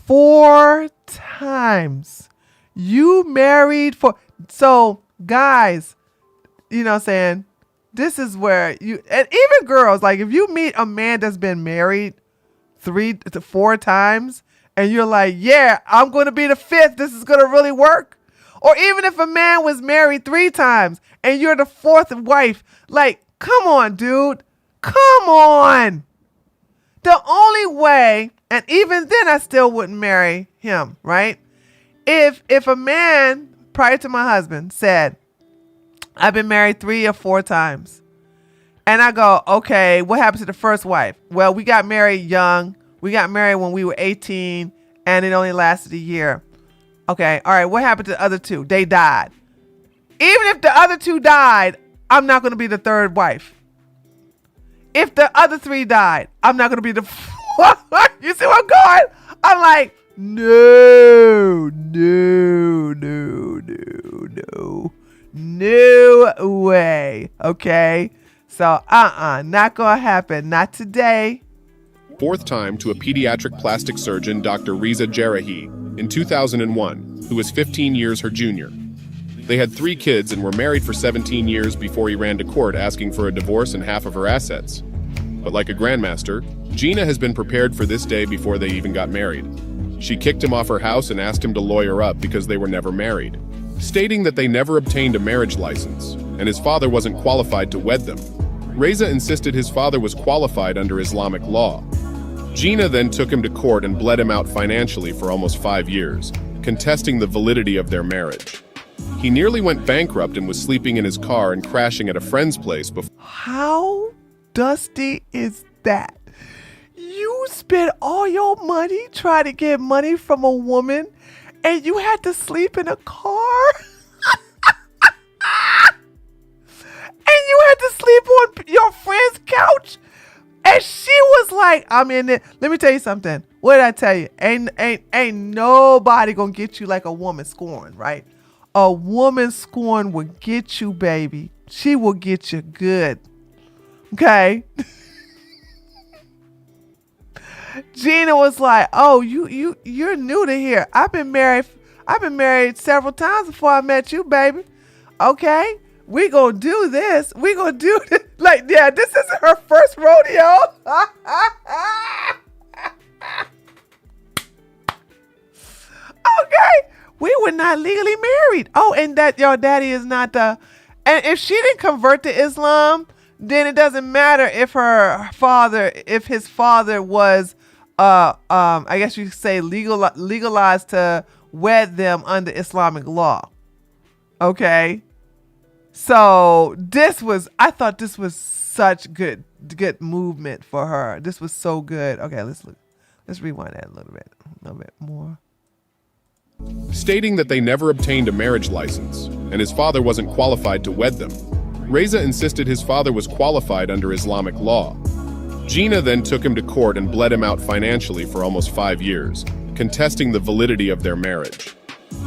4 times. You married for... So, guys, you know what I'm saying? This is where you... And even girls, like if you meet a man that's been married 3 to 4 times, and you're like, yeah, I'm going to be the 5th. This is going to really work. Or even if a man was married 3 times and you're the 4th wife, like, come on, dude. Come on. The only way, and even then I still wouldn't marry him, right? If a man prior to my husband said, I've been married 3 or 4 times, and I go, okay, what happened to the first wife? Well, we got married young. We got married when we were 18, and it only lasted a year. Okay, all right, what happened to the other 2? They died. Even if the other 2 died, I'm not going to be the 3rd wife. If the other 3 died, I'm not going to be the 4th. You see where I'm going? I'm like, no way. Okay, so not going to happen. Not today. 4th time to a pediatric plastic surgeon, Dr. Riza Jarahi, in 2001, who was 15 years her junior. They had 3 kids and were married for 17 years before he ran to court asking for a divorce and half of her assets. But like a grandmaster, Gina has been prepared for this day before they even got married. She kicked him off her house and asked him to lawyer up because they were never married, stating that they never obtained a marriage license and his father wasn't qualified to wed them. Reza insisted his father was qualified under Islamic law. Gina then took him to court and bled him out financially for almost 5 years, contesting the validity of their marriage. He nearly went bankrupt and was sleeping in his car and crashing at a friend's place before. How dusty is that? You spent all your money trying to get money from a woman and you had to sleep in a car? And you had to sleep on your friend's couch? And she was like, I'm in it. Let me tell you something. What did I tell you? Ain't nobody gonna get you like a woman scorn, right? A woman scorn will get you, baby. She will get you good. Okay? Gina was like, oh, you're new to here. I've been married several times before I met you, baby. Okay? We gonna do this. We gonna do this. Like, yeah, this isn't her first rodeo. Okay. We were not legally married. Oh, and that your daddy is not the... And if she didn't convert to Islam, then it doesn't matter if his father was, I guess you could say legalized to wed them under Islamic law. Okay. So I thought this was such good movement for her. This was so good. Okay, let's rewind that a little bit more. Stating that they never obtained a marriage license and his father wasn't qualified to wed them, Reza insisted his father was qualified under Islamic law. Gina then took him to court and bled him out financially for almost 5 years, contesting the validity of their marriage.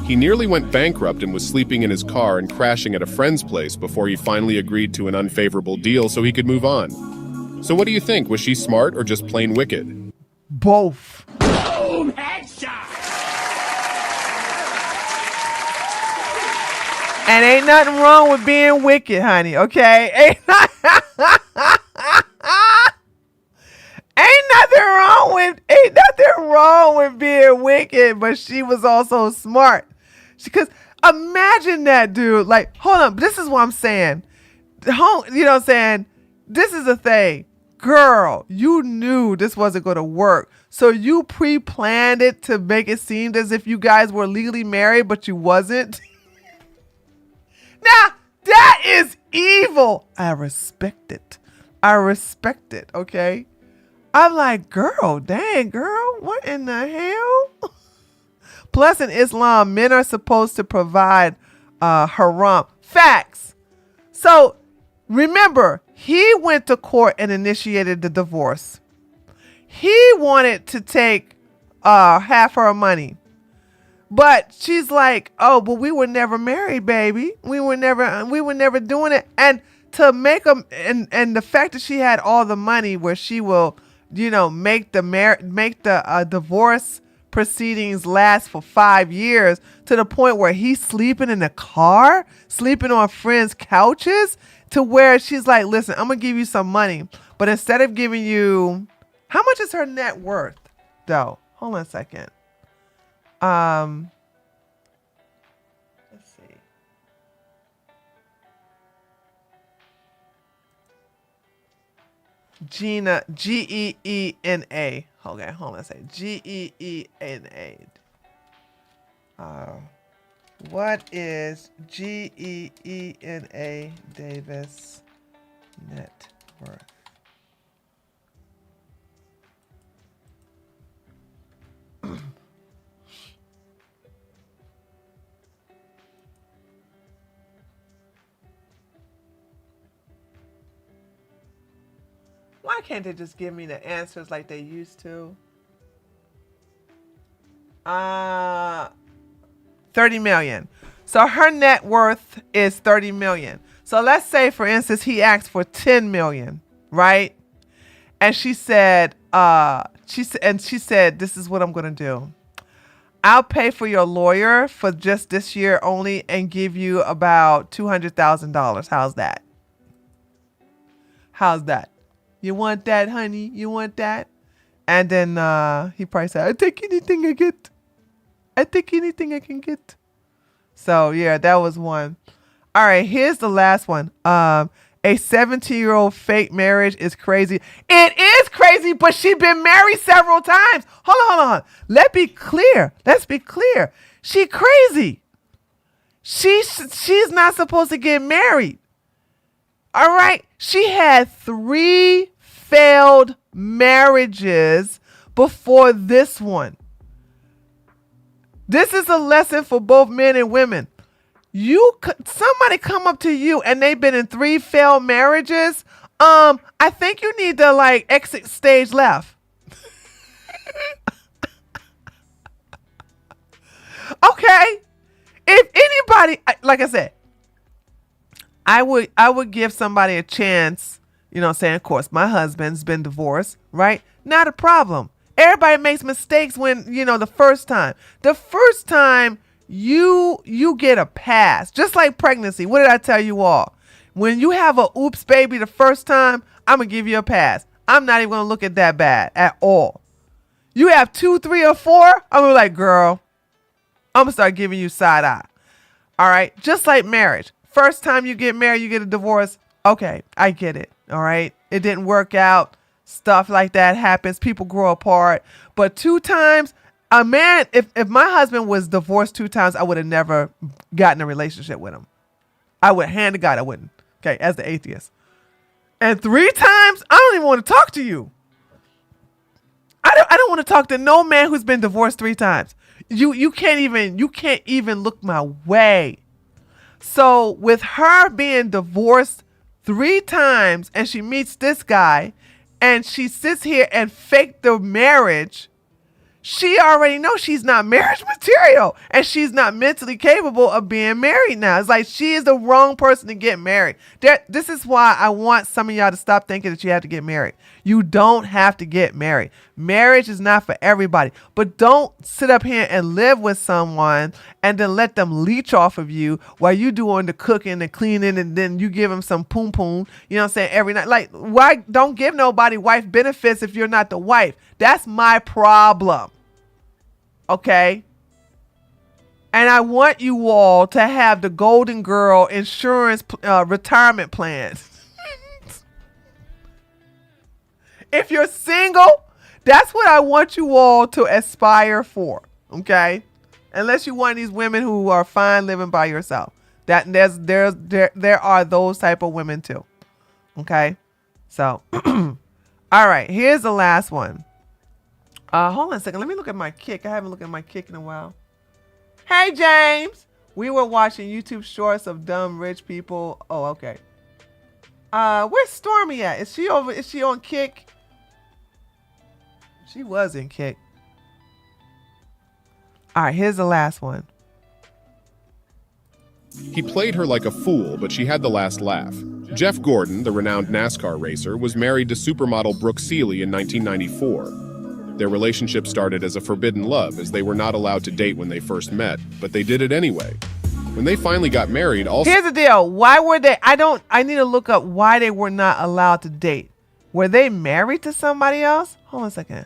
He nearly went bankrupt and was sleeping in his car and crashing at a friend's place before he finally agreed to an unfavorable deal so he could move on. So what do you think? Was she smart or just plain wicked? Both. Boom! Headshot! And ain't nothing wrong with being wicked, honey, okay? Ain't nothing wrong with being wicked, but she was also smart. Because imagine that, dude. Like, hold on. This is what I'm saying. You know what I'm saying? This is the thing. Girl, you knew this wasn't going to work. So you pre-planned it to make it seem as if you guys were legally married, but you wasn't. Now, that is evil. I respect it. Okay? I'm like, girl, dang, girl, what in the hell? Plus, in Islam, men are supposed to provide haram. Facts. So, remember, he went to court and initiated the divorce. He wanted to take half her money. But she's like, oh, but we were never married, baby. We were never doing it. And to make them, and the fact that she had all the money where she will, make the divorce proceedings last for 5 years, to the point where he's sleeping in the car, sleeping on friends' couches, to where she's like, listen, I'm going to give you some money. But instead of giving you, how much is her net worth, though? Hold on a second. Let's see. Gina, Geena. Okay, hold on a second. Geena. What is Geena Davis net worth? Why can't they just give me the answers like they used to? 30 million. So her net worth is 30 million. So let's say, for instance, he asked for 10 million, right? And she said, she said, this is what I'm going to do. I'll pay for your lawyer for just this year only and give you about $200,000. How's that? How's that? You want that, honey? You want that? And then he probably said, I take anything I get. I take anything I can get. So, yeah, that was one. All right, here's the last one. A 17-year-old fake marriage is crazy. It is crazy, but she's been married several times. Hold on. Let's be clear. She crazy. She's not supposed to get married. All right. She had 3 failed marriages before this one. This is a lesson for both men and women. Somebody come up to you and they've been in 3 failed marriages. I think you need to exit stage left. Okay. If anybody, like I said, I would give somebody a chance, saying, of course, my husband's been divorced, right? Not a problem. Everybody makes mistakes when, the first time. The first time you get a pass, just like pregnancy. What did I tell you all? When you have a oops baby the first time, I'm going to give you a pass. I'm not even going to look at that bad at all. You have 2, 3, or 4, I'm going to be like, girl, I'm going to start giving you side eye. All right. Just like marriage. First time you get married, you get a divorce. Okay. I get it. All right. It didn't work out. Stuff like that happens. People grow apart. But 2 times, a man, if my husband was divorced 2 times, I would have never gotten a relationship with him. I would, hand to God, I wouldn't. Okay, as the atheist. And 3 times, I don't even want to talk to you. I don't want to talk to no man who's been divorced 3 times. You can't even look my way. So with her being divorced 3 times and she meets this guy and she sits here and faked the marriage, she already knows she's not marriage material and she's not mentally capable of being married now. It's like she is the wrong person to get married. This is why I want some of y'all to stop thinking that you have to get married. You don't have to get married. Marriage is not for everybody. But don't sit up here and live with someone and then let them leech off of you while you doing the cooking and cleaning and then you give them some poom poom, you know what I'm saying, every night. Like, why don't give nobody wife benefits if you're not the wife? That's my problem. Okay? And I want you all to have the Golden Girl insurance retirement plan. If you're single, that's what I want you all to aspire for. Okay? Unless you're one of these women who are fine living by yourself. That there are those type of women too. Okay? So, all right, here's the last one. Hold on a second. Let me look at my kick. I haven't looked at my kick in a while. Hey, James. We were watching YouTube shorts of dumb rich people. Oh, okay. Where's Stormy at? Is she on Kick? She was in Kick. All right, here's the last one. He played her like a fool, but she had the last laugh. Jeff Gordon, the renowned NASCAR racer, was married to supermodel Brooke Seeley in 1994. Their relationship started as a forbidden love, as they were not allowed to date when they first met, but they did it anyway. When they finally got married, here's the deal. Why were they? I need to look up why they were not allowed to date. Were they married to somebody else? Hold on a second.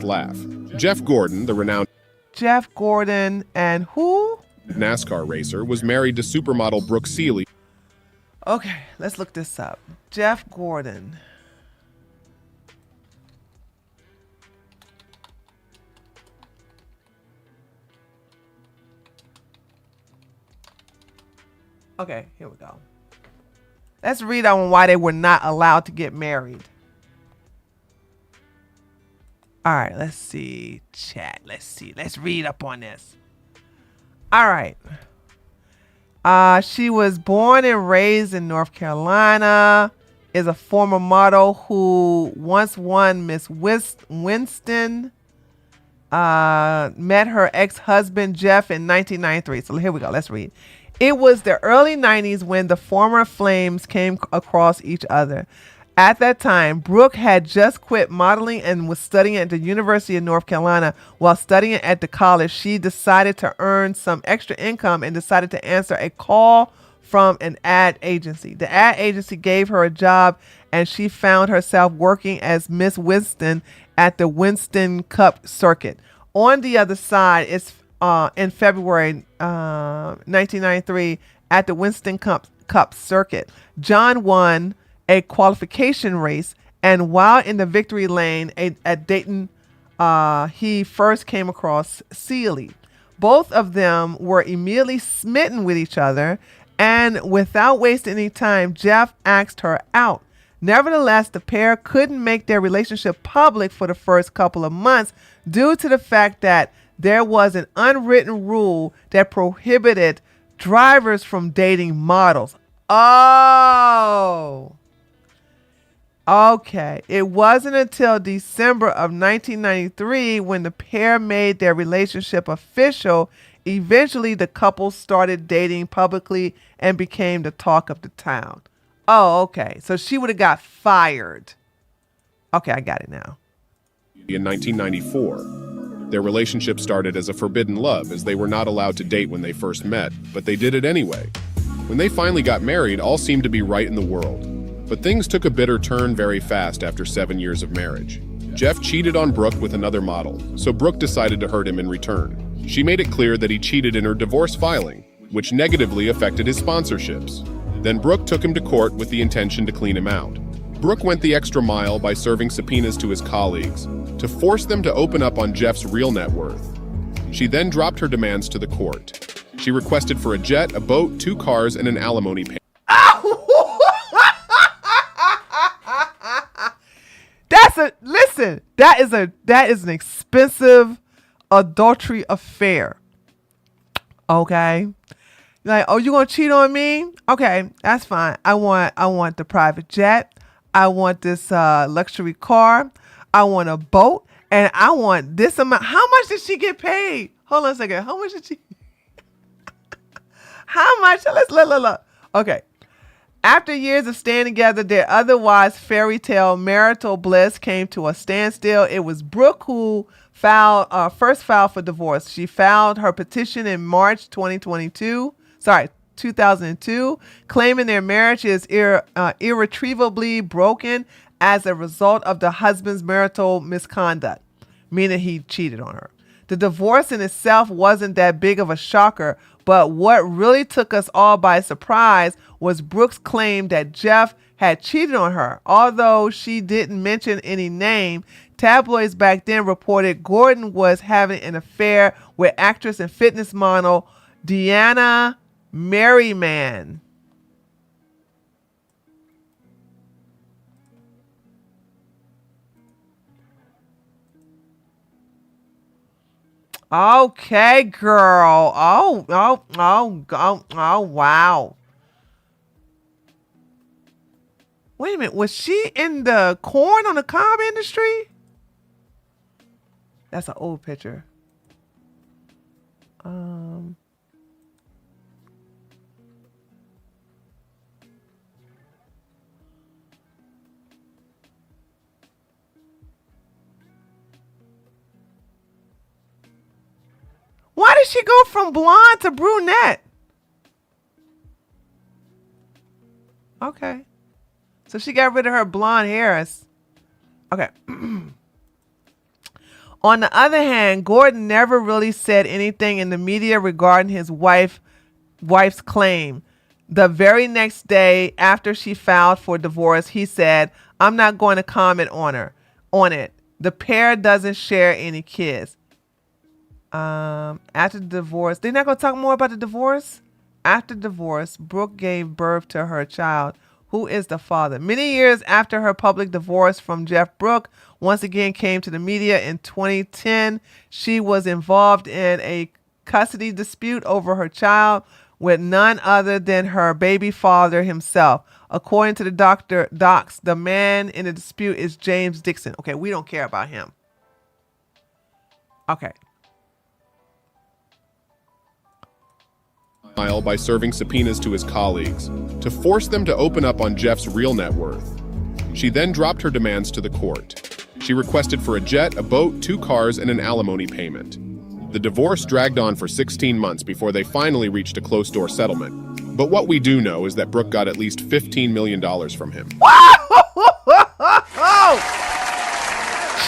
Laugh. Jeff Gordon, the renowned Jeff Gordon and who? NASCAR racer, was married to supermodel Brooke Seeley. Okay, let's look this up. Jeff Gordon. Okay, here we go. Let's read on why they were not allowed to get married. All right, let's see. Chat, let's see. Let's read up on this. All right. She was born and raised in North Carolina, is a former model who once won Miss Winston, met her ex-husband Jeff in 1993. So here we go, let's read. It was the early 90s when the former flames came across each other. At that time, Brooke had just quit modeling and was studying at the University of North Carolina. While studying at the college, she decided to earn some extra income and decided to answer a call from an ad agency. The ad agency gave her a job and she found herself working as Miss Winston at the Winston Cup circuit. On the other side, it's in February 1993 at the Winston Cup circuit. John won a qualification race, and while in the victory lane at Dayton, he first came across Seeley. Both of them were immediately smitten with each other, and without wasting any time, Jeff asked her out. Nevertheless, the pair couldn't make their relationship public for the first couple of months due to the fact that there was an unwritten rule that prohibited drivers from dating models. Oh, okay. It wasn't until December of 1993 when the pair made their relationship official. Eventually, the couple started dating publicly and became the talk of the town. Oh, okay. So she would have got fired. Okay, I got it now. In 1994. Their relationship started as a forbidden love, as they were not allowed to date when they first met, but they did it anyway. When they finally got married, all seemed to be right in the world. But things took a bitter turn very fast after 7 years of marriage. Jeff cheated on Brooke with another model, so Brooke decided to hurt him in return. She made it clear that he cheated in her divorce filing, which negatively affected his sponsorships. Then Brooke took him to court with the intention to clean him out. Brooke went the extra mile by serving subpoenas to his colleagues to force them to open up on Jeff's real net worth. She then dropped her demands to the court. She requested for a jet, a boat, 2 cars, and an alimony payment. That is an expensive adultery affair. Okay. Like, oh, you gonna cheat on me? Okay, that's fine. I want the private jet. I want this luxury car. I want a boat, and I want this amount. How much did she get paid? Hold on a second. How much did she? How much? Let's look. Okay. After years of staying together, their otherwise fairy tale marital bliss came to a standstill. It was Brooke who first filed for divorce. She filed her petition in March 2002, claiming their marriage is irretrievably broken as a result of the husband's marital misconduct, meaning he cheated on her. The divorce in itself wasn't that big of a shocker, but what really took us all by surprise was Brooke's claim that Jeff had cheated on her. Although she didn't mention any name, tabloids back then reported Gordon was having an affair with actress and fitness model Deanna Merriman. Okay, girl. Oh, wow. Wait a minute. Was she in the corn on the cob industry? That's an old picture. Why did she go from blonde to brunette? Okay. So she got rid of her blonde hair. Okay. On the other hand, Gordon never really said anything in the media regarding his wife's claim. The very next day after she filed for divorce, he said, "I'm not going to comment on it. The pair doesn't share any kids." After the divorce, they're not going to talk more about the divorce? After divorce, Brooke gave birth to her child, who is the father. Many years after her public divorce from Jeff, Brooke once again came to the media. In 2010, she was involved in a custody dispute over her child with none other than her baby father himself. According to the docs, the man in the dispute is James Dixon. Okay, we don't care about him. Okay. By serving subpoenas to his colleagues to force them to open up on Jeff's real net worth. She then dropped her demands to the court. She requested for a jet, a boat, 2 cars, and an alimony payment. The divorce dragged on for 16 months before they finally reached a closed-door settlement. But what we do know is that Brooke got at least $15 million from him.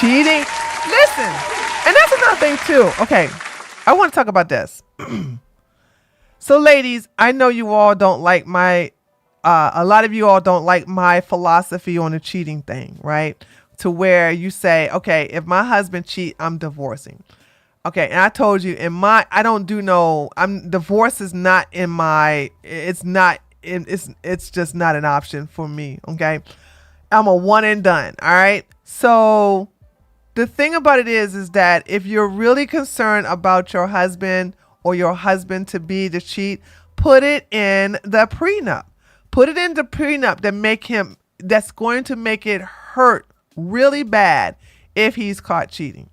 Cheating? Listen, and that's another thing too. Okay, I want to talk about this. So ladies, I know you all don't like a lot of you all don't like my philosophy on the cheating thing, right? To where you say, okay, if my husband cheat, I'm divorcing. Okay, and I told you divorce is not in my, it's just not an option for me, okay? I'm a one and done, all right? So the thing about it is that if you're really concerned about your husband or your husband to be the cheat, put it in the prenup. Put it in the prenup that's going to make it hurt really bad if he's caught cheating.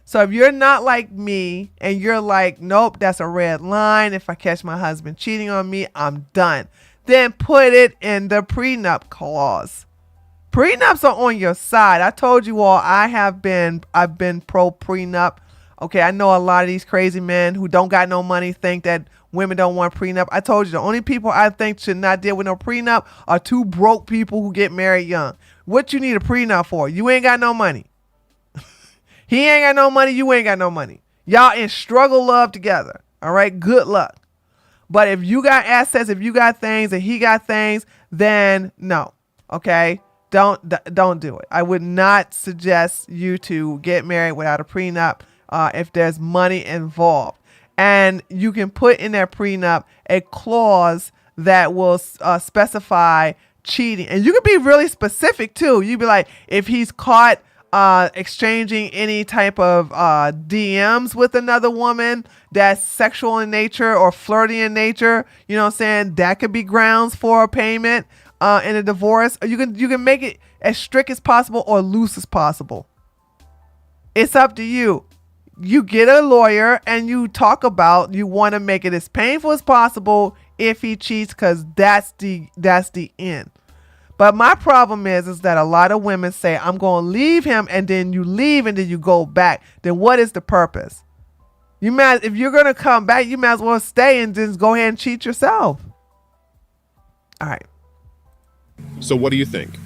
So if you're not like me and you're like, nope, that's a red line. If I catch my husband cheating on me, I'm done. Then put it in the prenup clause. Prenups are on your side. I told you all I've been pro prenup. Okay, I know a lot of these crazy men who don't got no money think that women don't want prenup. I told you the only people I think should not deal with no prenup are 2 broke people who get married young. What you need a prenup for? You ain't got no money. He ain't got no money. You ain't got no money. Y'all in struggle love together. All right, good luck. But if you got assets, if you got things and he got things, then no. Okay, don't do it. I would not suggest you to get married without a prenup if there's money involved. And you can put in that prenup a clause that will specify cheating. And you can be really specific too. You'd be like, if he's caught exchanging any type of DMs with another woman that's sexual in nature or flirty in nature, you know what I'm saying? That could be grounds for a payment in a divorce. Or you can make it as strict as possible or loose as possible. It's up to you. You get a lawyer and you talk about, you want to make it as painful as possible if he cheats, because that's the end. But my problem is that a lot of women say, I'm going to leave him, and then you leave and then you go back. Then what is the purpose? If you're going to come back, you might as well stay and just go ahead and cheat yourself. All right. So what do you think?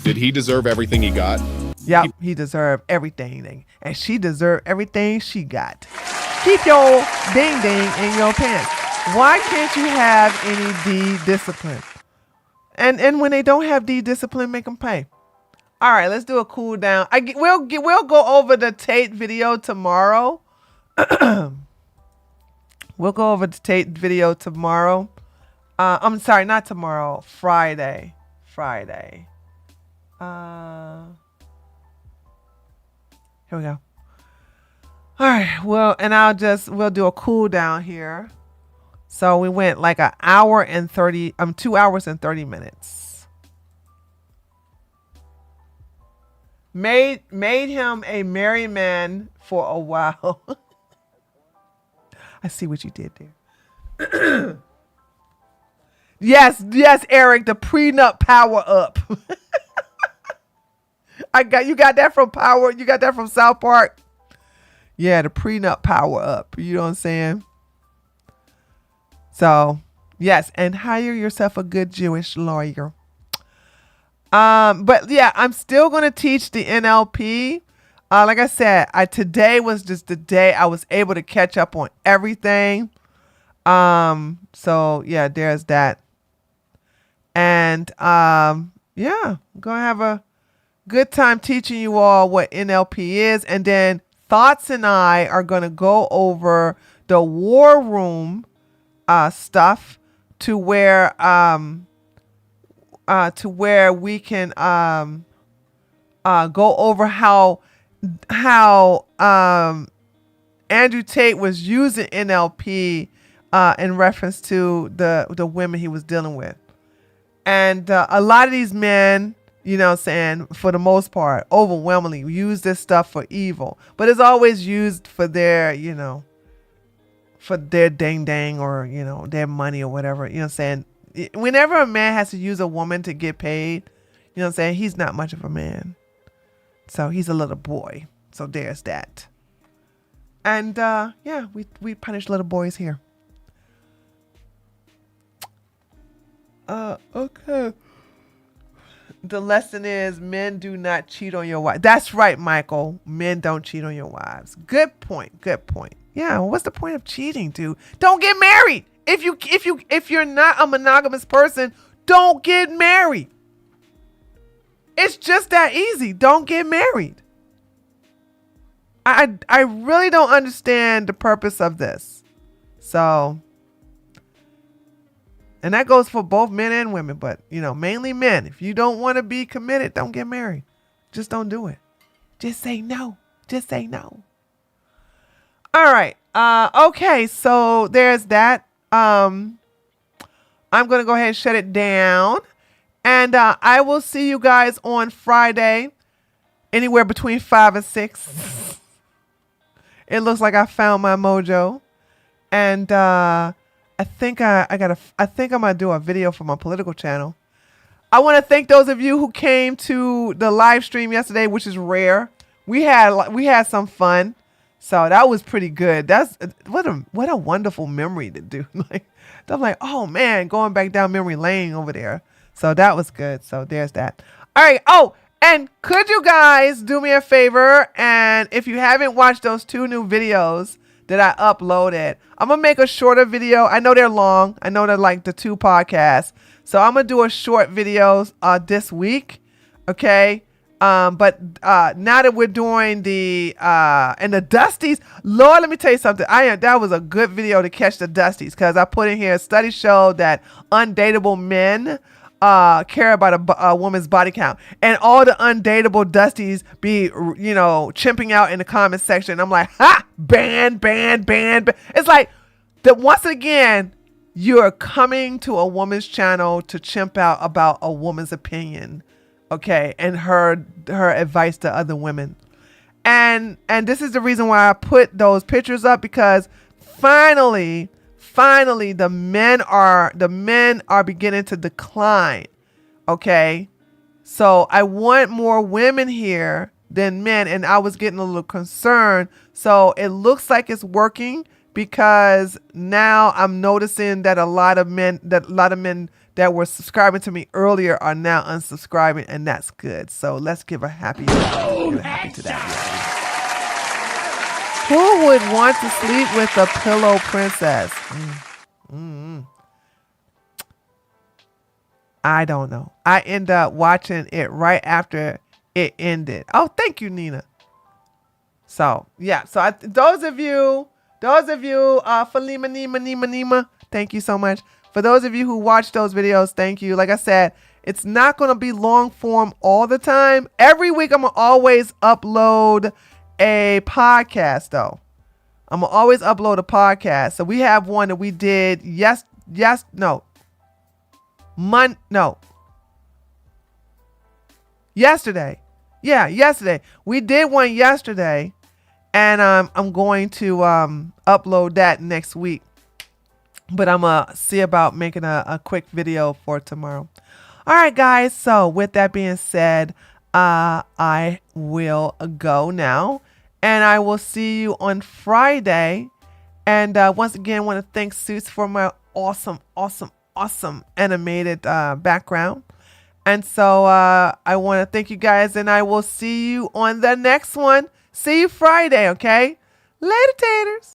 Did he deserve everything he got? Yep, he deserved everything. And she deserved everything she got. Keep your ding ding in your pants. Why can't you have any D discipline? And when they don't have D discipline, make them pay. All right, let's do a cool down. We'll go over the Tate video tomorrow. We'll go over the Tate video tomorrow. I'm sorry, not tomorrow. Friday. Here we go. All right. Well, and we'll do a cool down here. So we went like 2 hours and 30 minutes. Made him a married man for a while. I see what you did there. Yes, Eric, the prenup power up. You got that from Power. You got that from South Park. Yeah, the prenup power up. You know what I'm saying? So, yes, and hire yourself a good Jewish lawyer. But yeah, I'm still going to teach the NLP. Like I said, today was just the day I was able to catch up on everything. So yeah, there's that. And yeah, I'm going to have a good time teaching you all what NLP is. And then Thoughts and I are going to go over the war room stuff to where we can go over how Andrew Tate was using NLP in reference to the women he was dealing with. And a lot of these men, you know what I'm saying, for the most part, overwhelmingly use this stuff for evil. But it's always used for their, you know, for their dang or, you know, their money or whatever. You know what I'm saying? Whenever a man has to use a woman to get paid, you know what I'm saying, he's not much of a man. So he's a little boy. So there's that. And yeah, we punish little boys here. Okay. The lesson is men do not cheat on your wife. That's right, Michael. Men don't cheat on your wives. Good point. Good point. Yeah. Well, what's the point of cheating, dude? Don't get married. If you're not a monogamous person, don't get married. It's just that easy. Don't get married. I really don't understand the purpose of this. So, and that goes for both men and women, but, you know, mainly men. If you don't want to be committed, don't get married. Just don't do it. Just say no. Just say no. All right. Okay. So there's that. I'm going to go ahead and shut it down. And I will see you guys on Friday, anywhere between 5 and 6. It looks like I found my mojo. And I think I'm gonna do a video for my political channel. I want to thank those of you who came to the live stream yesterday, which is rare. We had some fun, so that was pretty good. That's what a wonderful memory to do. Like, I'm like, oh man, going back down memory lane over there. So that was good. So there's that. All right. Oh, and could you guys do me a favor? And if you haven't watched those 2 new videos that I uploaded, I'm gonna make a shorter video. I know they're long. I know they're like the 2 podcasts. So I'm gonna do a short video this week. Okay. But now that we're doing the and the Dusties, Lord, let me tell you something. That was a good video to catch the Dusties, because I put in here, a study showed that undateable men care about a woman's body count, and all the undateable Dusties be, you know, chimping out in the comment section. I'm like, ha, ban. It's like that once again, you're coming to a woman's channel to chimp out about a woman's opinion. Okay, and her advice to other women, and this is the reason why I put those pictures up, because finally the men are beginning to decline. Okay, so I want more women here than men, and I was getting a little concerned. So it looks like it's working, because now I'm noticing that a lot of men that were subscribing to me earlier are now unsubscribing, and that's good. So let's give a happy to that. Who would want to sleep with a pillow princess? I don't know. I end up watching it right after it ended. Oh, thank you, Nina. So yeah, so those of you, Falima Nima, thank you so much. For those of you who watch those videos, thank you. Like I said, it's not going to be long form all the time. Every week, I'm going to always upload a podcast, though. I'm going to always upload a podcast. So we have one that we did yesterday. Yeah, yesterday. We did one yesterday, and I'm going to upload that next week. But I'm going to see about making a quick video for tomorrow. All right, guys. So with that being said, I will go now. And I will see you on Friday. And once again, I want to thank Suits for my awesome animated background. And so I want to thank you guys. And I will see you on the next one. See you Friday, okay? Later, taters.